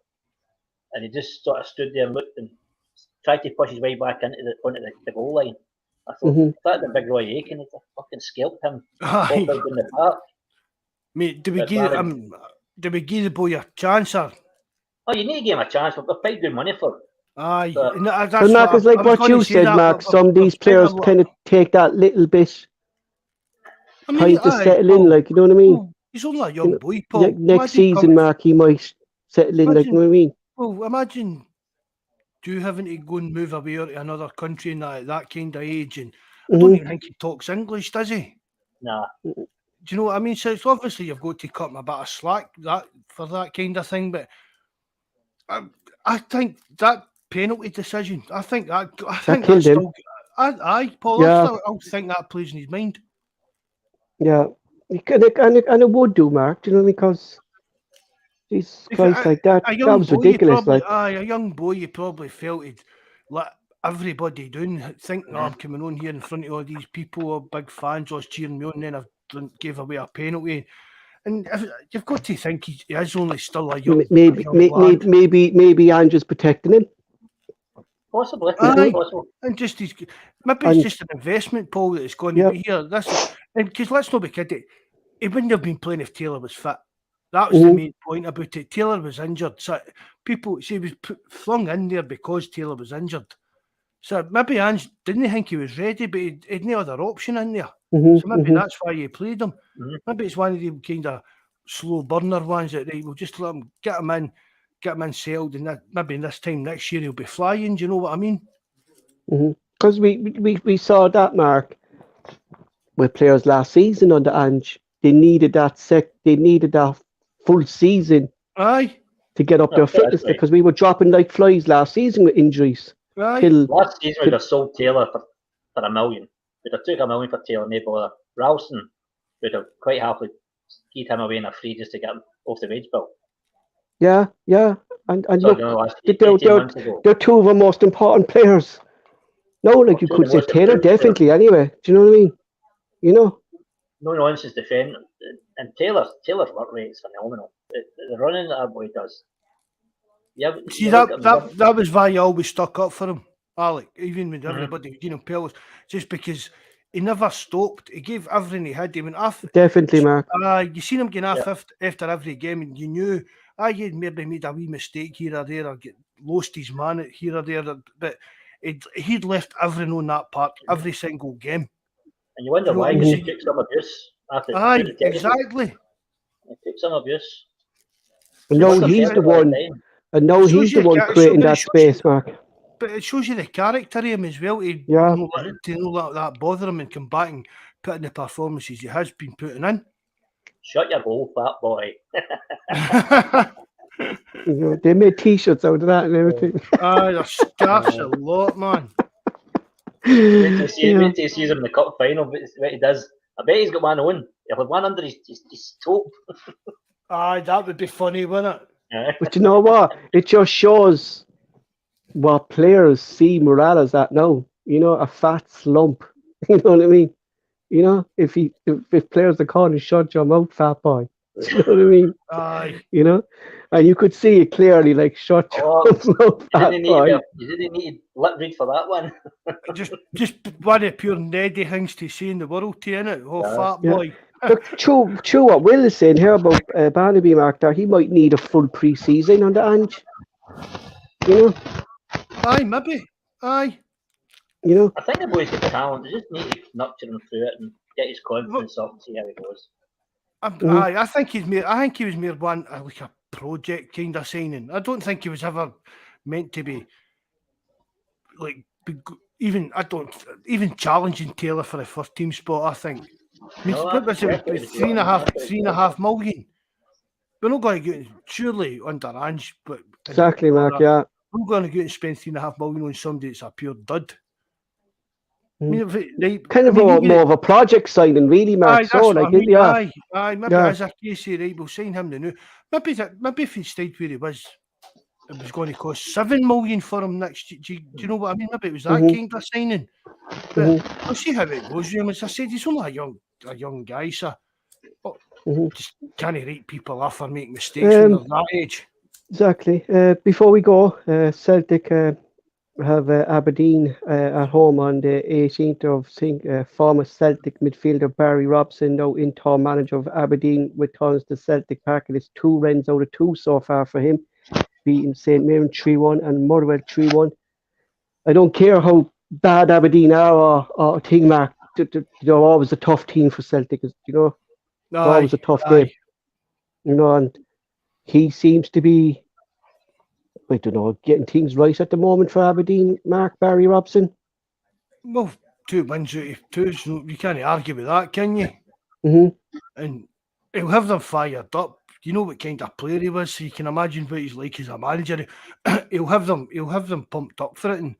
And he just sort of stood there and looked and tried to push his way back onto the goal line. I thought, that the big Roy Aiken, he'd fucking scalped him in the park. Mate, do we give the boy a chance? Or? Oh, you need to give him a chance. We've paid good money for him. Aye. But Mark, it's like what you said, Mark. Some of these players kind of take that little bit time to settle in, like, you know what I mean? He's only a young boy, Paul. Next season, Mark, he might settle in, like, you know what I mean? Well, imagine you having to go and move away to another country and that kind of age, and I don't even think he talks English, does he? Nah. Do you know what I mean? So it's obviously you've got to cut him a bit of slack for that kind of thing, but I think that penalty decision, I think that's still. Paul, I think that plays in his mind. Yeah, and it would do, Mark. Do you know what I mean? Because these guys like that was ridiculous. A young boy, you probably felt he'd let everybody down, think, I'm coming on here in front of all these people, big fans, was cheering me on, and then I gave away a penalty. And you've got to think he is only still a young lad. Maybe Andrew's protecting him. Possibly. And just maybe it's just an investment, Paul, that is going to be here. Because let's not be kidding, he wouldn't have been playing if Taylor was fit. That was the main point about it. Taylor was injured, so people he was flung in there because Taylor was injured. So maybe Ange didn't think he was ready, but he had no other option in there. So maybe that's why he played him. Maybe it's one of the kind of slow burner ones that we'll just let him get him in settled, and maybe this time next year he'll be flying. Do you know what I mean? Because we saw that, Mark, with players last season under Ange. They needed that full season to get up their fitness, because we were dropping like flies last season with injuries. Last season we'd have sold Taylor for $1 million. We'd have took $1 million for Taylor, maybe Ralston would have quite happily keyed him away in a free just to get him off the wage bill. Yeah, and So, look, they're two of our most important players. No, like you could say Taylor, definitely. Anyway, do you know what I mean? You know. No nonsense defending, and Taylor's work rate is phenomenal. The running that boy does. Yeah, see that was why I always stuck up for him, Alec. Even with everybody, Pellis, just because he never stopped. He gave everything he had. He went off. Definitely, Mark. You seen him getting off after every game, and you knew he'd maybe made a wee mistake here or there, or lost his man here or there, but he'd left everything on that park every single game. And you wonder why, because he took some abuse after. Exactly. He took some abuse. And now he's the one. And now he's the one creating that space, Mark. but it shows you the character of him as well. To Yeah. know that bother him and come back and put in the performances he has been putting in. Shut your hole, fat boy. You know, they made T-shirts out of that and everything. There's scarves a lot, man. Wait till you see him in the cup final. What he does, I bet he's got one on. He'll have one under his toe. That would be funny, wouldn't it? Yeah. But you know what? It just shows what players see Morales at now. You know, a fat slump. You know what I mean? You know, if players are calling, shut your mouth, fat boy. You know what I mean? Aye. You know, and you could see it clearly, like shut your mouth, fat boy. You didn't need lip read for that one. just one of pure Neddy things to see in the world, to innit? Oh, fat boy. Look, true what Will is saying here about Barnaby, Mark, there, he might need a full pre-season on the Ange. You know? Aye, maybe. Aye. You know? I think the boy's got the talent. They just need to nurture him through it and get his confidence up and see how he goes. Aye, I think he was more one like a project kind of signing. I don't think he was ever meant to be like even challenging Taylor for a first team spot. I think. I mean, what was it? 3.5 million. We're not going to get surely under Ange, but exactly, Mark. Yeah, I'm going to go and spend 3.5 million on somebody that's a pure dud. I mean, kind of more of a project signing, really, Mark. Maybe as a case, right, we'll sign him the new. Maybe if he stayed where he was, it was going to cost 7 million for him next year. Do you know what I mean? Maybe it was that kind of signing. But we'll see how it goes with him. As I said, he's only a young guy, so just can't write people off or make mistakes when they're that age. Exactly. Before we go, Celtic have Aberdeen at home on the 18th of former Celtic midfielder Barry Robson, now interim manager of Aberdeen, returns to Celtic Park. It is 2 wins out of 2 so far for him, beating St Mirren 3-1 and Motherwell 3-1. I don't care how bad Aberdeen are or thing, Mark. They're always a tough team for Celtic. You know, it's always a tough game. You know, and he seems to be, I don't know, getting things right at the moment for Aberdeen, Mark, Barry Robson. Well, 2 wins out of 2, so you can't argue with that, can you? And he'll have them fired up. You know what kind of player he was, so you can imagine what he's like as a manager. He'll have them pumped up for it, and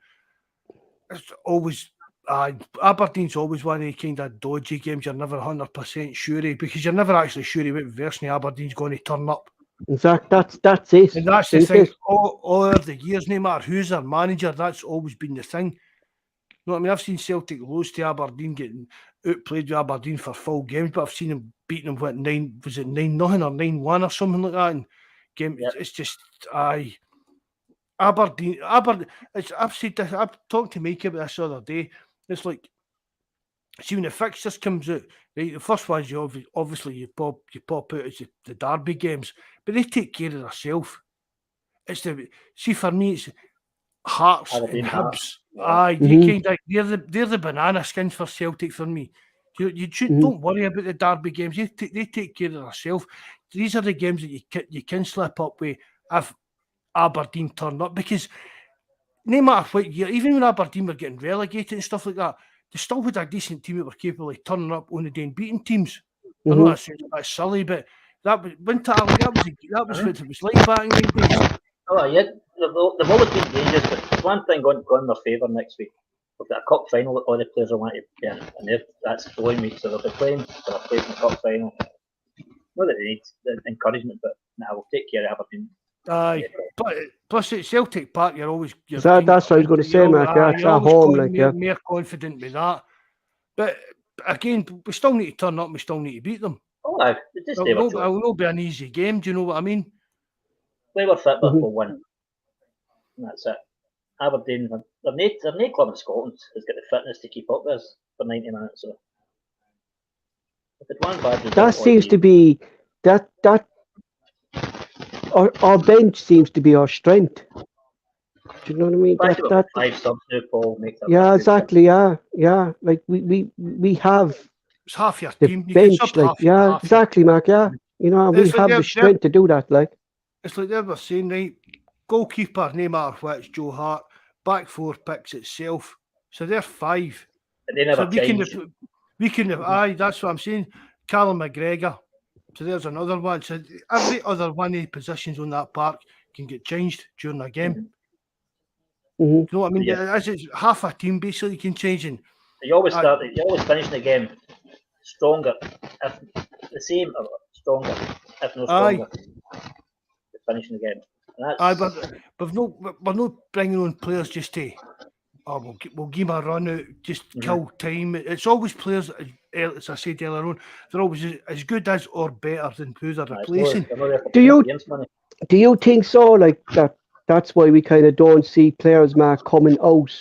it's always Aberdeen's always one of the kind of dodgy games you're never 100% sure of, because you're never actually sure of what version of Aberdeen's going to turn up. Exactly, that's it. And that's the thing. All over the years, no matter who's their manager, that's always been the thing. You know what I mean? I've seen Celtic lose to Aberdeen, getting outplayed with Aberdeen for full games, but I've seen them beating them 9-0 or 9-1 or something like that. And it's just Aberdeen. I've said this. I've talked to Mike about this the other day. It's like, see, when the fixtures comes out, right, the first ones obviously you pop out as the derby games, but they take care of themselves. See, for me, it's Hearts and Hibs. They're the banana skins for Celtic for me. You don't worry about the derby games. They take care of themselves. These are the games that you can slip up with if Aberdeen turn up, because no matter what year, even when Aberdeen were getting relegated and stuff like that, they still had a decent team that were capable of turning up on the day and beating teams. I know that sounds a bit silly, but that was what it was like back in the days. Oh yeah, they've always been dangerous, but there's one thing going in their favour next week. We've got a cup final that all the players will want to be in, and that's the following week, so they'll be playing for a place in the cup final. Not that they need the encouragement, but we'll take care of Aberdeen. Aye, but plus at Celtic Park, that's what I was going to say, Mark. It's at home, more confident with that. But again, we still need to turn up. We still need to beat them. Oh, aye. It will be an easy game. Do you know what I mean? Play with fit, will win. And that's it. Aberdeen, their no club in Scotland has got the fitness to keep up with us for 90 minutes. So if it's one bad result, that seems to be that. Our bench seems to be our strength. Do you know what I mean? That 5 subs now, Paul, makes that. Yeah, exactly. Yeah. Like we have. It's half your the team. Bench, exactly, Mark. Yeah, you know, we have the strength to do that. Like, it's like they were saying, right? Goalkeeper, no matter what, it's Joe Hart. back four picks itself. So they're 5. But they never So change. we can aye, that's what I'm saying. Callum McGregor. So there's another one. So every other one of the positions on that park can get changed during a game. Mhm. You know what I mean? Yeah. As it's half a team basically can change. And You always finish the game stronger, if the same or stronger, if no stronger. Finishing the game. And aye, that's, but we're not bringing on players just to. Oh, we'll give him a run out, just kill time. It's always players, as I said earlier on, they're always as good as or better than who they're replacing. Do you think so? Like that's why we kind of don't see players, Mark, coming out.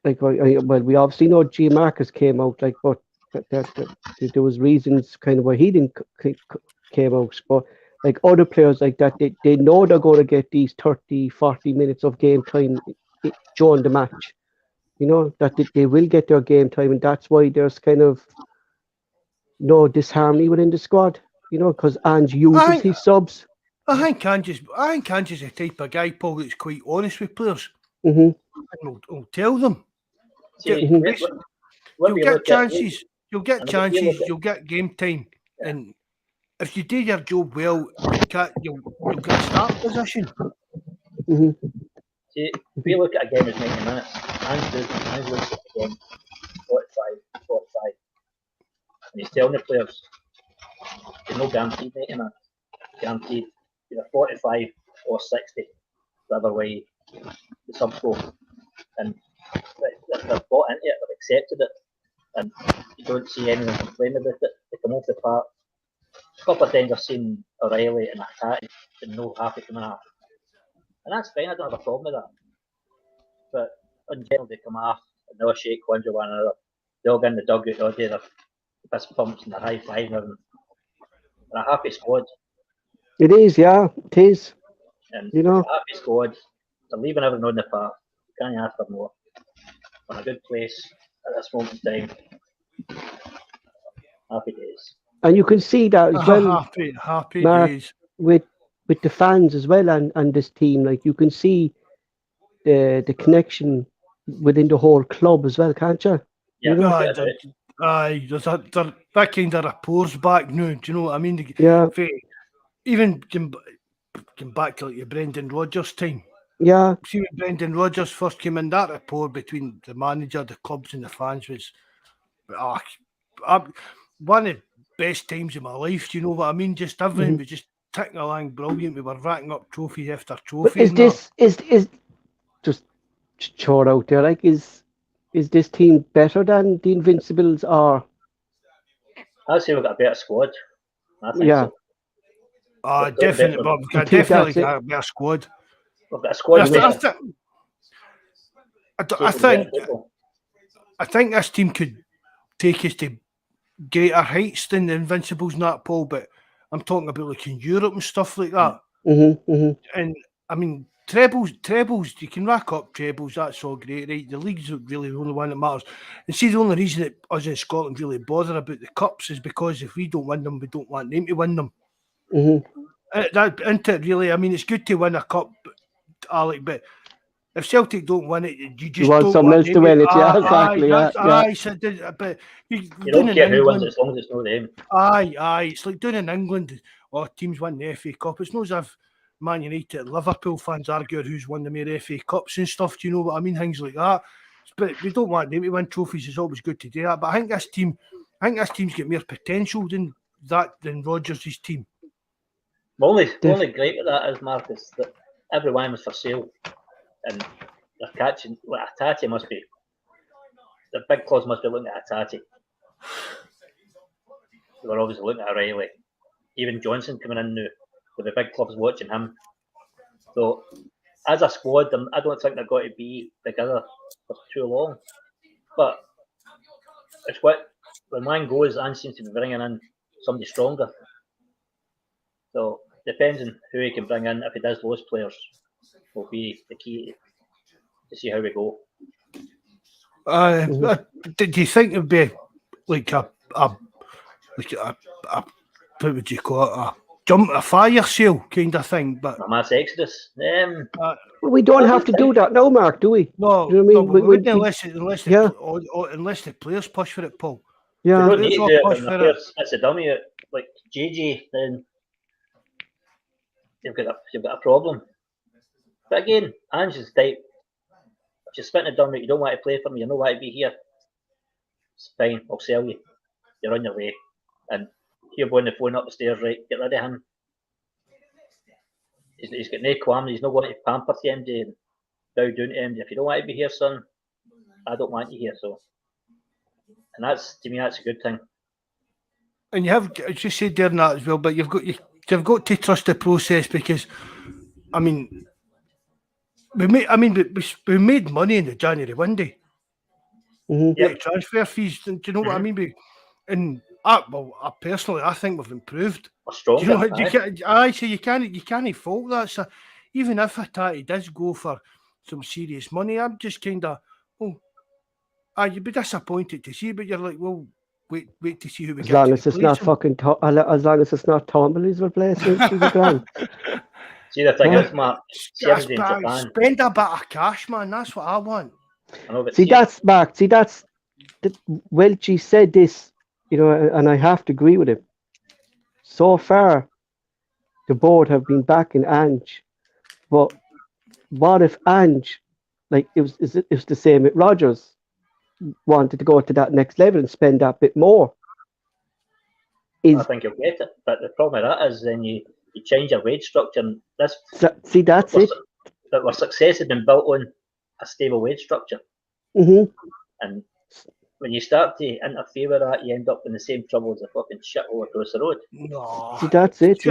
Like, well, we obviously know G Marcus came out, like, but there was reasons kind of why he didn't came out. But like other players like that, they know they're going to get these 30, 40 minutes of game time during the match. You know, that they will get their game time, and that's why there's kind of no disharmony within the squad. You know, because Ange uses his subs. I think Ange's the type of guy, Paul, that's quite honest with players. Mm-hmm. And will tell them. You'll get chances. You'll get chances. You'll get game time. And if you do your job well, you'll get a start position. Mm-hmm. See, if we look at a game as 90 minutes, Ange looks at the game 45. And he's telling the players, there's no guaranteed 90 minutes. Guaranteed either 45 or 60, whatever way the subs go. And they've bought into it, they've accepted it, and you don't see anyone complain about it. They come off the park. A couple of times I've seen O'Reilly and Hattati and no happy coming off. And that's fine, I don't have a problem with that. But in general, they come off and they'll shake hands with one another. They'll get in the dugout, they'll do their fist pumps and their high five and everything. And a happy squad. It is, yeah, it is. And you know, a happy squad. They're leaving everyone on the park. You can't ask for more. On a good place at this moment in time. Happy days. And you can see that as well. Happy Mark, days. With the fans as well and this team. Like, you can see the connection within the whole club as well, can't you? Yeah, you know? There's that kind of rapport's back now. Do you know what I mean? Yeah. Even come back to like your Brendan Rodgers time. Yeah. See, when Brendan Rodgers first came in, that rapport between the manager, the clubs, and the fans was one of the best times of my life. Do you know what I mean? Just everything was just ticking along brilliant. We were racking up trophy after trophy. But is just short out there? Like, is this team better than the Invincibles are? I'd say we've got a better squad. I think so. Definitely got a better squad. We've got a squad. I think this team could take us to greater heights than the Invincibles and that, Paul, but I'm talking about like in Europe and stuff like that. And I mean, trebles, you can rack up trebles, that's all great, right? The league's really the only one that matters. And see, the only reason that us in Scotland really bother about the cups is because if we don't win them, we don't want them to win them. That into it really. I mean, it's good to win a cup, Alec, but if Celtic don't win it, you just want don't someone else to win it. Yeah, exactly. But you don't care who wins as long as it's not them. It's like doing in England. Teams win the FA Cup. It's not as if Man United, Liverpool fans argue who's won the more FA Cups and stuff. Do you know what I mean? Things like that. But we don't want them to win trophies. It's always good to do that. But I think this team's got more potential than Rodgers' team. The only great with that is, Marcus, that everyone was for sale. And they're catching. Well, Hattati must be. The big clubs must be looking at Hattati. They were obviously looking at O'Reilly. Even Johnson coming in now. With the big clubs watching him. So, as a squad, I don't think they're going to be together for too long. But it's when one goes, Ange seems to be bringing in somebody stronger. So, depends on who he can bring in. If he does lose players, will be the key to see how we go. Do you think it'd be like a what would you call it, a jump a fire sale kind of thing. But A mass exodus. Well, we don't have to do that now, Mark, do we? no, You know what I mean? we wouldn't Yeah. unless the players push for it, Paul. If Yeah. you don't It's need to all do it push when the for players spits a dummy out, like JJ, then you've got a problem. But again, Ange is type. If you're spitting a dummy out, you don't want to play for me, you don't want to be here. It's fine, I'll sell you. You're on your way. And he'll go on the phone up the stairs, right? Get rid of him. He's got no qualms, he's not going to pamper the MD and bow down to MD. If you don't want to be here, son, I don't want you here. So, and that's, to me, that's a good thing. And you have, as you said there, that as well. But you've got to trust the process because, I mean, we made money in the January window. Mm-hmm. Transfer fees. Do you know what I mean? Personally, I think we've improved. We're stronger. You know, you can't fault that. So even if Hattati does go for some serious money, I'm just kind of, you'd be disappointed to see, but you're like, well, wait to see who we get. As long as it's not as long as it's not Tomley's replacement, she's a grand. See, the thing is, Mark, spend a bit of cash, man. That's what I want. That's Mark. Welchie said this, you know, and I have to agree with him. So far, the board have been backing Ange, but what if Ange, like it was the same with Rodgers, wanted to go to that next level and spend that bit more? I think you'll get it, but the problem with that is then you change your wage structure. And that's it. But our success has been built on a stable wage structure. Mm-hmm. And when you start to interfere with that, you end up in the same trouble as a fucking shithole across the road. No, that's it.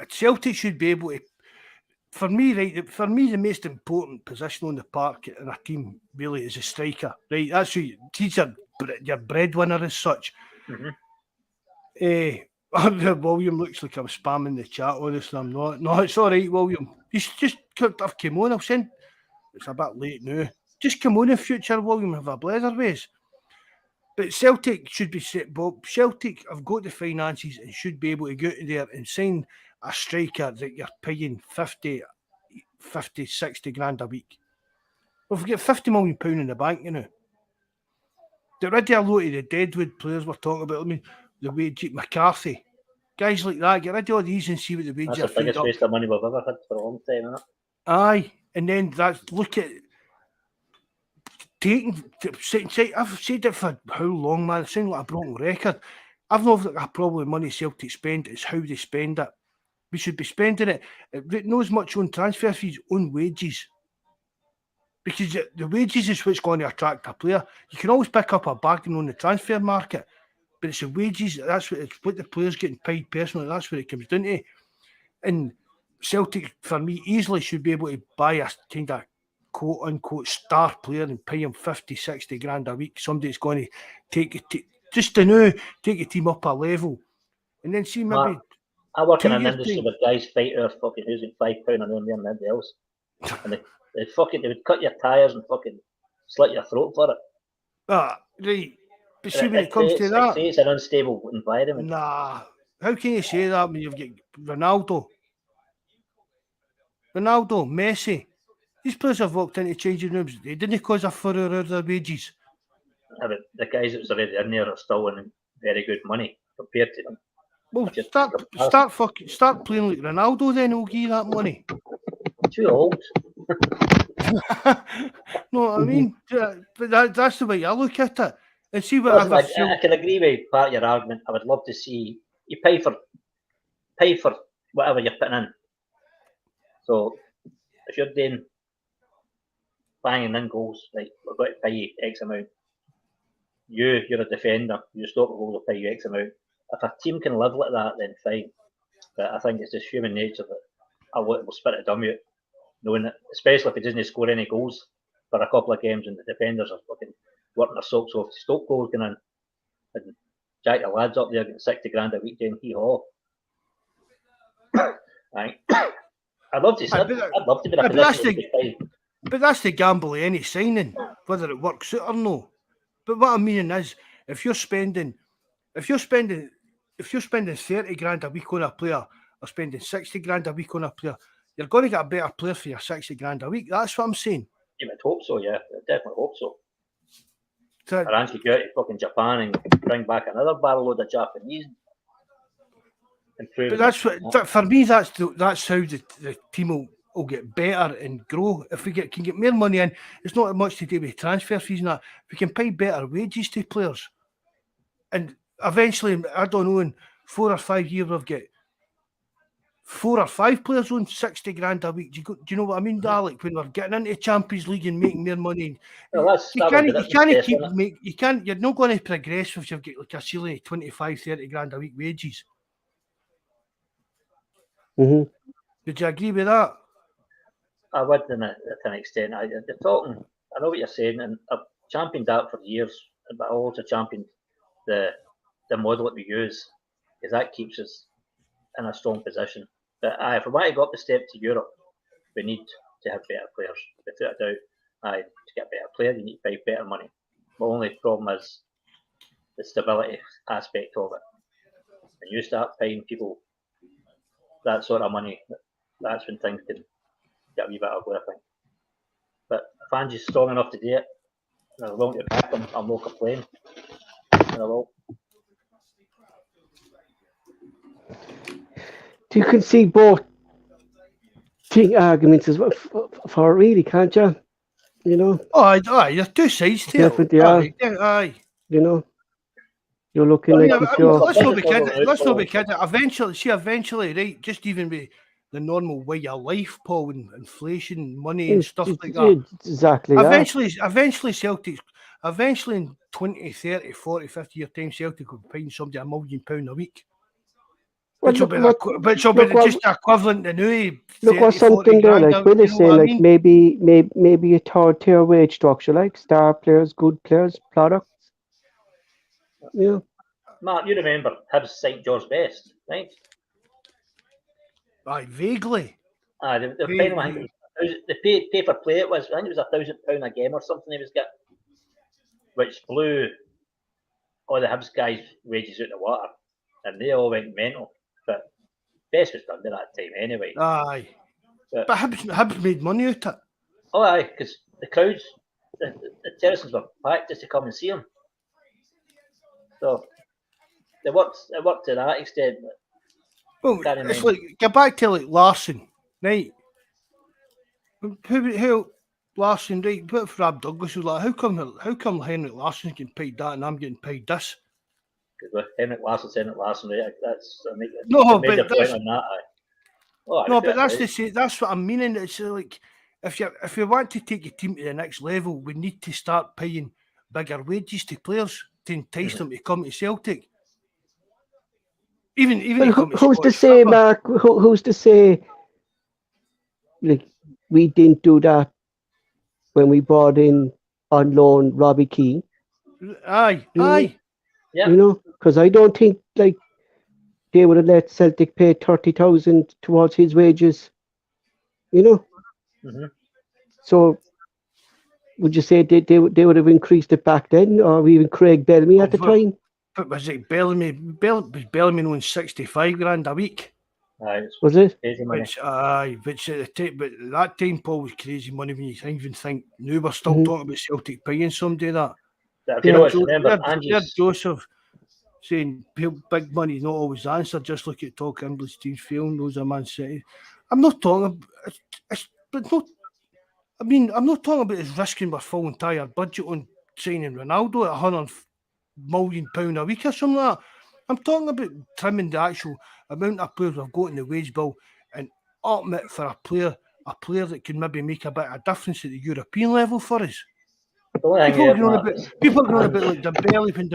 Celtic should be able to. For me, the most important position on the park in a team really is a striker. Right, that's who he's your breadwinner as such. William looks like I'm spamming the chat. Honestly, I'm not. No, it's all right, William. Just I've come on. I've seen. It's a bit late now. Just come on in future, William. Have a blather ways. But Celtic should be set, Bob. Celtic have got the finances and should be able to go to there and sign a striker that you're paying 50, 60 grand a week. We've got £50 million in the bank, you know. Get rid of a lot of the deadwood players we're talking about. I mean, the wage McCarthy. Guys like that, get rid of all these and see what the wages are. That's the biggest waste of money we've ever had for a long time, isn't it? Aye, and then look at taking. I've said it for how long, man? It sounds like a broken record. I've not got a problem with money Celtic spend. It's how they spend it. We should be spending it not as much on transfer fees, on wages. Because the wages is what's going to attract a player. You can always pick up a bargain on the transfer market, but it's the wages. That's what the players getting paid personally. That's what it comes down to. And Celtic, for me, easily should be able to buy a kind of quote-unquote star player and pay him 50, 60 grand a week. Somebody's going to take a team up a level. And then see maybe... I work in an industry where guys fight over fucking who's got £5 an hour than everybody else. And they would cut your tyres and fucking slit your throat for it. Right. But see, when it comes to that... It's an unstable environment. Nah. How can you say that when you've got Ronaldo, Messi? These players have walked into changing rooms. They didn't cause a furor of their wages. Yeah, but the guys that was already in there are still winning very good money compared to them. Well, start playing like Ronaldo, then we'll give you that money. Too old. No, I mean, but that's the way I look at it. And see what I can agree with part of your argument. I would love to see you pay for whatever you're putting in. So if you're doing banging in goals, like we're going to pay you X amount. You're a defender. You stop the goal, we'll pay you X amount. If a team can live like that, then fine. But I think it's just human nature that I will spit a dummy out, knowing that, especially if he doesn't score any goals for a couple of games and the defenders are fucking working their socks off to stop goals going in. And jack the lads up there getting 60 grand a week doing hee-haw. I'd love to be in a position to pay. But that's the gamble of any signing, whether it works out or no. But what I'm meaning is, if you're spending 30 grand a week on a player are spending 60 grand a week on a player. You're going to get a better player for your 60 grand a week. That's what I'm saying. You would hope so, yeah. I definitely hope so. So, Or Ange could go out to fucking Japan and bring back another barrel load of Japanese. but that's what, for me, that's how the team will get better and grow. If we can get more money in, it's not much to do with transfer fees and that. If we can pay better wages to players, and eventually, I don't know, in 4 or 5 years, we've got 4 or 5 players on 60 grand a week. Do you know what I mean, Alec? When we're getting into Champions League and making more money, well, you can't. You're not going to progress if you've got like a ceiling of 25, 30 grand a week wages. Mm-hmm. Would you agree with that? I would to an extent. They're talking. I know what you're saying, and I've championed that for years, but I also championed the model that we use, because that keeps us in a strong position. But if we want to go up the step to Europe, we need to have better players. Without a doubt, to get a better player, you need to pay better money. The only problem is the stability aspect of it. When you start paying people that sort of money, that's when things can get a wee bit ugly, I think. But if Angie's strong enough to do it, and I'm willing to back him, I'll not complain. And I will. You can see both arguments as well for it, really, can't you? You know? Aye, there's two sides to Definitely it. are. Aye. You know? You're looking like let's not be kidding. Eventually, right, just even with the normal way of life, Paul, and inflation, money and stuff like that. Exactly. Eventually Celtic, in 20, 30, 40, 50 year time, Celtic will find somebody £1 million a week. Which will be just equivalent to now. Look what's something there, like when they say, like maybe a third tier wage structure, like star players, good players, products. Yeah. Mark, you remember Hibs St George Best, right? Aye, vaguely. Aye, the final, I think the pay for play it was, I think it was £1,000 a game or something he was getting, which blew all the Hibs guys' wages out the water, and they all went mental. But Best was done at that time anyway. Aye. But Hibs made money out of it. Oh, aye, because the crowds, the terraces were packed just to come and see him. So it worked to that extent. Well, it's like, get back to like Larson, right? Who Larson, right? But for Ab Douglas was like, how come Henrik Larsson's getting paid that and I'm getting paid this? Because Henrik Larsson, right? That's That's what I'm meaning. It's like if you want to take your team to the next level, we need to start paying bigger wages to players to entice them to come to Celtic. Even who's to say, Mark? Who's to say? Like we didn't do that when we brought in on loan Robbie Keane. Aye. Yeah. You know, because I don't think like they would have let Celtic pay 30,000 towards his wages. You know. Mm-hmm. So would you say they would have increased it back then, or even Craig Bellamy at the time? But was it Bellamy? Was Bellamy on 65 grand a week? Aye, was it? Which at that time, Paul, was crazy money when you even think. Now we're still talking about Celtic paying somebody that. Joseph saying big money is not always the answer. Just look at talk English teams failing those of Man City. I'm not talking. I'm not talking about us risking our full entire budget on signing Ronaldo at £100 million a week or something like that. I'm talking about trimming the actual amount of players we've got in the wage bill and upping it for a player that can maybe make a bit of difference at the European level for us. People are going a bit like Dembele when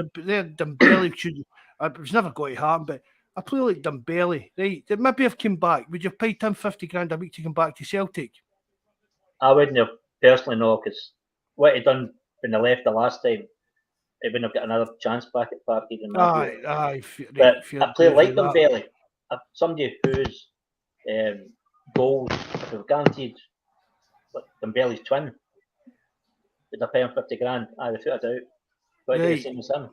Dembele should. It was never going to happen, but a player like Dembele, right? That maybe have come back. Would you have paid him 50 grand a week to come back to Celtic? I wouldn't have personally, no, because what he done when they left the last time, he wouldn't have got another chance back at Parkhead in my view. But a player like Dembele, somebody whose goals have guaranteed, like Dembele's twin, would I pay him 50 grand? I without a doubt. But the same as him.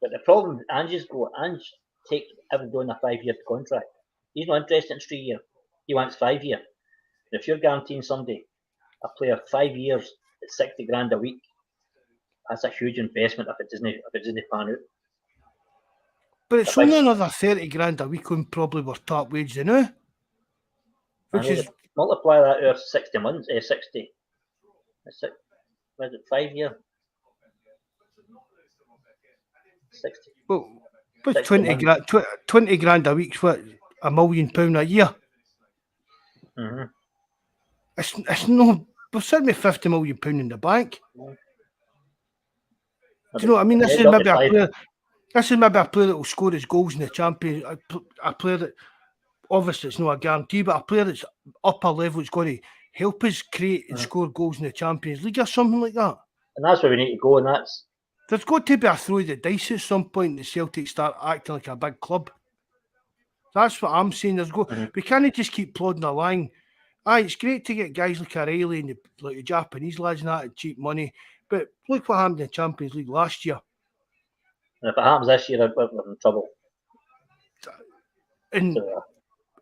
But the problem Ange's got, Ange takes everybody on a 5-year contract. He's not interested in 3 year. He wants 5 year. And if you're guaranteeing somebody a player 5 years at 60 grand a week, that's a huge investment if it doesn't pan out. But it's only another 30 grand a week on probably were top wage they know. Which is multiply that over 60 months, 60. Was it 5 year? 60. Well, what's 20 grand a week's what? £1 million a year. Mm-hmm. It's no. We're sitting with £50 million in the bank. Mm-hmm. Do you know what I mean? This is maybe a player that will score his goals in the Champions. A player that obviously it's not a guarantee, but a player that's upper level is going to help us create and score goals in the Champions League or something like that. And that's where we need to go. And there's got to be a throw of the dice at some point. The Celtic start acting like a big club. That's what I'm saying. We can't just keep plodding along. Aye, it's great to get guys like O'Reilly and the Japanese lads and that at cheap money, but look what happened in the Champions League last year. And if it happens this year, we're in trouble. And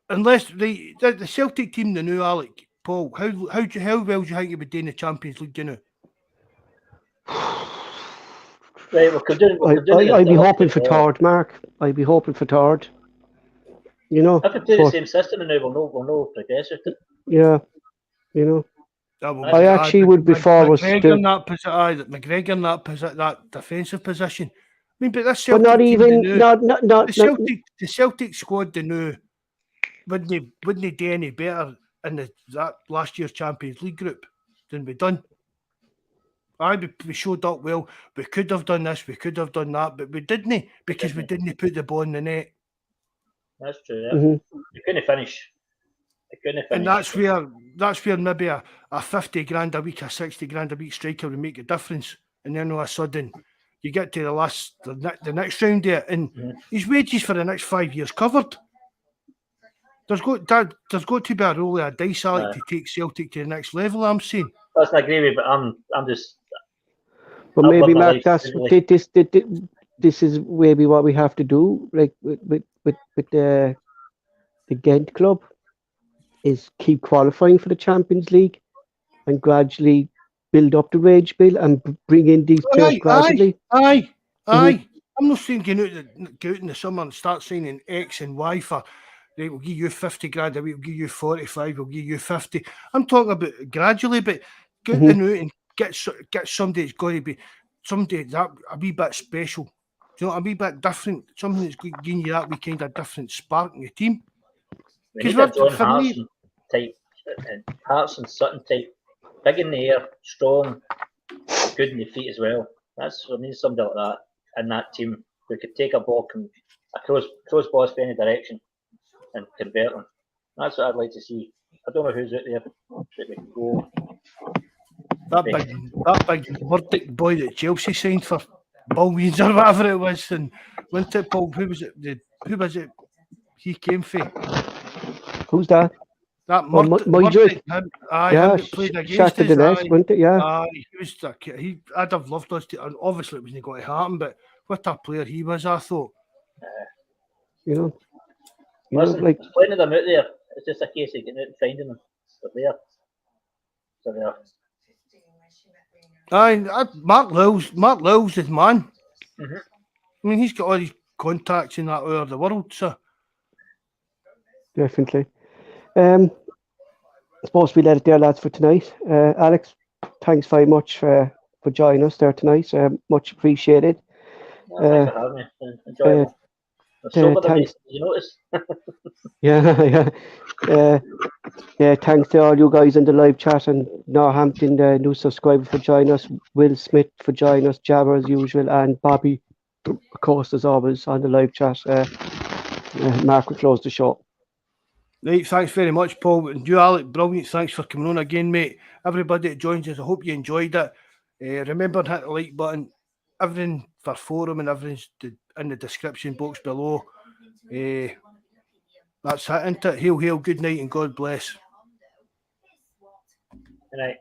unless the Celtic team, the new Alec, Paul, how well do you think you would do in the Champions League? Do you know? Right, I'd be hoping for third, Mark. I'd be hoping for third. You know, if we play the same system and now we'll know progress with it. Yeah, you know. I actually would be forward McGregor in that position, that defensive position. I mean, but this Celtic but not even team, the Celtic squad they knew wouldn't do any better in that last year's Champions League group than we done. We showed up well. We could have done this, we could have done that, but we didn't because we didn't put the ball in the net. That's true. Yeah. Mm-hmm. We couldn't finish. And that's where maybe a 50 grand a week, a 60 grand a week striker would make a difference. And then all of a sudden, you get to the next round there, and his wages for the next 5 years covered. There's got to be a roll of a dice, Alec, to take Celtic to the next level. I'm saying. That's not agree with, but I'm just. But maybe Mark, this is maybe what we have to do, like with the Ghent club, is keep qualifying for the Champions League and gradually build up the wage bill and bring in these players gradually. Aye. I'm not saying go out in the summer and start signing X and Y for. Right, we'll give you 50 grand a week, we'll give you 45, we'll give you 50. I'm talking about gradually, but go out and get somebody that's got to be somebody that a wee bit special. Do you know, a wee bit different, something that's giving you that wee kind of different spark in your team. We need a John Hartson type, Hartson Sutton type, big in the air, strong, good in the feet as well. We need somebody like that in that team who could take a ball and a cross balls in any direction and convert them. That's what I'd like to see. I don't know who's out there that we can go. That big Nordic boy that Chelsea signed for billions or whatever it was, and went to Paul. Who was it? He came for. Who's that? That Murdoch. Played against us. Wasn't it? Yeah. I'd have loved us to, and obviously it wasn't going to happen. But what a player he was, I thought. Listen, there's plenty of them out there. It's just a case of getting out and finding them. But they're there. Mark Lowell's his man. I mean, he's got all these contacts in that area of the world, so. Definitely. I suppose we let it there, lads, for tonight. Alex, thanks very much for joining us there tonight. Much appreciated. Thanks for having me. Enjoyable. Thanks. Did you notice? Yeah. Thanks to all you guys in the live chat, and Northampton, the new subscriber, for joining us. Will Smith for joining us. Jabber as usual, and Bobby, of course, as always, on the live chat. Mark will close the show. Right, thanks very much, Paul. And you, Alec, brilliant. Thanks for coming on again, mate. Everybody that joins us, I hope you enjoyed it. Remember to hit the like button. Everything for forum and everything's in the description box below. That's it, isn't it? Hail, hail, good night, and God bless. Good night.